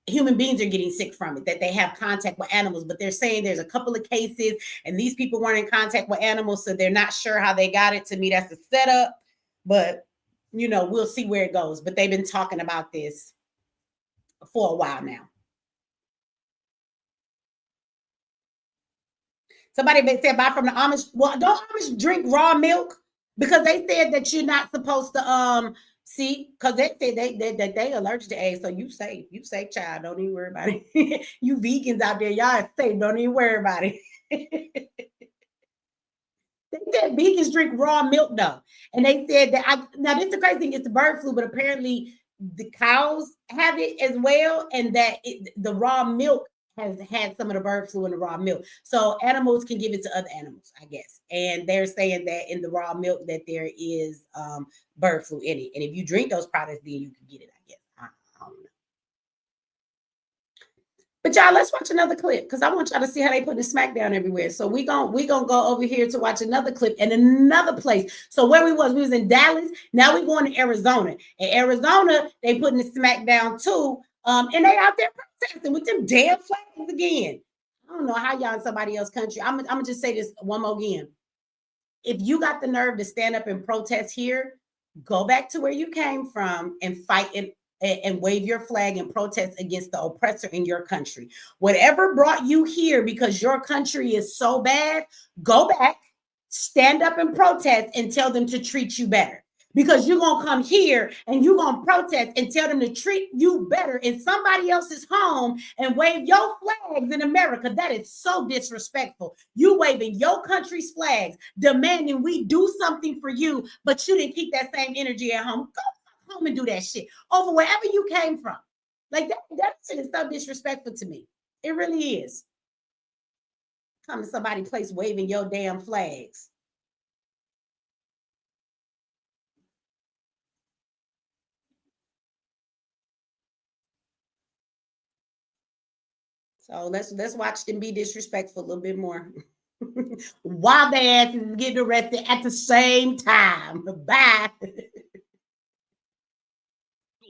human beings are getting sick from it, that they have contact with animals. But they're saying there's a couple of cases and these people weren't in contact with animals, so they're not sure how they got it. To me, that's a setup. But, you know, we'll see where it goes. But they've been talking about this for a while now. Somebody said buy from the Amish. Well, don't Amish drink raw milk? Because they said that you're not supposed to see, because they said they allergic to eggs. So you say, child, don't even worry about it. You vegans out there, y'all safe, don't even worry about it. They said vegans drink raw milk though. And they said that now this is the crazy thing, it's the bird flu, but apparently the cows have it as well, and that the raw milk has had some of the bird flu in the raw milk. So animals can give it to other animals, I guess. And they're saying that in the raw milk that there is bird flu in it. And if you drink those products, then you can get it, I guess. I don't know. But y'all, let's watch another clip, because I want y'all to see how they put the smackdown everywhere. So we gonna go over here to watch another clip in another place. So where we was in Dallas. Now we going to Arizona. In Arizona, they putting the smackdown too. And they out there protesting with them damn flags again. I don't know how y'all in somebody else's country. I'm gonna just say this one more again. If you got the nerve to stand up and protest here, go back to where you came from and fight and wave your flag and protest against the oppressor in your country. Whatever brought you here because your country is so bad, go back, stand up and protest and tell them to treat you better. Because you're going to come here and you're going to protest and tell them to treat you better in somebody else's home and wave your flags in America. That is so disrespectful. You waving your country's flags, demanding we do something for you, but you didn't keep that same energy at home. Go home and do that shit over wherever you came from. Like that shit is so disrespectful to me. It really is. Come to somebody's place waving your damn flags. So let's watch them be disrespectful a little bit more. While they asses getting arrested at the same time. Bye.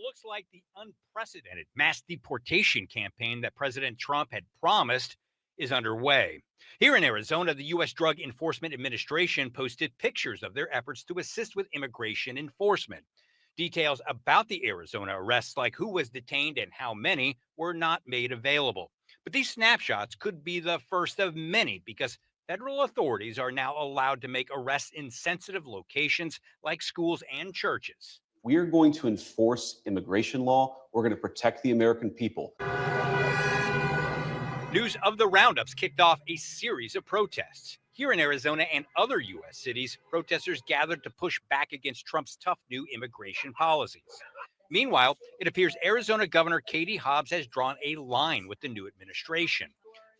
Looks like the unprecedented mass deportation campaign that President Trump had promised is underway. Here in Arizona, the U.S. Drug Enforcement Administration posted pictures of their efforts to assist with immigration enforcement. Details about the Arizona arrests, like who was detained and how many, were not made available. But these snapshots could be the first of many, because federal authorities are now allowed to make arrests in sensitive locations like schools and churches. We are going to enforce immigration law. We're going to protect the American people. News of the roundups kicked off a series of protests. Here in Arizona and other U.S. cities, protesters gathered to push back against Trump's tough new immigration policies. Meanwhile, it appears Arizona Governor Katie Hobbs has drawn a line with the new administration.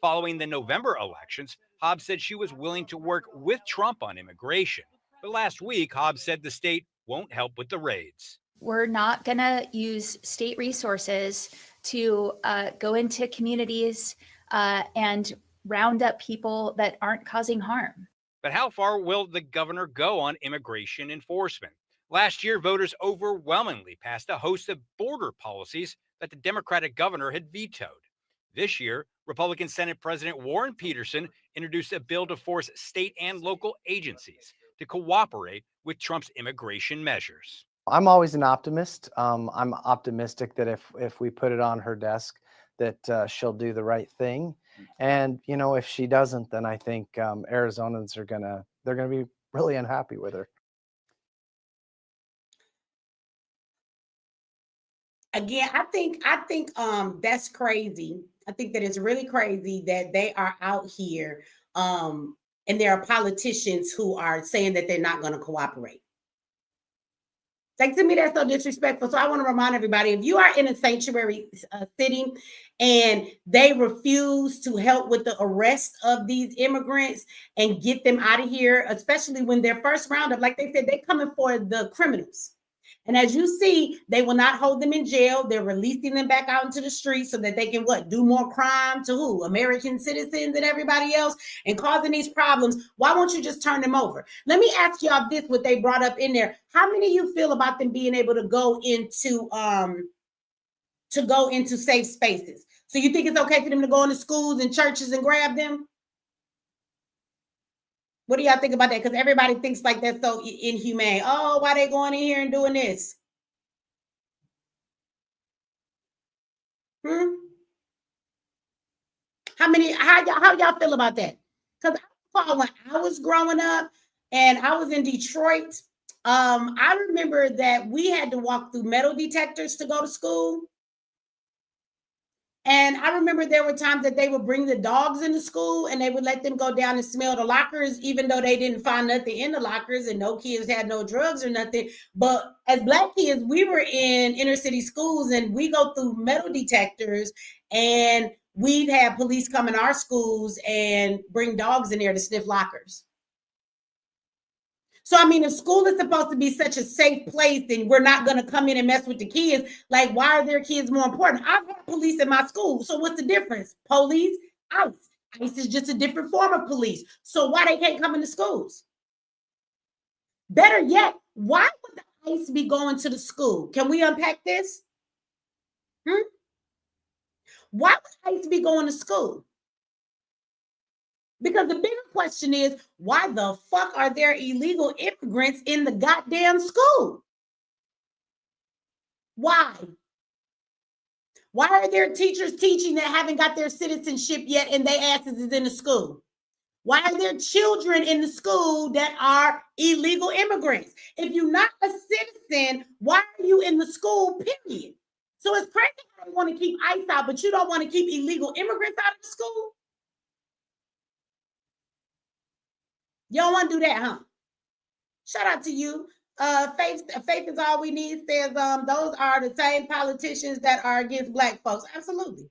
Following the November elections, Hobbs said she was willing to work with Trump on immigration. But last week, Hobbs said the state won't help with the raids. We're not going to use state resources to go into communities and round up people that aren't causing harm. But how far will the governor go on immigration enforcement? Last year, voters overwhelmingly passed a host of border policies that the Democratic governor had vetoed. This year, Republican Senate President Warren Peterson introduced a bill to force state and local agencies to cooperate with Trump's immigration measures. I'm always an optimist. I'm optimistic that if we put it on her desk, that she'll do the right thing. And, you know, if she doesn't, then I think Arizonans are they're gonna be really unhappy with her. Again, I think that's crazy. I think that it's really crazy that they are out here and there are politicians who are saying that they're not going to cooperate. Like, to me, that's so disrespectful. So I want to remind everybody, if you are in a sanctuary city and they refuse to help with the arrest of these immigrants and get them out of here, especially when their first roundup, like they said, they're coming for the criminals. And as you see, they will not hold them in jail. They're releasing them back out into the streets so that they can do more crime to who? American citizens and everybody else, and causing these problems. Why won't you just turn them over? Let me ask y'all this, what they brought up in there. How many of you feel about them being able to go into safe spaces? So you think it's okay for them to go into schools and churches and grab them? What do y'all think about that? Because everybody thinks like that's so inhumane. Oh, why they going in here and doing this? How y'all feel about that? Because when I was growing up and I was in Detroit, I remember that we had to walk through metal detectors to go to school. And I remember there were times that they would bring the dogs into school and they would let them go down and smell the lockers, even though they didn't find nothing in the lockers and no kids had no drugs or nothing. But as Black kids, we were in inner city schools and we go through metal detectors, and we've had police come in our schools and bring dogs in there to sniff lockers. So, I mean, if school is supposed to be such a safe place and we're not going to come in and mess with the kids, like, why are their kids more important? I've had police in my school. So what's the difference? Police, ICE. ICE is just a different form of police. So why they can't come into schools? Better yet, why would the ICE be going to the school? Can we unpack this? Why would ICE be going to school? Because the bigger question is, why the fuck are there illegal immigrants in the goddamn school? Why? Why are there teachers teaching that haven't got their citizenship yet and they asses is in the school? Why are there children in the school that are illegal immigrants? If you're not a citizen, why are you in the school, period? So it's crazy how you want to keep ICE out, but you don't want to keep illegal immigrants out of the school? You don't want to do that, huh? Shout out to you. Faith is all we need says those are the same politicians that are against Black folks. Absolutely.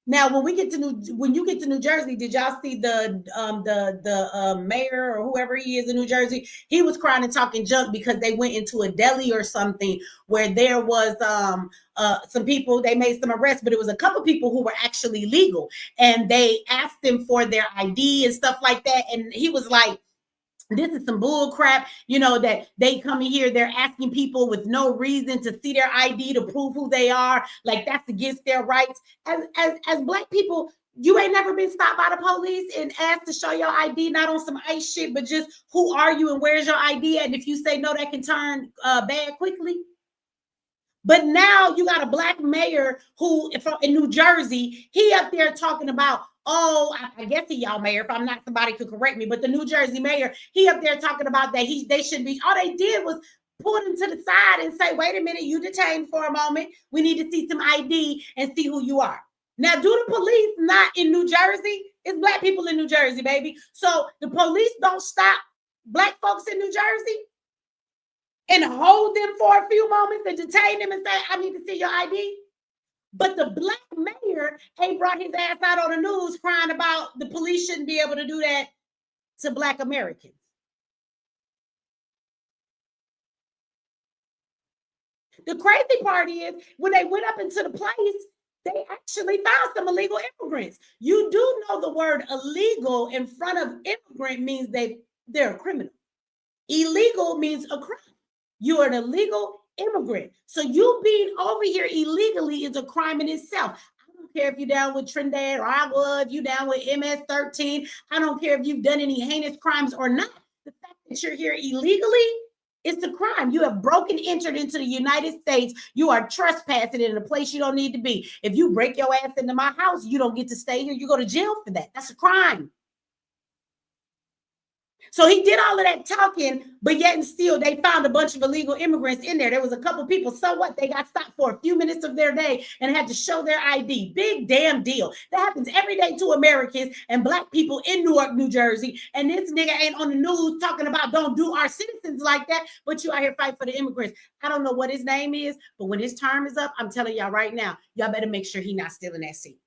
Now, when you get to New Jersey, did y'all see the mayor or whoever he is in New Jersey? He was crying and talking junk because they went into a deli or something where there was some people, they made some arrests, but it was a couple people who were actually legal, and they asked them for their ID and stuff like that, and he was like, this is some bull crap, that they come in here, they're asking people with no reason to see their ID to prove who they are. Like, that's against their rights. As Black people, you ain't never been stopped by the police and asked to show your ID, not on some ICE shit, but just who are you and where's your ID? And if you say no, that can turn bad quickly. But now you got a Black mayor who, in New Jersey, he up there talking about, oh, I guess he y'all mayor, if I'm not, somebody could correct me, but the New Jersey mayor, he up there talking about that they should be, all they did was pull him to the side and say, wait a minute, you detained for a moment. We need to see some ID and see who you are. Now, do the police not in New Jersey? It's Black people in New Jersey, baby. So the police don't stop Black folks in New Jersey and hold them for a few moments and detain them and say, I need to see your ID. But the Black mayor ain't brought his ass out on the news crying about the police shouldn't be able to do that to Black Americans. The crazy part is when they went up into the place, they actually found some illegal immigrants. You do know the word illegal in front of immigrant means they're a criminal. Illegal means a crime. You are an illegal immigrant. So you being over here illegally is a crime in itself. I don't care if you're down with Trinidad or Agua, if you're down with MS-13. I don't care if you've done any heinous crimes or not. The fact that you're here illegally is a crime. You have entered into the United States. You are trespassing in a place you don't need to be. If you break your ass into my house, you don't get to stay here. You go to jail for that. That's a crime. So he did all of that talking, but yet and still they found a bunch of illegal immigrants in there. There was a couple people. So what? They got stopped for a few minutes of their day and had to show their ID. Big damn deal. That happens every day to Americans and black people in Newark, New Jersey. And this nigga ain't on the news talking about don't do our citizens like that, but you out here fighting for the immigrants. I don't know what his name is, but when his term is up, I'm telling y'all right now, y'all better make sure he's not still in that seat.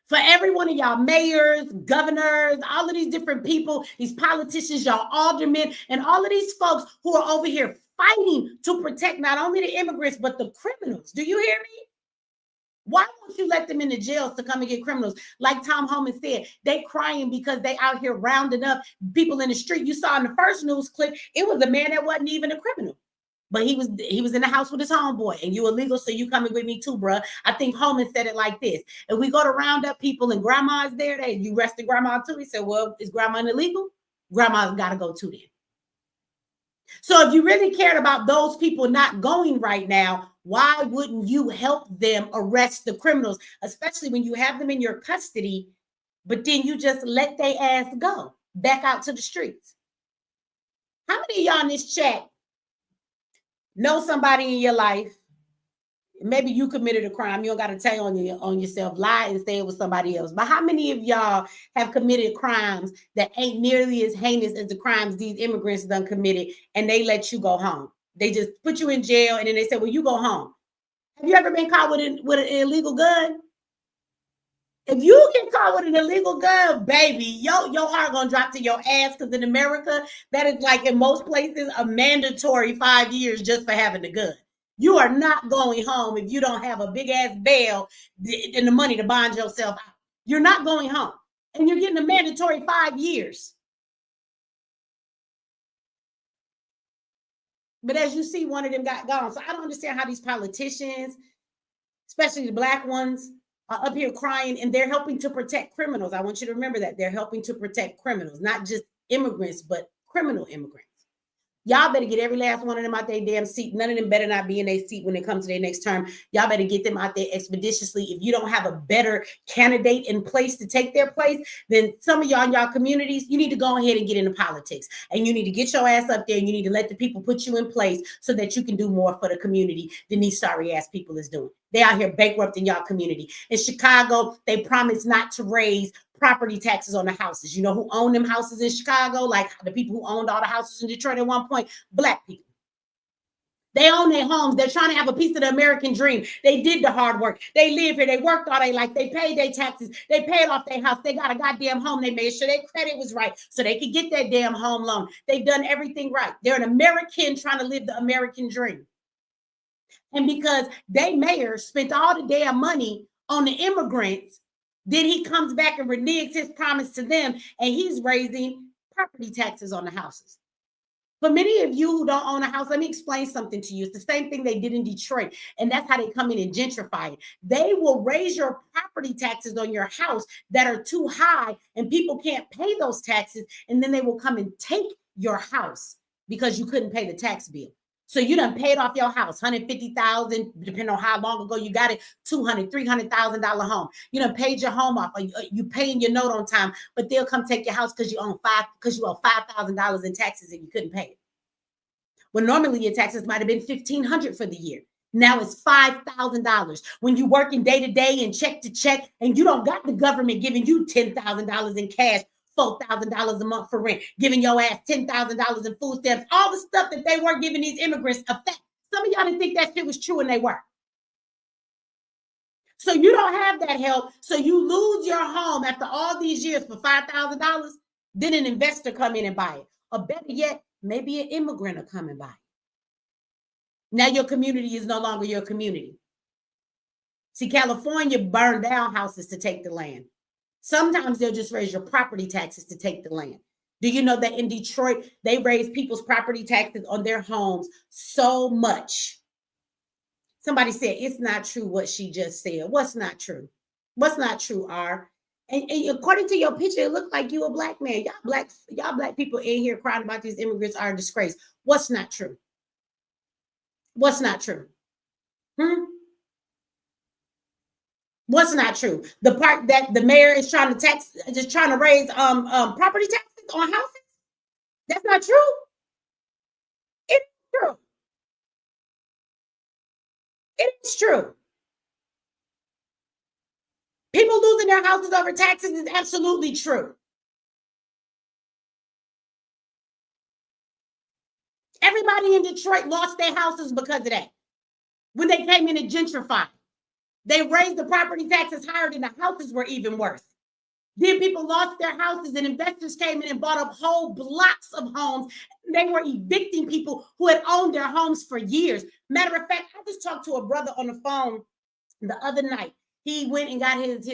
For every one of y'all mayors, governors, all of these different people, these politicians, y'all aldermen, and all of these folks who are over here fighting to protect not only the immigrants, but the criminals. Do you hear me? Why won't you let them in the jails to come and get criminals? Like Tom Homan said, they crying because they out here rounding up people in the street. You saw in the first news clip, it was a man that wasn't even a criminal. But he was in the house with his homeboy, and you illegal, so you coming with me too, bruh. I think Homan said it like this: if we go to round up people and grandma's there, you arrested grandma too. He said, well, is grandma illegal? Grandma's got to go too then. So if you really cared about those people not going right now, why wouldn't you help them arrest the criminals, especially when you have them in your custody, but then you just let their ass go back out to the streets? How many of y'all in this chat know somebody in your life? Maybe you committed a crime. You don't got to tell on yourself, lie and say it was somebody else. But how many of y'all have committed crimes that ain't nearly as heinous as the crimes these immigrants done committed, and they let you go home? They just put you in jail, and then they say, well, you go home. Have you ever been caught with an illegal gun? If you get caught with an illegal gun, baby, your heart gonna drop to your ass, because in America, that is like in most places a mandatory 5 years just for having the gun. You are not going home if you don't have a big ass bail and the money to bond yourself out. You're not going home, and you're getting a mandatory 5 years. But as you see, one of them got gone. So I don't understand how these politicians, especially the black ones, are up here crying, and they're helping to protect criminals. I want you to remember that they're helping to protect criminals, not just immigrants, but criminal immigrants. Y'all better get every last one of them out their damn seat. None of them better not be in their seat when it comes to their next term. Y'all better get them out there expeditiously. If you don't have a better candidate in place to take their place, then some of y'all in y'all communities, you need to go ahead and get into politics. And you need to get your ass up there, and you need to let the people put you in place so that you can do more for the community than these sorry ass people is doing. They out here bankrupting y'all community. In Chicago, they promised not to raise property taxes on the houses. You know who owned them houses in Chicago? Like the people who owned all the houses in Detroit at one point? Black people. They own their homes. They're trying to have a piece of the American dream. They did the hard work. They live here. They worked all their life. They paid their taxes. They paid off their house. They got a goddamn home. They made sure their credit was right so they could get that damn home loan. They've done everything right. They're an American trying to live the American dream. And because they mayor spent all the damn money on the immigrants, then he comes back and reneges his promise to them, and he's raising property taxes on the houses. For many of you who don't own a house, let me explain something to you. It's the same thing they did in Detroit, and that's how they come in and gentrify it. They will raise your property taxes on your house that are too high, and people can't pay those taxes, and then they will come and take your house because you couldn't pay the tax bill. So you done paid off your house, $150,000, depending on how long ago you got it, $200,000, $300,000 home. You done paid your home off, or you paying your note on time, but they'll come take your house because you owe $5,000 in taxes and you couldn't pay it. Well, normally your taxes might have been $1,500 for the year. Now it's $5,000. When you working day to day and check to check, and you don't got the government giving you $10,000 in cash, $4,000 a month for rent, giving your ass $10,000 in food stamps, all the stuff that they were giving these immigrants affect. Some of y'all didn't think that shit was true, and they were. So you don't have that help. So you lose your home after all these years for $5,000. Then an investor come in and buy it. Or better yet, maybe an immigrant will come and buy it. Now your community is no longer your community. See, California burned down houses to take the land. Sometimes they'll just raise your property taxes to take the land. Do you know that in Detroit, they raise people's property taxes on their homes so much? Somebody said, it's not true what she just said. What's not true? What's not true, R? And according to your picture, it looked like you a black man. Y'all black people in here crying about these immigrants are a disgrace. What's not true? What's not true? What's not true? The part that the mayor is trying to raise property taxes on houses. That's not true. It's true. It's true. People losing their houses over taxes is absolutely true. Everybody in Detroit lost their houses because of that. When they came in and gentrified, they raised the property taxes higher than the houses were even worth. Then people lost their houses and investors came in and bought up whole blocks of homes. They were evicting people who had owned their homes for years. Matter of fact, I just talked to a brother on the phone the other night. He went and got his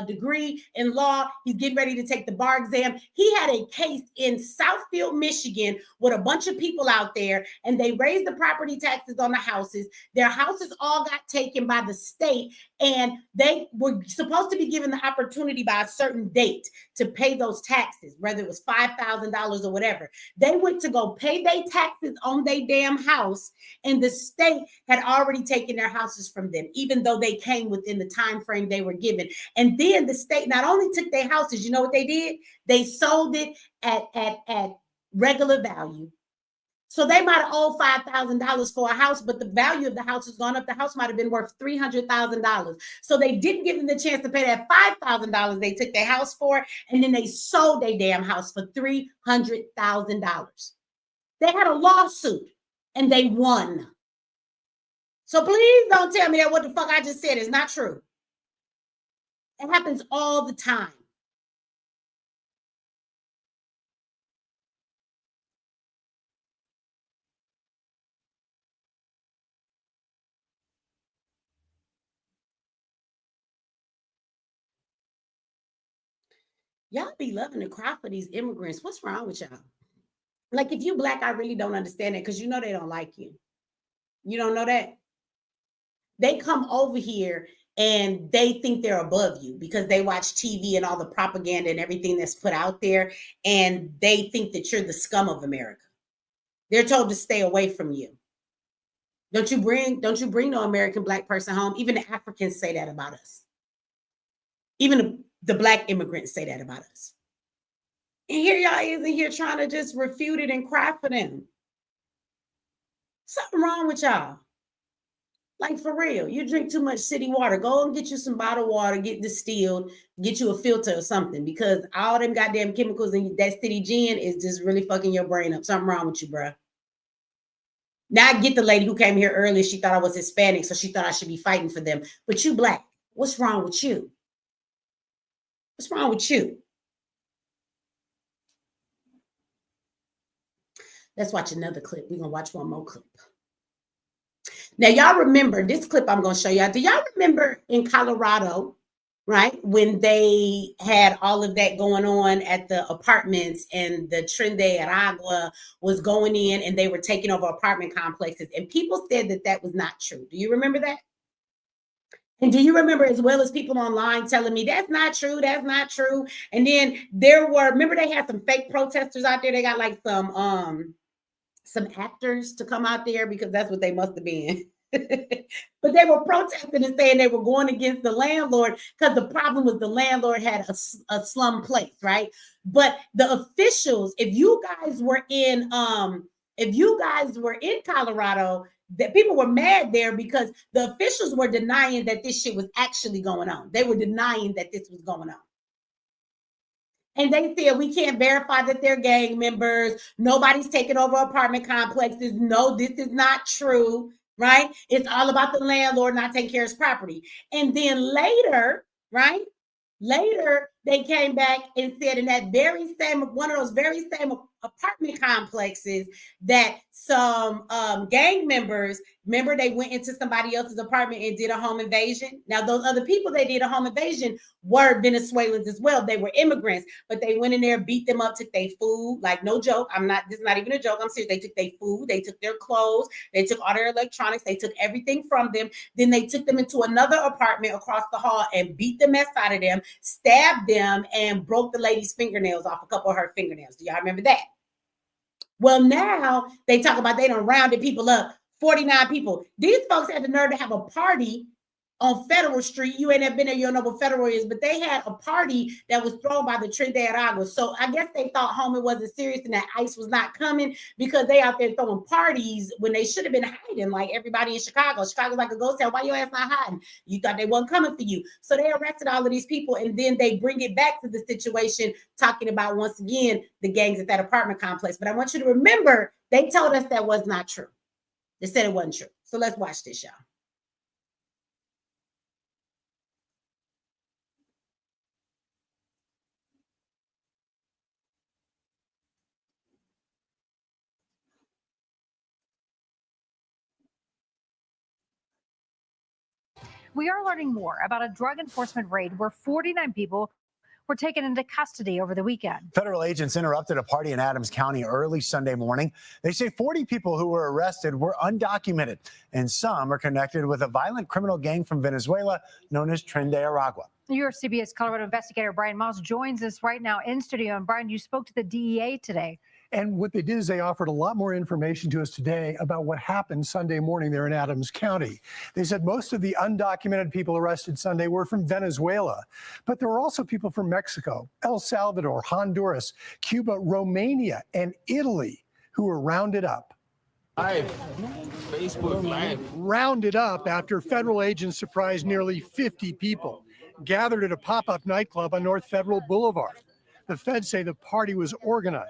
degree in law. He's getting ready to take the bar exam. He had a case in Southfield, Michigan, with a bunch of people out there, and they raised the property taxes on the houses. Their houses all got taken by the state, and they were supposed to be given the opportunity by a certain date to pay those taxes, whether it was $5,000 or whatever. They went to go pay their taxes on their damn house, and the state had already taken their houses from them, even though they came within the time frame they were given. And then the state not only took their houses, you know what they did? They sold it at regular value. So they might have owed $5,000 for a house, but the value of the house has gone up. The house might have been worth $300,000. So they didn't give them the chance to pay that $5,000 they took their house for, and then they sold their damn house for $300,000. They had a lawsuit and they won. So please don't tell me that what the fuck I just said is not true. It happens all the time. Y'all be loving to cry for these immigrants. What's wrong with y'all? Like, if you Black, I really don't understand it, because you know they don't like you. You don't know that? They come over here and they think they're above you because they watch TV and all the propaganda and everything that's put out there, and they think that you're the scum of America. They're told to stay away from you. Don't you bring no American Black person home. Even the Africans say that about us. Even the Black immigrants say that about us. And here y'all is in here trying to just refute it and cry for them. Something wrong with y'all. Like, for real, you drink too much city water. Go and get you some bottled water, get distilled, get you a filter or something, because all them goddamn chemicals in that city gin is just really fucking your brain up. Something wrong with you, bro. Now I get the lady who came here earlier. She thought I was Hispanic, so she thought I should be fighting for them. But you Black. What's wrong with you? What's wrong with you? Let's watch another clip. We're going to watch one more clip. Now, y'all remember this clip I'm going to show y'all. Do y'all remember in Colorado, right, when they had all of that going on at the apartments, and the Tren de Aragua was going in and they were taking over apartment complexes, and people said that that was not true? Do you remember that? And do you remember, as well as people online telling me that's not true, that's not true? And then there were, remember they had some fake protesters out there. They got like some actors to come out there, because that's what they must have been. But they were protesting and saying they were going against the landlord, because the problem was the landlord had a slum place, right? But the officials, if you guys were in Colorado, that people were mad there because the officials were denying that this shit was actually going on. They were denying that this was going on. And they said, we can't verify that they're gang members. Nobody's taking over apartment complexes. No, this is not true, right? It's all about the landlord not taking care of his property. And then later, right? Later, they came back and said in that very same, one of those very same apartment complexes, that some gang members, remember, they went into somebody else's apartment and did a home invasion. Now, those other people they did a home invasion were Venezuelans as well. They were immigrants, but they went in there, beat them up, took their food. Like, no joke. This is not even a joke. I'm serious. They took their food. They took their clothes. They took all their electronics. They took everything from them. Then they took them into another apartment across the hall and beat the mess out of them, stabbed them, and broke the lady's fingernails off, a couple of her fingernails. Do y'all remember that? Well, now they talk about they done rounded people up, 49 people. These folks had the nerve to have a party on Federal Street. You ain't never been there, you don't know what Federal is, but they had a party that was thrown by the Tren de Aragua. So I guess they thought Homan wasn't serious and that ICE was not coming because they out there throwing parties when they should have been hiding like everybody in Chicago. Chicago's like a ghost town. Why your ass not hiding? You thought they wasn't coming for you. So they arrested all of these people, and then they bring it back to the situation, talking about, once again, the gangs at that apartment complex. But I want you to remember, they told us that was not true. They said it wasn't true. So let's watch this, y'all. We are learning more about a drug enforcement raid where 49 people were taken into custody over the weekend. Federal agents interrupted a party in Adams County early Sunday morning. They say 40 people who were arrested were undocumented, and some are connected with a violent criminal gang from Venezuela known as Tren de Aragua. Your CBS Colorado investigator Brian Moss joins us right now in studio. And Brian, you spoke to the DEA today. And what they did is they offered a lot more information to us today about what happened Sunday morning there in Adams County. They said most of the undocumented people arrested Sunday were from Venezuela, but there were also people from Mexico, El Salvador, Honduras, Cuba, Romania, and Italy who were rounded up. Facebook Live. Rounded up after federal agents surprised nearly 50 people gathered at a pop-up nightclub on North Federal Boulevard. The feds say the party was organized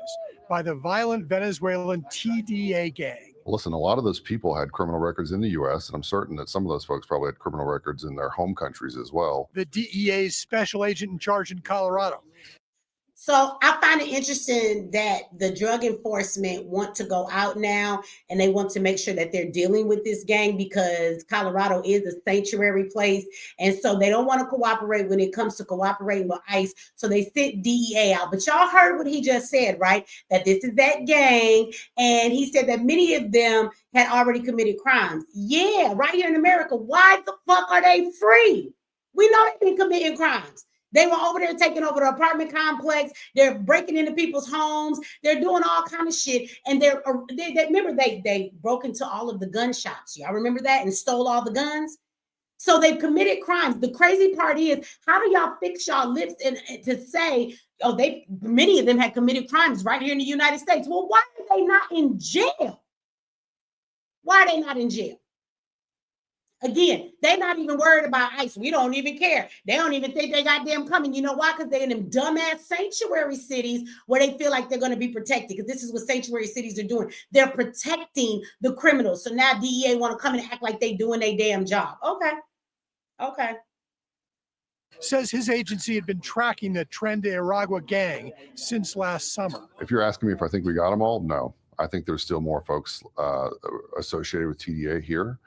by the violent Venezuelan TDA gang. Listen, a lot of those people had criminal records in the U.S., and I'm certain that some of those folks probably had criminal records in their home countries as well. The DEA's special agent in charge in Colorado. So I find it interesting that the drug enforcement want to go out now and they want to make sure that they're dealing with this gang because Colorado is a sanctuary place. And so they don't want to cooperate when it comes to cooperating with ICE. So they sent DEA out. But y'all heard what he just said, right? That this is that gang. And he said that many of them had already committed crimes. Yeah, right here in America. Why the fuck are they free? We know they've been committing crimes. They were over there taking over the apartment complex. They're breaking into people's homes. They're doing all kind of shit. And they remember they broke into all of the gun shops. Y'all remember that? And stole all the guns. So they've committed crimes. The crazy part is, how do y'all fix y'all lips and to say, oh, many of them had committed crimes right here in the United States? Well, why are they not in jail? Why are they not in jail? Again, they're not even worried about ICE. We don't even care. They don't even think they got them coming. You know why? Because they're in them dumbass sanctuary cities where they feel like they're going to be protected. Because this is what sanctuary cities are doing. They're protecting the criminals. So now DEA want to come and act like they doing their damn job. Okay. Says his agency had been tracking the Tren de Aragua gang since last summer. If you're asking me if I think we got them all, no. I think there's still more folks associated with TDA here.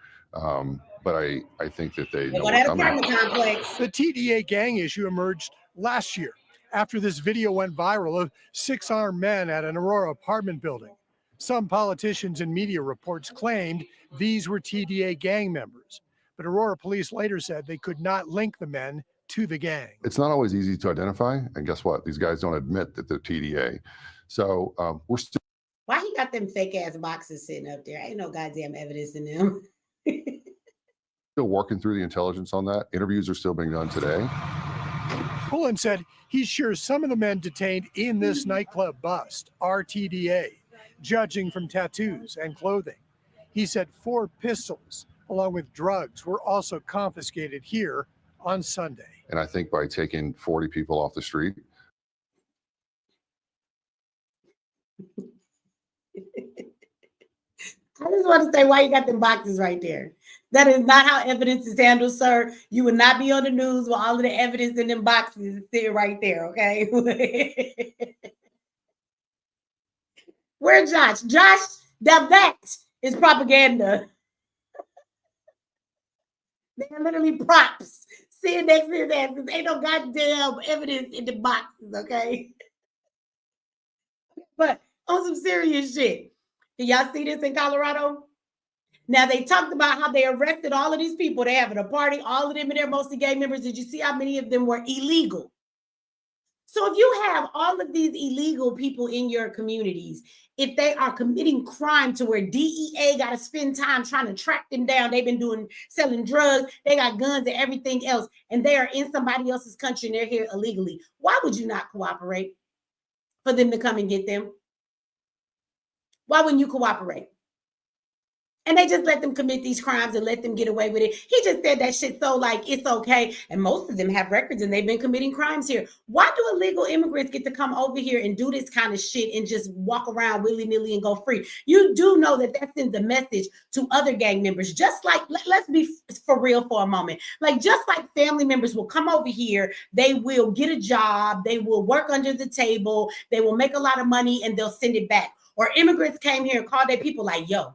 But I think that they know what's coming. The TDA gang issue emerged last year after this video went viral of 6 armed men at an Aurora apartment building. Some politicians and media reports claimed these were TDA gang members, but Aurora police later said they could not link the men to the gang. It's not always easy to identify, and guess what? These guys don't admit that they're TDA. So we're still. Why he got them fake ass boxes sitting up there? Ain't no goddamn evidence in them. Still working through the intelligence on that. Interviews are still being done today. Pullen said he's sure some of the men detained in this nightclub bust are TDA, judging from tattoos and clothing. He said 4 pistols, along with drugs, were also confiscated here on Sunday. And I think by taking 40 people off the street. I just want to say why you got them boxes right there. That is not how evidence is handled, sir. You would not be on the news with all of the evidence in them boxes sitting right there, okay? Where's Josh? Josh, that is propaganda. They're literally props sitting next to his ass because ain't no goddamn evidence in the boxes, okay? But on some serious shit. Did y'all see this in Colorado? Now, they talked about how they arrested all of these people. They having a party, all of them in there, mostly gay members. Did you see how many of them were illegal? So if you have all of these illegal people in your communities, if they are committing crime to where DEA got to spend time trying to track them down, they've been selling drugs, they got guns and everything else, and they are in somebody else's country and they're here illegally, why would you not cooperate for them to come and get them? Why wouldn't you cooperate? And they just let them commit these crimes and let them get away with it. He just said that shit so like it's okay. And most of them have records and they've been committing crimes here. Why do illegal immigrants get to come over here and do this kind of shit and just walk around willy-nilly and go free? You do know that that sends a message to other gang members. Just like, let's be for real for a moment. Like, just like family members will come over here, they will get a job, they will work under the table, they will make a lot of money and they'll send it back. Or immigrants came here and called their people like, yo,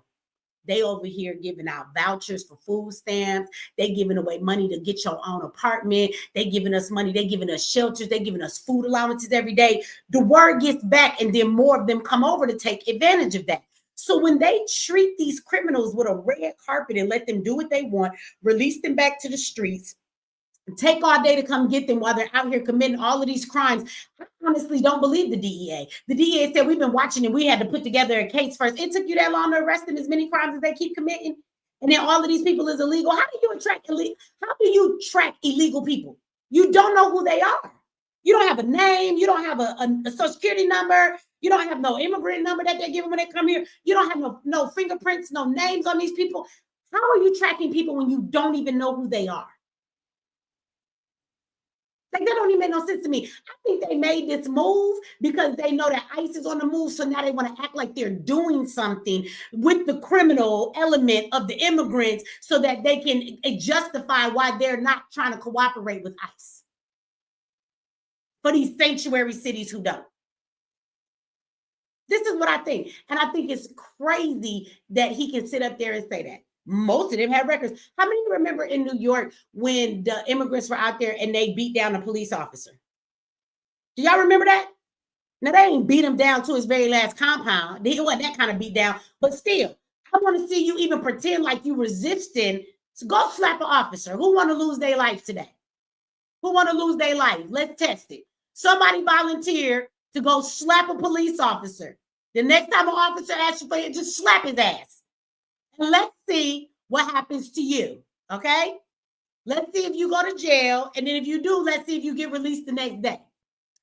they over here giving out vouchers for food stamps. They giving away money to get your own apartment. They giving us money. They giving us shelters. They giving us food allowances every day. The word gets back and then more of them come over to take advantage of that. So when they treat these criminals with a red carpet and let them do what they want, release them back to the streets, take all day to come get them while they're out here committing all of these crimes, I honestly don't believe the DEA. The DEA said, we've been watching and we had to put together a case first. It took you that long to arrest them as many crimes as they keep committing. And then all of these people is illegal. How do you track illegal people? You don't know who they are. You don't have a name. You don't have a social security number. You don't have no immigrant number that they give them when they come here. You don't have no fingerprints, no names on these people. How are you tracking people when you don't even know who they are? Like, that don't even make no sense to me. I think they made this move because they know that ICE is on the move. So now they want to act like they're doing something with the criminal element of the immigrants so that they can justify why they're not trying to cooperate with ICE. For these sanctuary cities who don't. This is what I think. And I think it's crazy that he can sit up there and say that. Most of them have records. How many of you remember in New York when the immigrants were out there and they beat down a police officer? Do y'all remember that? Now, they ain't beat him down to his very last compound. It wasn't that kind of beat down. But still, I want to see you even pretend like you resisting. So go slap an officer. Who want to lose their life today? Who want to lose their life? Let's test it. Somebody volunteer to go slap a police officer. The next time an officer asks you for it, just slap his ass. And let's see what happens to you, okay? Let's see if you go to jail, and then if you do, let's see if you get released the next day.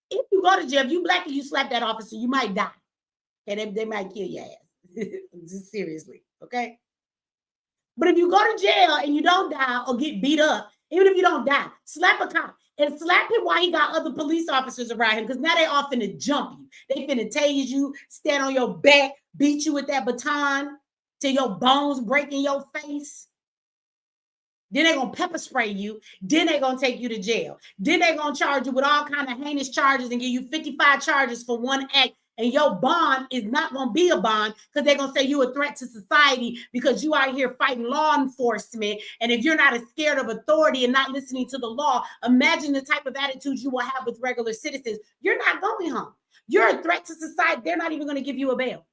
If you go to jail, if you black and you slap that officer, you might die. Okay, they might kill your ass. Just seriously, okay? But if you go to jail and you don't die or get beat up, even if you don't die, slap a cop and slap him while he got other police officers around him, because now they all finna jump you. They finna tase you, stand on your back, beat you with that baton till your bones break in your face. Then they're going to pepper spray you. Then they're going to take you to jail. Then they're going to charge you with all kind of heinous charges and give you 55 charges for one act. And your bond is not going to be a bond because they're going to say you're a threat to society because you out here fighting law enforcement. And if you're not as scared of authority and not listening to the law, imagine the type of attitude you will have with regular citizens. You're not going home. You're a threat to society. They're not even going to give you a bail.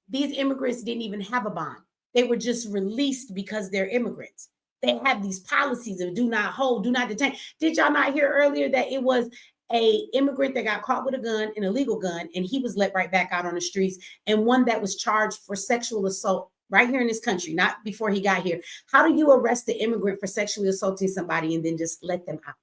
These immigrants didn't even have a bond. They were just released because they're immigrants. They have these policies of do not hold, do not detain. Did y'all not hear earlier that it was an immigrant that got caught with a gun, an illegal gun, and he was let right back out on the streets, and one that was charged for sexual assault right here in this country, not before he got here? How do you arrest the immigrant for sexually assaulting somebody and then just let them out?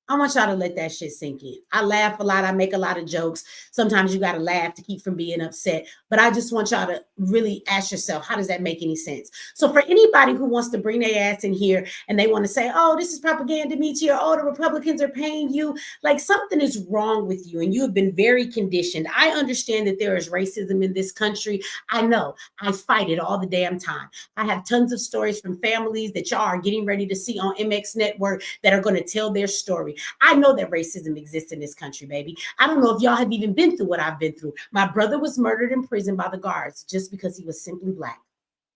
I want y'all to let that shit sink in. I laugh a lot. I make a lot of jokes. Sometimes you got to laugh to keep from being upset. But I just want y'all to really ask yourself, how does that make any sense? So for anybody who wants to bring their ass in here and they want to say, oh, this is propaganda, Mechee, or oh, the Republicans are paying you, like something is wrong with you and you have been very conditioned. I understand that there is racism in this country. I know. I fight it all the damn time. I have tons of stories from families that y'all are getting ready to see on MX Network that are going to tell their story. I know that racism exists in this country, baby. I don't know if y'all have even been through what I've been through. My brother was murdered in prison by the guards just because he was simply Black.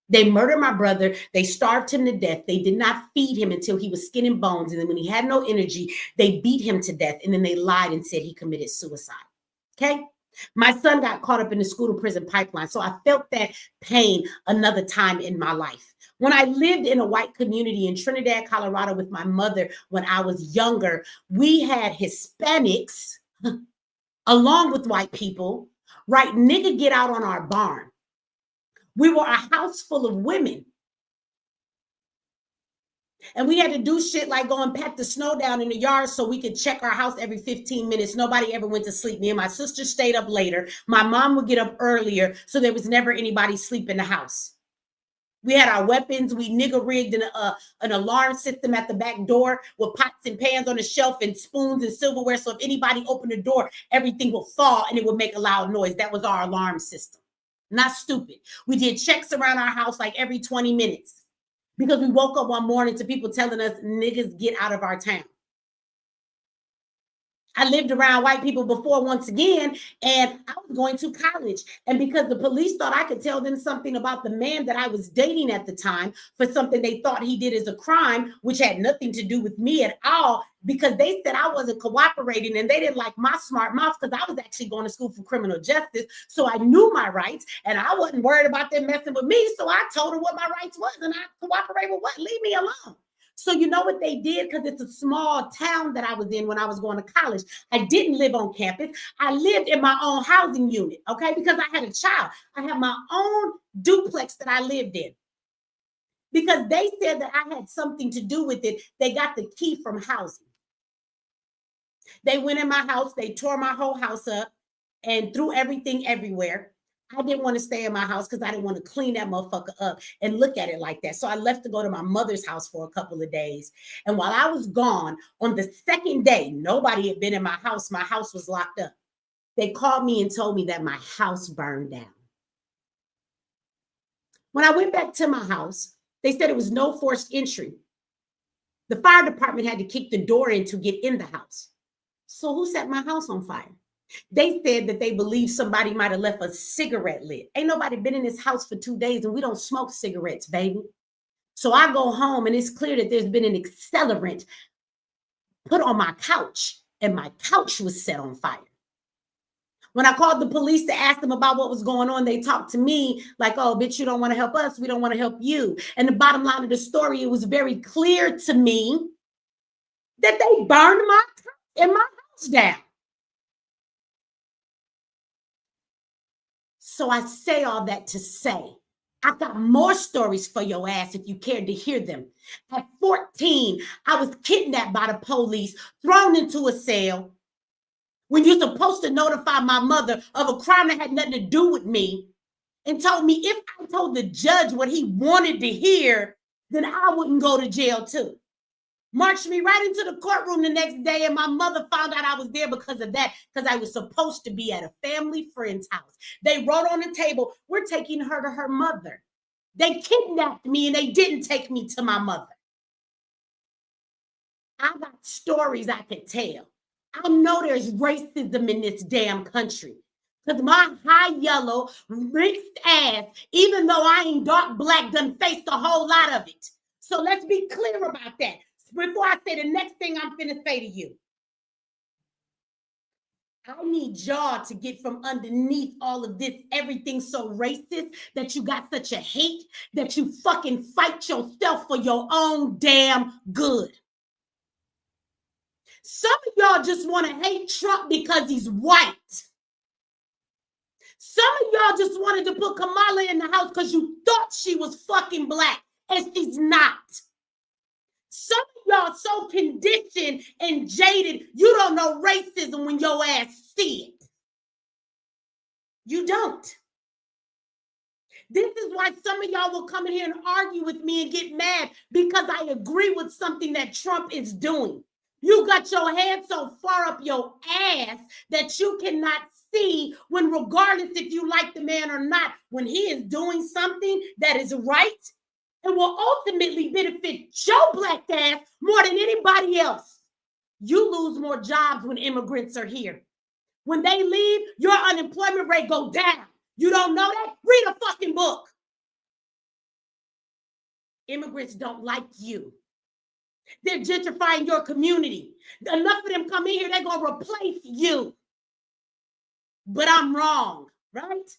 They murdered my brother. They starved him to death. They did not feed him until he was skin and bones. And then when he had no energy, they beat him to death. And then they lied and said he committed suicide. Okay? My son got caught up in the school to prison pipeline. So I felt that pain another time in my life. When I lived in a white community in Trinidad, Colorado with my mother when I was younger, we had Hispanics along with white people, right? Nigga, get out on our barn. We were a house full of women. And we had to do shit like go and pat the snow down in the yard so we could check our house every 15 minutes. Nobody ever went to sleep. Me and my sister stayed up later. My mom would get up earlier, so there was never anybody sleep in the house. We had our weapons. We nigga rigged an alarm system at the back door with pots and pans on the shelf and spoons and silverware. So if anybody opened the door, everything would fall and it would make a loud noise. That was our alarm system. Not stupid. We did checks around our house like every 20 minutes because we woke up one morning to people telling us, niggas, get out of our town. I lived around white people before once again, and I was going to college. And because the police thought I could tell them something about the man that I was dating at the time for something they thought he did as a crime, which had nothing to do with me at all, because they said I wasn't cooperating and they didn't like my smart mouth because I was actually going to school for criminal justice. So I knew my rights and I wasn't worried about them messing with me. So I told her what my rights was and I cooperated with what? Leave me alone. So you know what they did? Because it's a small town that I was in when I was going to college. I didn't live on campus. I lived in my own housing unit, okay? Because I had a child. I had my own duplex that I lived in. Because they said that I had something to do with it, they got the key from housing. They went in my house, they tore my whole house up and threw everything everywhere. I didn't want to stay in my house because I didn't want to clean that motherfucker up and look at it like that. So I left to go to my mother's house for a couple of days. And while I was gone, on the second day, nobody had been in my house. My house was locked up. They called me and told me that my house burned down. When I went back to my house, they said it was no forced entry. The fire department had to kick the door in to get in the house. So who set my house on fire? They said that they believe somebody might have left a cigarette lit. Ain't nobody been in this house for 2 days and we don't smoke cigarettes, baby. So I go home and it's clear that there's been an accelerant put on my couch and my couch was set on fire. When I called the police to ask them about what was going on, they talked to me like, oh, bitch, you don't want to help us. We don't want to help you. And the bottom line of the story, it was very clear to me that they burned my house down. So I say all that to say, I got more stories for your ass if you cared to hear them. At 14, I was kidnapped by the police, thrown into a cell. When you're supposed to notify my mother of a crime that had nothing to do with me, and told me if I told the judge what he wanted to hear, then I wouldn't go to jail too. Marched me right into the courtroom the next day, and my mother found out I was there because of that, because I was supposed to be at a family friend's house. They wrote on the table, we're taking her to her mother. They kidnapped me and they didn't take me to my mother. I got stories I could tell. I know there's racism in this damn country. Because my high yellow, mixed ass, even though I ain't dark black, done faced a whole lot of it. So let's be clear about that. Before I say the next thing I'm finna say to you. I need y'all to get from underneath all of this, everything so racist that you got such a hate that you fucking fight yourself for your own damn good. Some of y'all just want to hate Trump because he's white. Some of y'all just wanted to put Kamala in the house because you thought she was fucking black, and she's not. Some of y'all so conditioned and jaded, you don't know racism when your ass see it. You don't. This is why some of y'all will come in here and argue with me and get mad because I agree with something that Trump is doing. You got your head so far up your ass that you cannot see when, regardless if you like the man or not, when he is doing something that is right and will ultimately benefit your black ass more than anybody else. You lose more jobs when immigrants are here. When they leave, your unemployment rate go down. You don't know that? Read a fucking book. Immigrants don't like you. They're gentrifying your community. Enough of them come in here, they're going to replace you. But I'm wrong, right?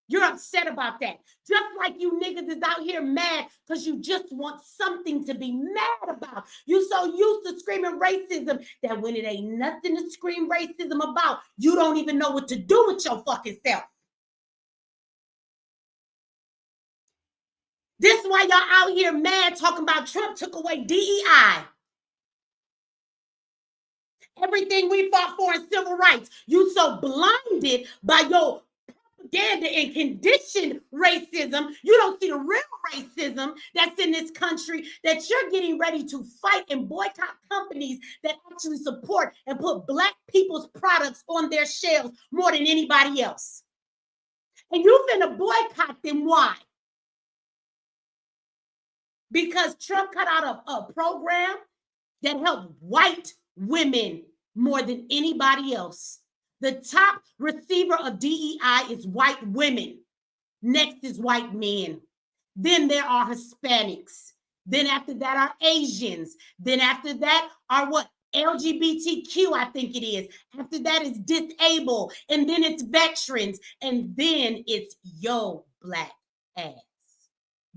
You're upset about that. Just like you niggas is out here mad because you just want something to be mad about. You so used to screaming racism that when it ain't nothing to scream racism about, you don't even know what to do with your fucking self. This is why y'all out here mad talking about Trump took away DEI. Everything we fought for in civil rights. You so blinded by your propaganda and conditioned racism, you don't see the real racism that's in this country, that you're getting ready to fight and boycott companies that actually support and put Black people's products on their shelves more than anybody else. And you're gonna boycott them. Why? Because Trump cut out a program that helped white women more than anybody else. The top receiver of DEI is white women. Next is white men. Then there are Hispanics. Then after that are Asians. Then after that are what? LGBTQ, I think it is. After that is disabled. And then it's veterans. And then it's yo Black ass.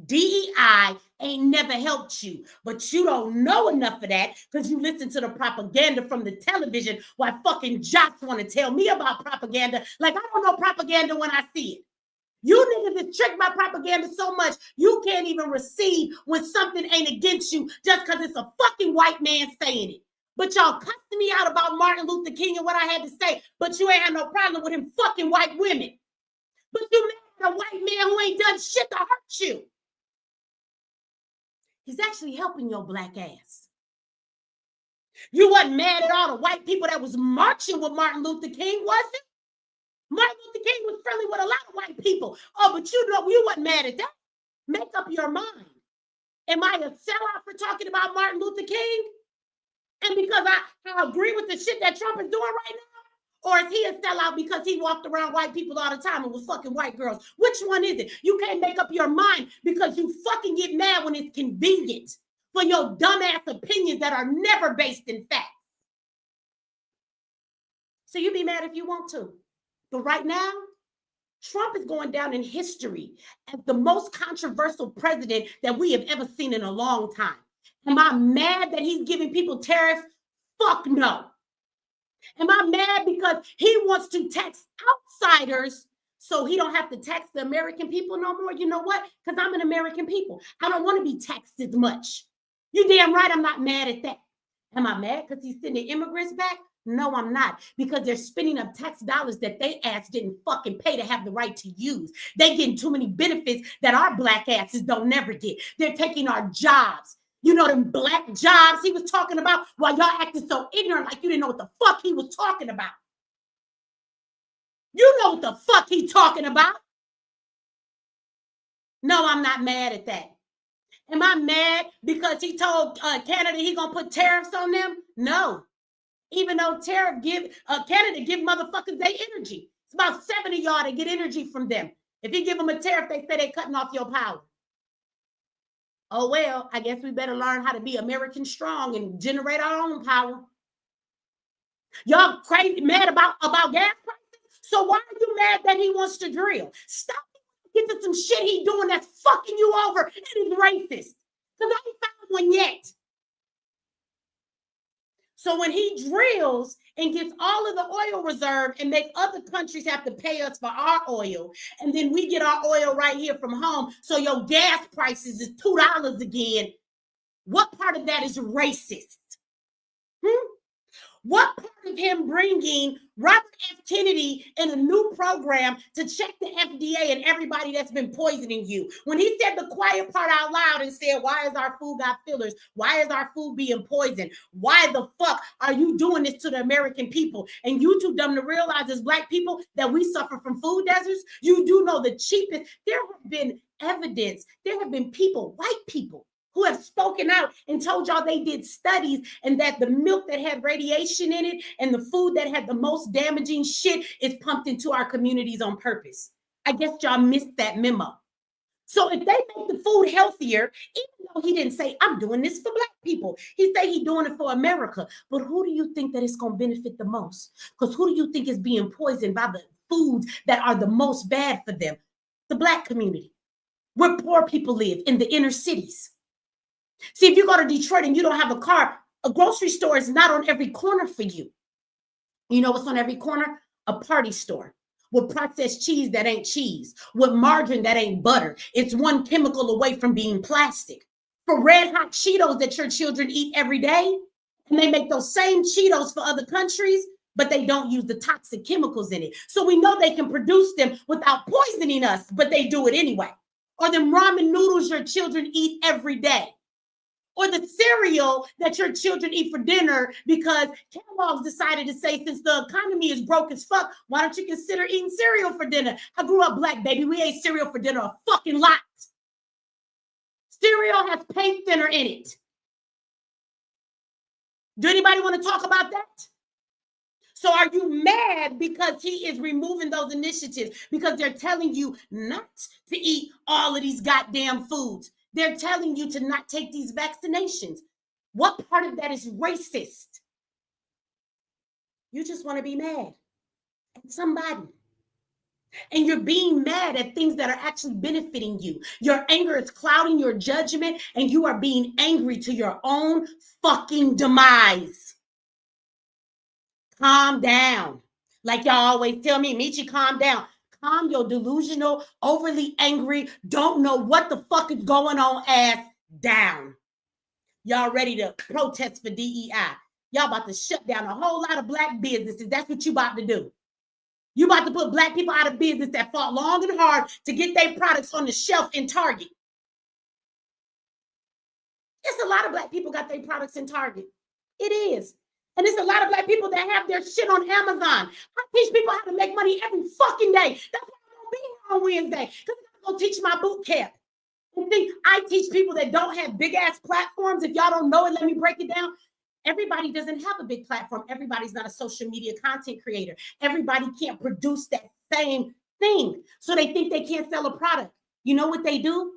DEI ain't never helped you, but you don't know enough of that because you listen to the propaganda from the television while fucking jocks want to tell me about propaganda like I don't know propaganda when I see it. You niggas is tricked by propaganda so much you can't even receive when something ain't against you just because it's a fucking white man saying it. But y'all cussed me out about Martin Luther King and what I had to say, but you ain't had no problem with him fucking white women. But you mad at a white man who ain't done shit to hurt you. He's actually helping your Black ass. You wasn't mad at all the white people that was marching with Martin Luther King, was it? Martin Luther King was friendly with a lot of white people. Oh, but you know, you wasn't mad at that. Make up your mind. Am I a sellout for talking about Martin Luther King? And because I agree with the shit that Trump is doing right now? Or is he a sellout because he walked around white people all the time and was fucking white girls? Which one is it? You can't make up your mind because you fucking get mad when it's convenient for your dumbass opinions that are never based in fact. So you be mad if you want to. But right now, Trump is going down in history as the most controversial president that we have ever seen in a long time. Am I mad that he's giving people tariffs? Fuck no. Am I mad because he wants to tax outsiders so he don't have to tax the American people no more? You know what? Because I'm an American people. I don't want to be taxed as much. You damn right I'm not mad at that. Am I mad because he's sending immigrants back? No, I'm not. Because they're spending up tax dollars that they ass didn't fucking pay to have the right to use. They getting too many benefits that our Black asses don't never get. They're taking our jobs. You know them Black jobs he was talking about while y'all acting so ignorant like you didn't know what the fuck he was talking about. You know what the fuck he talking about. No, I'm not mad at that. Am I mad because he told Canada he gonna put tariffs on them? No. Even though Canada give motherfuckers their energy. It's about 7 of y'all that get energy from them. If you give them a tariff, they say they cutting off your power. Oh, well, I guess we better learn how to be American strong and generate our own power. Y'all crazy mad about gas prices? So why are you mad that he wants to drill? Stop get to some shit he doing that's fucking you over and is racist. Because I ain't found one yet. So when he drills and gets all of the oil reserve and make other countries have to pay us for our oil, and then we get our oil right here from home, so your gas prices is $2 again, what part of that is racist? What part of him bringing Robert F. Kennedy in a new program to check the FDA and everybody that's been poisoning you? When he said the quiet part out loud and said, why is our food got fillers? Why is our food being poisoned? Why the fuck are you doing this to the American people? And you too dumb to realize as Black people that we suffer from food deserts? You do know the cheapest. There have been evidence. There have been people, white people, who have spoken out and told y'all they did studies and that the milk that had radiation in it and the food that had the most damaging shit is pumped into our communities on purpose. I guess y'all missed that memo. So if they make the food healthier, even though he didn't say, I'm doing this for Black people, he said he's doing it for America. But who do you think that it's going to benefit the most? Because who do you think is being poisoned by the foods that are the most bad for them? The Black community, where poor people live in the inner cities. See, if you go to Detroit and you don't have a car, a grocery store is not on every corner for you. You know what's on every corner? A party store with processed cheese that ain't cheese, with margarine that ain't butter. It's one chemical away from being plastic. For red hot Cheetos that your children eat every day, and they make those same Cheetos for other countries, but they don't use the toxic chemicals in it. So we know they can produce them without poisoning us, but they do it anyway. Or them ramen noodles your children eat every day. Or the cereal that your children eat for dinner because Kellogg's decided to say, since the economy is broke as fuck, why don't you consider eating cereal for dinner? I grew up Black, baby. We ate cereal for dinner a fucking lot. Cereal has paint thinner in it. Do anybody want to talk about that? So are you mad because he is removing those initiatives because they're telling you not to eat all of these goddamn foods? They're telling you to not take these vaccinations. What part of that is racist? You just want to be mad at somebody. And you're being mad at things that are actually benefiting you. Your anger is clouding your judgment, and you are being angry to your own fucking demise. Calm down. Like y'all always tell me, Mechee, calm down. Calm your delusional, overly angry, don't know what the fuck is going on ass down. Y'all ready to protest for DEI. Y'all about to shut down a whole lot of Black businesses. That's what you about to do. You about to put Black people out of business that fought long and hard to get their products on the shelf in Target. It's a lot of Black people got their products in Target. It is. And it's a lot of Black people that have their shit on Amazon. I teach people how to make money every fucking day. That's why I'm gonna be here on Wednesday, because I'm gonna teach my boot camp. And think I teach people that don't have big ass platforms. If y'all don't know it, let me break it down. Everybody doesn't have a big platform. Everybody's not a social media content creator. Everybody can't produce that same thing. So they think they can't sell a product. You know what they do?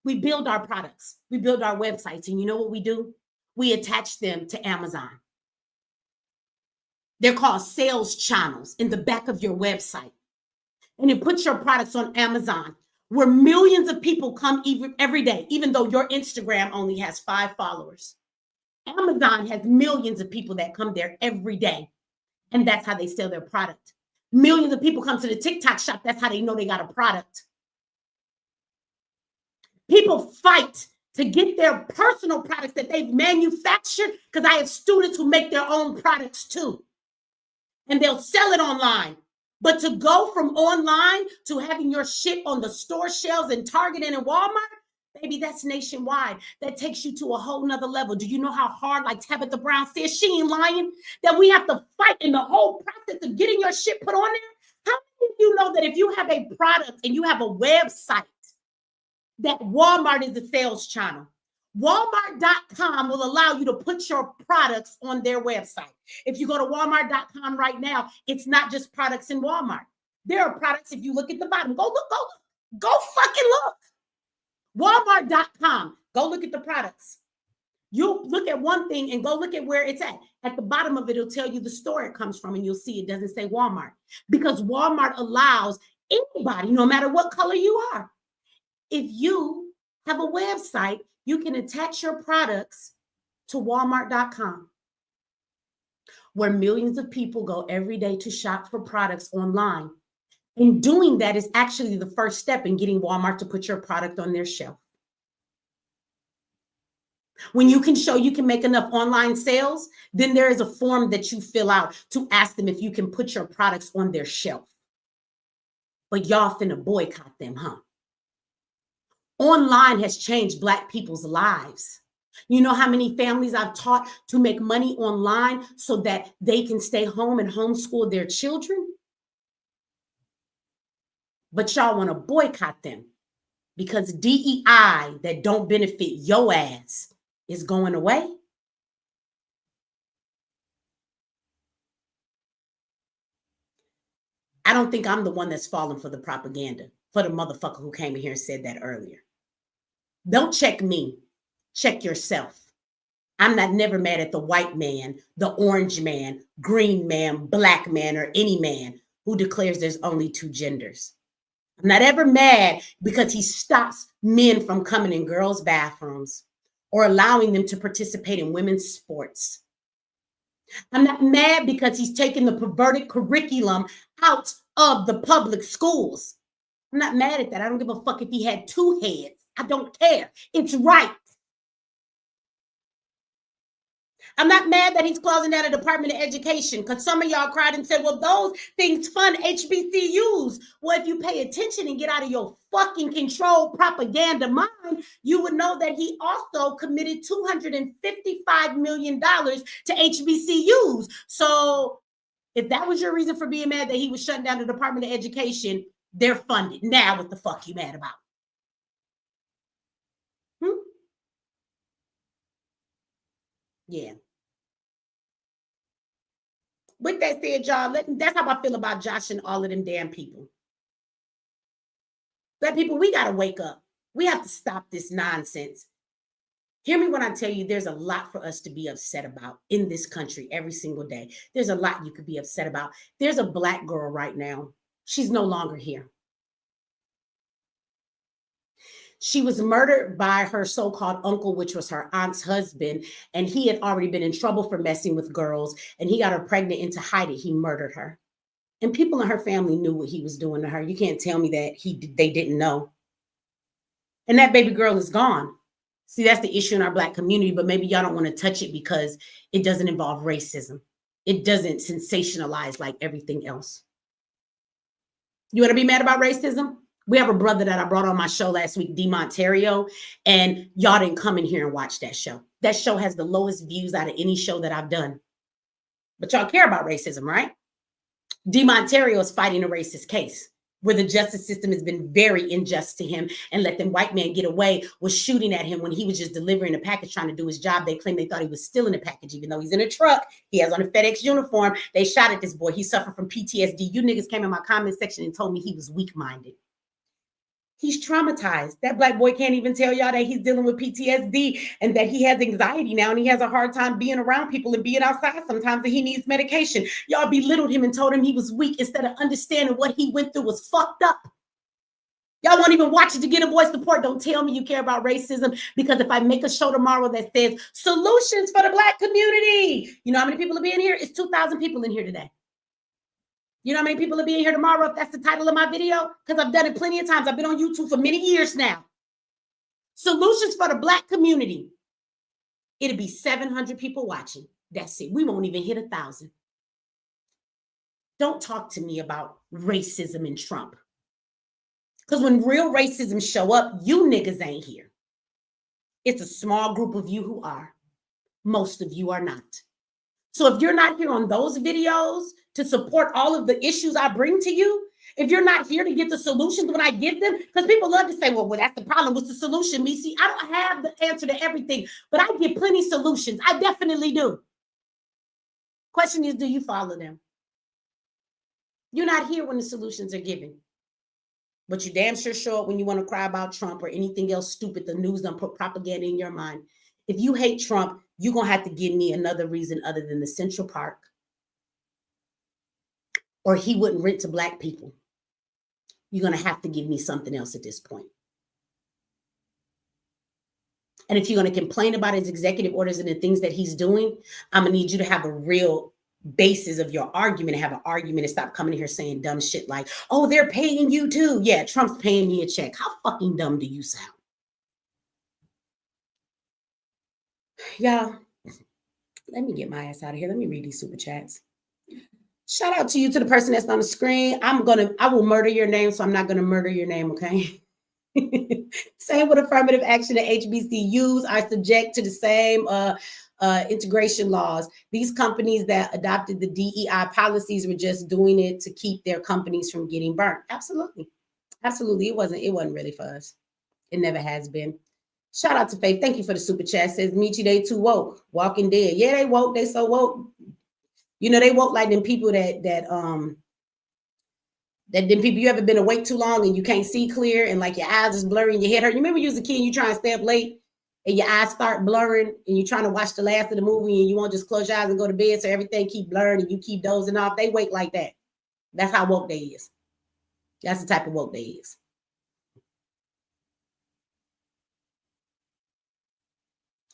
We build our products. We build our websites. And you know what we do? We attach them to Amazon. They're called sales channels in the back of your website. And you put your products on Amazon, where millions of people come every day, even though your Instagram only has 5 followers. Amazon has millions of people that come there every day. And that's how they sell their product. Millions of people come to the TikTok shop. That's how they know they got a product. People fight to get their personal products that they've manufactured, because I have students who make their own products too. And they'll sell it online. But to go from online to having your shit on the store shelves in Target and in Walmart, baby, that's nationwide. That takes you to a whole nother level. Do you know how hard, like Tabitha Brown says, she ain't lying, that we have to fight in the whole process of getting your shit put on there? How many of you know that if you have a product and you have a website, that Walmart is the sales channel? Walmart.com will allow you to put your products on their website. If you go to Walmart.com right now, it's not just products in Walmart. There are products, if you look at the bottom, go fucking look. Walmart.com, go look at the products. You look at one thing and go look at where it's at. At the bottom of it, it'll tell you the store it comes from, and you'll see it doesn't say Walmart, because Walmart allows anybody, no matter what color you are. If you have a website, you can attach your products to Walmart.com, where millions of people go every day to shop for products online. And doing that is actually the first step in getting Walmart to put your product on their shelf. When you can show you can make enough online sales, then there is a form that you fill out to ask them if you can put your products on their shelf. But y'all finna boycott them, huh? Online has changed Black people's lives. You know how many families I've taught to make money online so that they can stay home and homeschool their children? But y'all want to boycott them because DEI that don't benefit your ass is going away. I don't think I'm the one that's falling for the propaganda, for the motherfucker who came in here and said that earlier. Don't check me, check yourself. I'm not never mad at the white man, the orange man, green man, Black man, or any man who declares there's only 2 genders. I'm not ever mad because he stops men from coming in girls' bathrooms or allowing them to participate in women's sports. I'm not mad because he's taking the perverted curriculum out of the public schools. I'm not mad at that. I don't give a fuck if he had 2 heads. I don't care. It's right. I'm not mad that he's closing down the Department of Education because some of y'all cried and said, well, those things fund HBCUs. Well, if you pay attention and get out of your fucking control propaganda mind, you would know that he also committed $255 million to HBCUs. So if that was your reason for being mad that he was shutting down the Department of Education, they're funded. Now what the fuck you mad about? Yeah. With that said, y'all, that's how I feel about Josh and all of them damn people. Black people, we got to wake up. We have to stop this nonsense. Hear me when I tell you there's a lot for us to be upset about in this country every single day. There's a lot you could be upset about. There's a Black girl right now. She's no longer here. She was murdered by her so-called uncle, which was her aunt's husband, and he had already been in trouble for messing with girls, and he got her pregnant, and to hide it, he murdered her. And people in her family knew what he was doing to her. You can't tell me that they didn't know. And that baby girl is gone. See, that's the issue in our Black community, but maybe y'all don't want to touch it because it doesn't involve racism. It doesn't sensationalize like everything else. You want to be mad about racism? We have a brother that I brought on my show last week, DeMontario, and y'all didn't come in here and watch that show. That show has the lowest views out of any show that I've done. But y'all care about racism, right? DeMontario is fighting a racist case where the justice system has been very unjust to him and let them white men get away with shooting at him when he was just delivering a package trying to do his job. They claim they thought he was stealing a package, even though he's in a truck. He has on a FedEx uniform. They shot at this boy. He suffered from PTSD. You niggas came in my comment section and told me he was weak-minded. He's traumatized. That Black boy can't even tell y'all that he's dealing with PTSD and that he has anxiety now and he has a hard time being around people and being outside sometimes and he needs medication. Y'all belittled him and told him he was weak instead of understanding what he went through was fucked up. Y'all won't even watch it to get a voice support. Don't tell me you care about racism, because if I make a show tomorrow that says solutions for the Black community, you know how many people will be in here? It's 2,000 people in here today. You know how many people will be in here tomorrow if that's the title of my video? Because I've done it plenty of times. I've been on YouTube for many years now. Solutions for the Black community. It'll be 700 people watching. That's it. We won't even hit 1,000. Don't talk to me about racism and Trump. Because when real racism show up, you niggas ain't here. It's a small group of you who are. Most of you are not. So if you're not here on those videos to support all of the issues I bring to you, if you're not here to get the solutions when I give them, because people love to say, well, that's the problem. What's the solution, Mechee? I don't have the answer to everything, but I give plenty solutions. I definitely do. Question is, do you follow them? You're not here when the solutions are given. But you damn sure show up when you want to cry about Trump or anything else stupid. The news done put propaganda in your mind. If you hate Trump, you're going to have to give me another reason other than the Central Park. Or he wouldn't rent to Black people. You're going to have to give me something else at this point. And if you're going to complain about his executive orders and the things that he's doing, I'm going to need you to have a real basis of your argument and have an argument and stop coming here saying dumb shit like, oh, they're paying you too. Yeah, Trump's paying me a check. How fucking dumb do you sound? Y'all, let me get my ass out of here. Let me read these super chats. Shout out to you, to the person that's on the screen. I will murder your name, so I'm not going to murder your name, okay? Same with affirmative action. The HBCUs are subject to the same integration laws. These companies that adopted the DEI policies were just doing it to keep their companies from getting burnt. Absolutely. Absolutely. It wasn't really for us. It never has been. Shout out to Faith. Thank you for the super chat. Says Mechee, they too woke. Walking Dead. Yeah, they woke. They so woke. You know, they woke like them people that them people, you ever been awake too long and you can't see clear and like your eyes is blurry and your head hurt. You remember you was a kid and you trying to stay up late and your eyes start blurring and you're trying to watch the last of the movie and you won't just close your eyes and go to bed so everything keep blurring and you keep dozing off. They wake like that. That's how woke they is. That's the type of woke they is.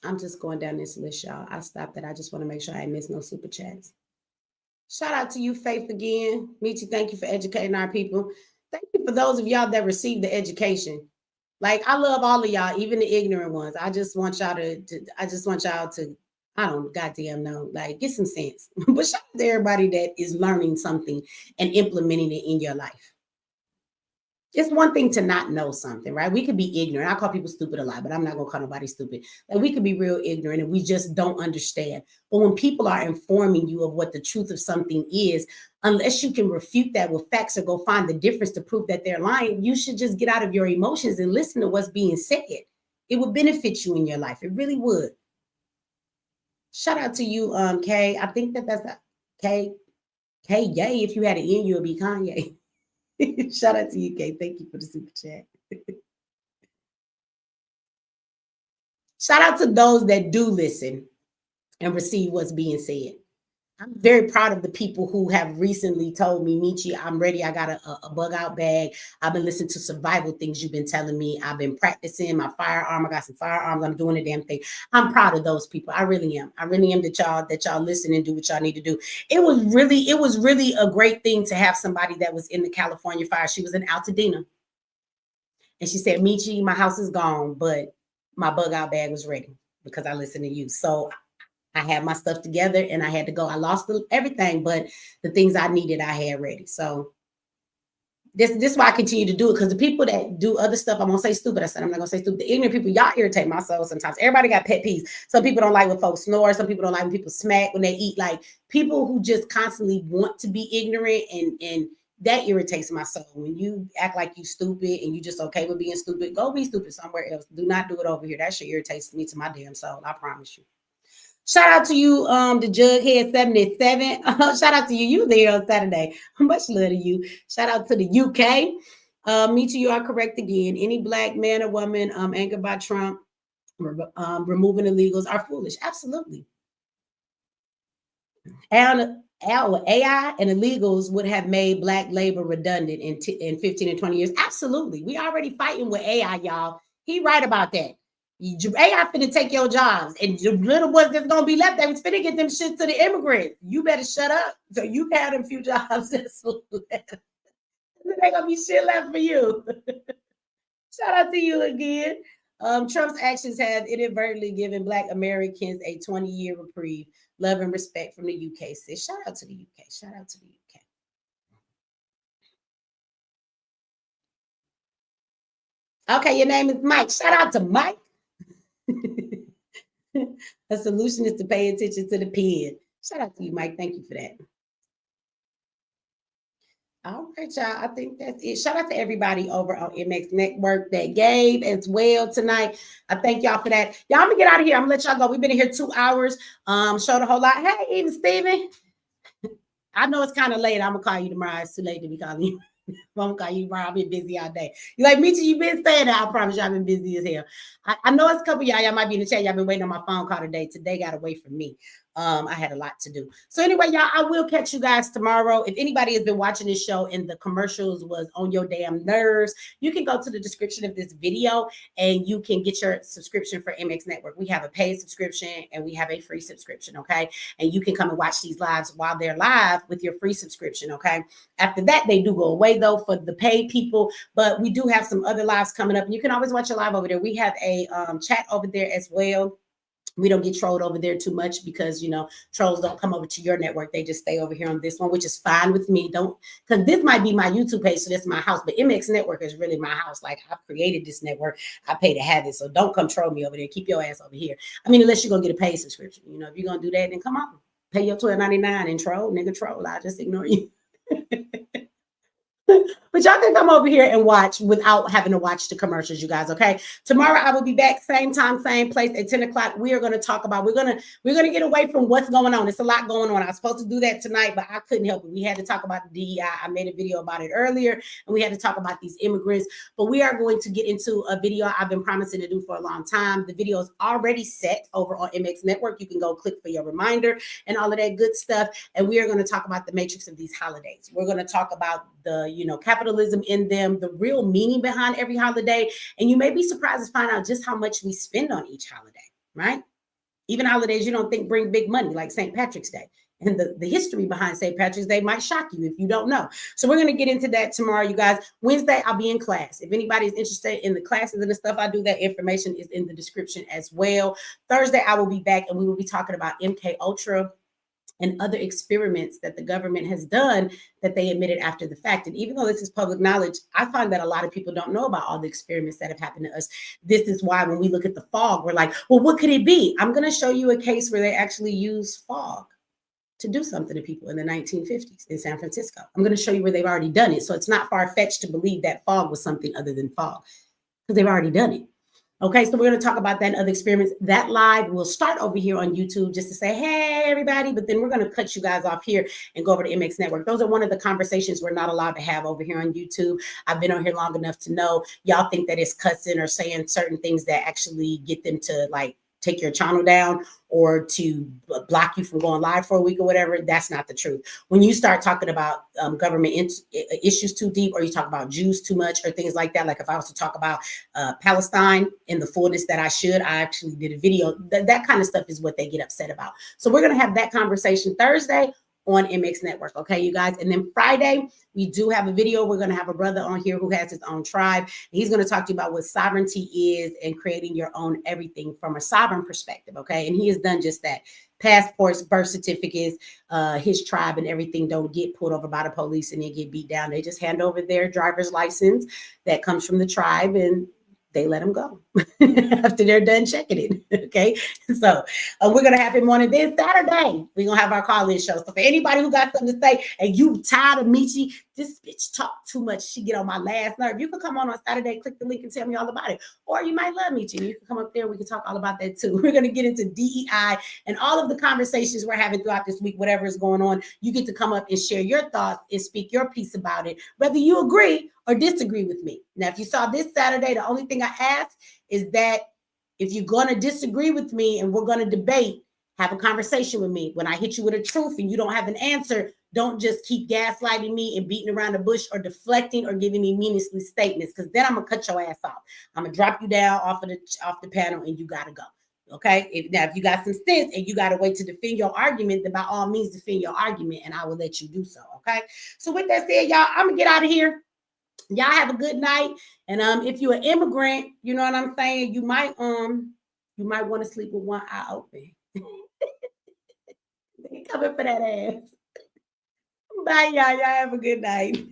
I'm just going down this list, y'all. I stopped it. I just want to make sure I ain't miss no super chats. Shout out to you, Faith, again. Mechee, thank you for educating our people. Thank you for those of y'all that received the education. Like, I love all of y'all, even the ignorant ones. I just want y'all to, I don't goddamn know, like, get some sense. But shout out to everybody that is learning something and implementing it in your life. It's one thing to not know something, right? We could be ignorant. I call people stupid a lot, but I'm not going to call nobody stupid. Like, we could be real ignorant and we just don't understand. But when people are informing you of what the truth of something is, unless you can refute that with facts or go find the difference to prove that they're lying, you should just get out of your emotions and listen to what's being said. It would benefit you in your life. It really would. Shout out to you, Kay. I think that's Kay. Kay, yay. If you had an N, you would be Kanye. Shout out to you, Kay. Thank you for the super chat. Shout out to those that do listen and receive what's being said. I'm very proud of the people who have recently told me, Mechee, I'm ready. I got a bug out bag. I've been listening to survival things you've been telling me. I've been practicing my firearm. I got some firearms. I'm doing the damn thing. I'm proud of those people. I really am. I really am that y'all listen and do what y'all need to do. It was really a great thing to have somebody that was in the California fire. She was in Altadena. And she said, Mechee, my house is gone, but my bug out bag was ready because I listened to you. So I had my stuff together and I had to go. I lost everything, but the things I needed, I had ready. So this is why I continue to do it, because the people that do other stuff, I'm going to say stupid. I said I'm not going to say stupid. The ignorant people, y'all irritate my soul sometimes. Everybody got pet peeves. Some people don't like when folks snore. Some people don't like when people smack when they eat. Like, people who just constantly want to be ignorant, and that irritates my soul. When you act like you stupid and you just okay with being stupid, go be stupid somewhere else. Do not do it over here. That shit irritates me to my damn soul. I promise you. Shout out to you, the Jughead 77. Shout out to you. You there on Saturday. Much love to you. Shout out to the UK. Mechee, you are correct again. Any black man or woman angered by Trump removing illegals are foolish. Absolutely. And AI and illegals would have made black labor redundant in 15 and 20 years. Absolutely. We already fighting with AI, y'all. He right about that. AI finna take your jobs, and the little ones that's gonna be left, they was finna get them shit to the immigrants. You better shut up so you can have them few jobs that's left. There gonna be shit left for you. Shout out to you again. Trump's actions have inadvertently given Black Americans a 20-year reprieve. Love and respect from the UK. Sis. Shout out to the UK. Shout out to the UK. Okay, your name is Mike. Shout out to Mike. A solution is to pay attention to the pen. Shout out to you, Mike. Thank you for that. All right, y'all. I think that's it. Shout out to everybody over on MX Network that gave as well tonight. I thank y'all for that. Y'all, I'm gonna get out of here. I'm gonna let y'all go. We've been in here 2 hours. Showed a whole lot. Hey, even Steven. I know it's kind of late. I'm gonna call you tomorrow. It's too late to be calling you. I'm gonna call you tomorrow. I've been busy all day. You like, Mechee, you been saying that. I promise you, I've been busy as hell. I know it's a couple of y'all might be in the chat. Y'all been waiting on my phone call today. Today got away from me. I had a lot to do. So anyway, y'all, I will catch you guys tomorrow. If anybody has been watching this show and the commercials was on your damn nerves, you can go to the description of this video and you can get your subscription for MX Network. We have a paid subscription and we have a free subscription, okay? And you can come and watch these lives while they're live with your free subscription, okay? After that, they do go away though for the paid people, but we do have some other lives coming up and you can always watch a live over there. We have a chat over there as well. We don't get trolled over there too much because, you know, trolls don't come over to your network. They just stay over here on this one, which is fine with me. Don't, because this might be my YouTube page, so that's my house. But MX Network is really my house. Like, I've created this network. I pay to have it. So don't come troll me over there. Keep your ass over here. I mean, unless you're going to get a paid subscription. You know, if you're going to do that, then come on. Pay your $12.99 and troll. Nigga, troll. I'll just ignore you. But y'all can come over here and watch without having to watch the commercials, you guys, okay? Tomorrow I will be back, same time, same place at 10 o'clock. We are going to talk about, we're going to get away from what's going on. It's a lot going on. I was supposed to do that tonight, but I couldn't help it. We had to talk about the DEI. I made a video about it earlier, and we had to talk about these immigrants. But we are going to get into a video I've been promising to do for a long time. The video is already set over on MX Network. You can go click for your reminder and all of that good stuff. And we are going to talk about the matrix of these holidays. We're going to talk about the, capitalism in them, the real meaning behind every holiday. And you may be surprised to find out just how much we spend on each holiday, right? Even holidays you don't think bring big money, like St. Patrick's Day. And the history behind St. Patrick's Day might shock you if you don't know. So we're going to get into that tomorrow, you guys. Wednesday, I'll be in class. If anybody's interested in the classes and the stuff I do, that information is in the description as well. Thursday, I will be back and we will be talking about MK Ultra and other experiments that the government has done that they admitted after the fact. And even though this is public knowledge, I find that a lot of people don't know about all the experiments that have happened to us. This is why when we look at the fog, we're like, well, what could it be? I'm going to show you a case where they actually use fog to do something to people in the 1950s in San Francisco. I'm going to show you where they've already done it. So it's not far-fetched to believe that fog was something other than fog because they've already done it. Okay, so we're going to talk about that and other experiments. That live will start over here on YouTube just to say, hey, everybody, but then we're going to cut you guys off here and go over to MX Network. Those are one of the conversations we're not allowed to have over here on YouTube. I've been on here long enough to know y'all think that it's cussing or saying certain things that actually get them to like take your channel down or to block you from going live for a week or whatever. That's not the truth. When you start talking about government issues too deep, or you talk about Jews too much or things like that, like if I was to talk about Palestine in the fullness that I should, I actually did a video, that kind of stuff is what they get upset about. So we're going to have that conversation Thursday on MX Network. Okay, you guys. And then Friday, we do have a video. We're going to have a brother on here who has his own tribe. He's going to talk to you about what sovereignty is and creating your own everything from a sovereign perspective. Okay. And he has done just that. Passports, birth certificates, his tribe and everything don't get pulled over by the police and they get beat down. They just hand over their driver's license that comes from the tribe and they let them go after they're done checking it. Okay. So we're going to have him on this Saturday. We're going to have our call-in show. So for anybody who got something to say and you tired of Mechee, this bitch talk too much. She get on my last nerve. You can come on Saturday, click the link and tell me all about it. Or you might love Mechee. You can come up there. We can talk all about that too. We're going to get into DEI and all of the conversations we're having throughout this week, whatever is going on. You get to come up and share your thoughts and speak your piece about it, whether you agree or disagree with me. Now, if you saw this Saturday, the only thing I ask is that if you're going to disagree with me and we're going to debate, have a conversation with me. When I hit you with a truth and you don't have an answer, don't just keep gaslighting me and beating around the bush or deflecting or giving me meaningless statements, because then I'm going to cut your ass off. I'm going to drop you down off the panel and you got to go. Okay. If you got some sense and you got to wait to defend your argument, then by all means defend your argument and I will let you do so. Okay. So with that said, y'all, I'm going to get out of here. Y'all have a good night. And if you're an immigrant, you know what I'm saying, you might want to sleep with one eye open. They coming for that ass. Bye, y'all. Y'all have a good night.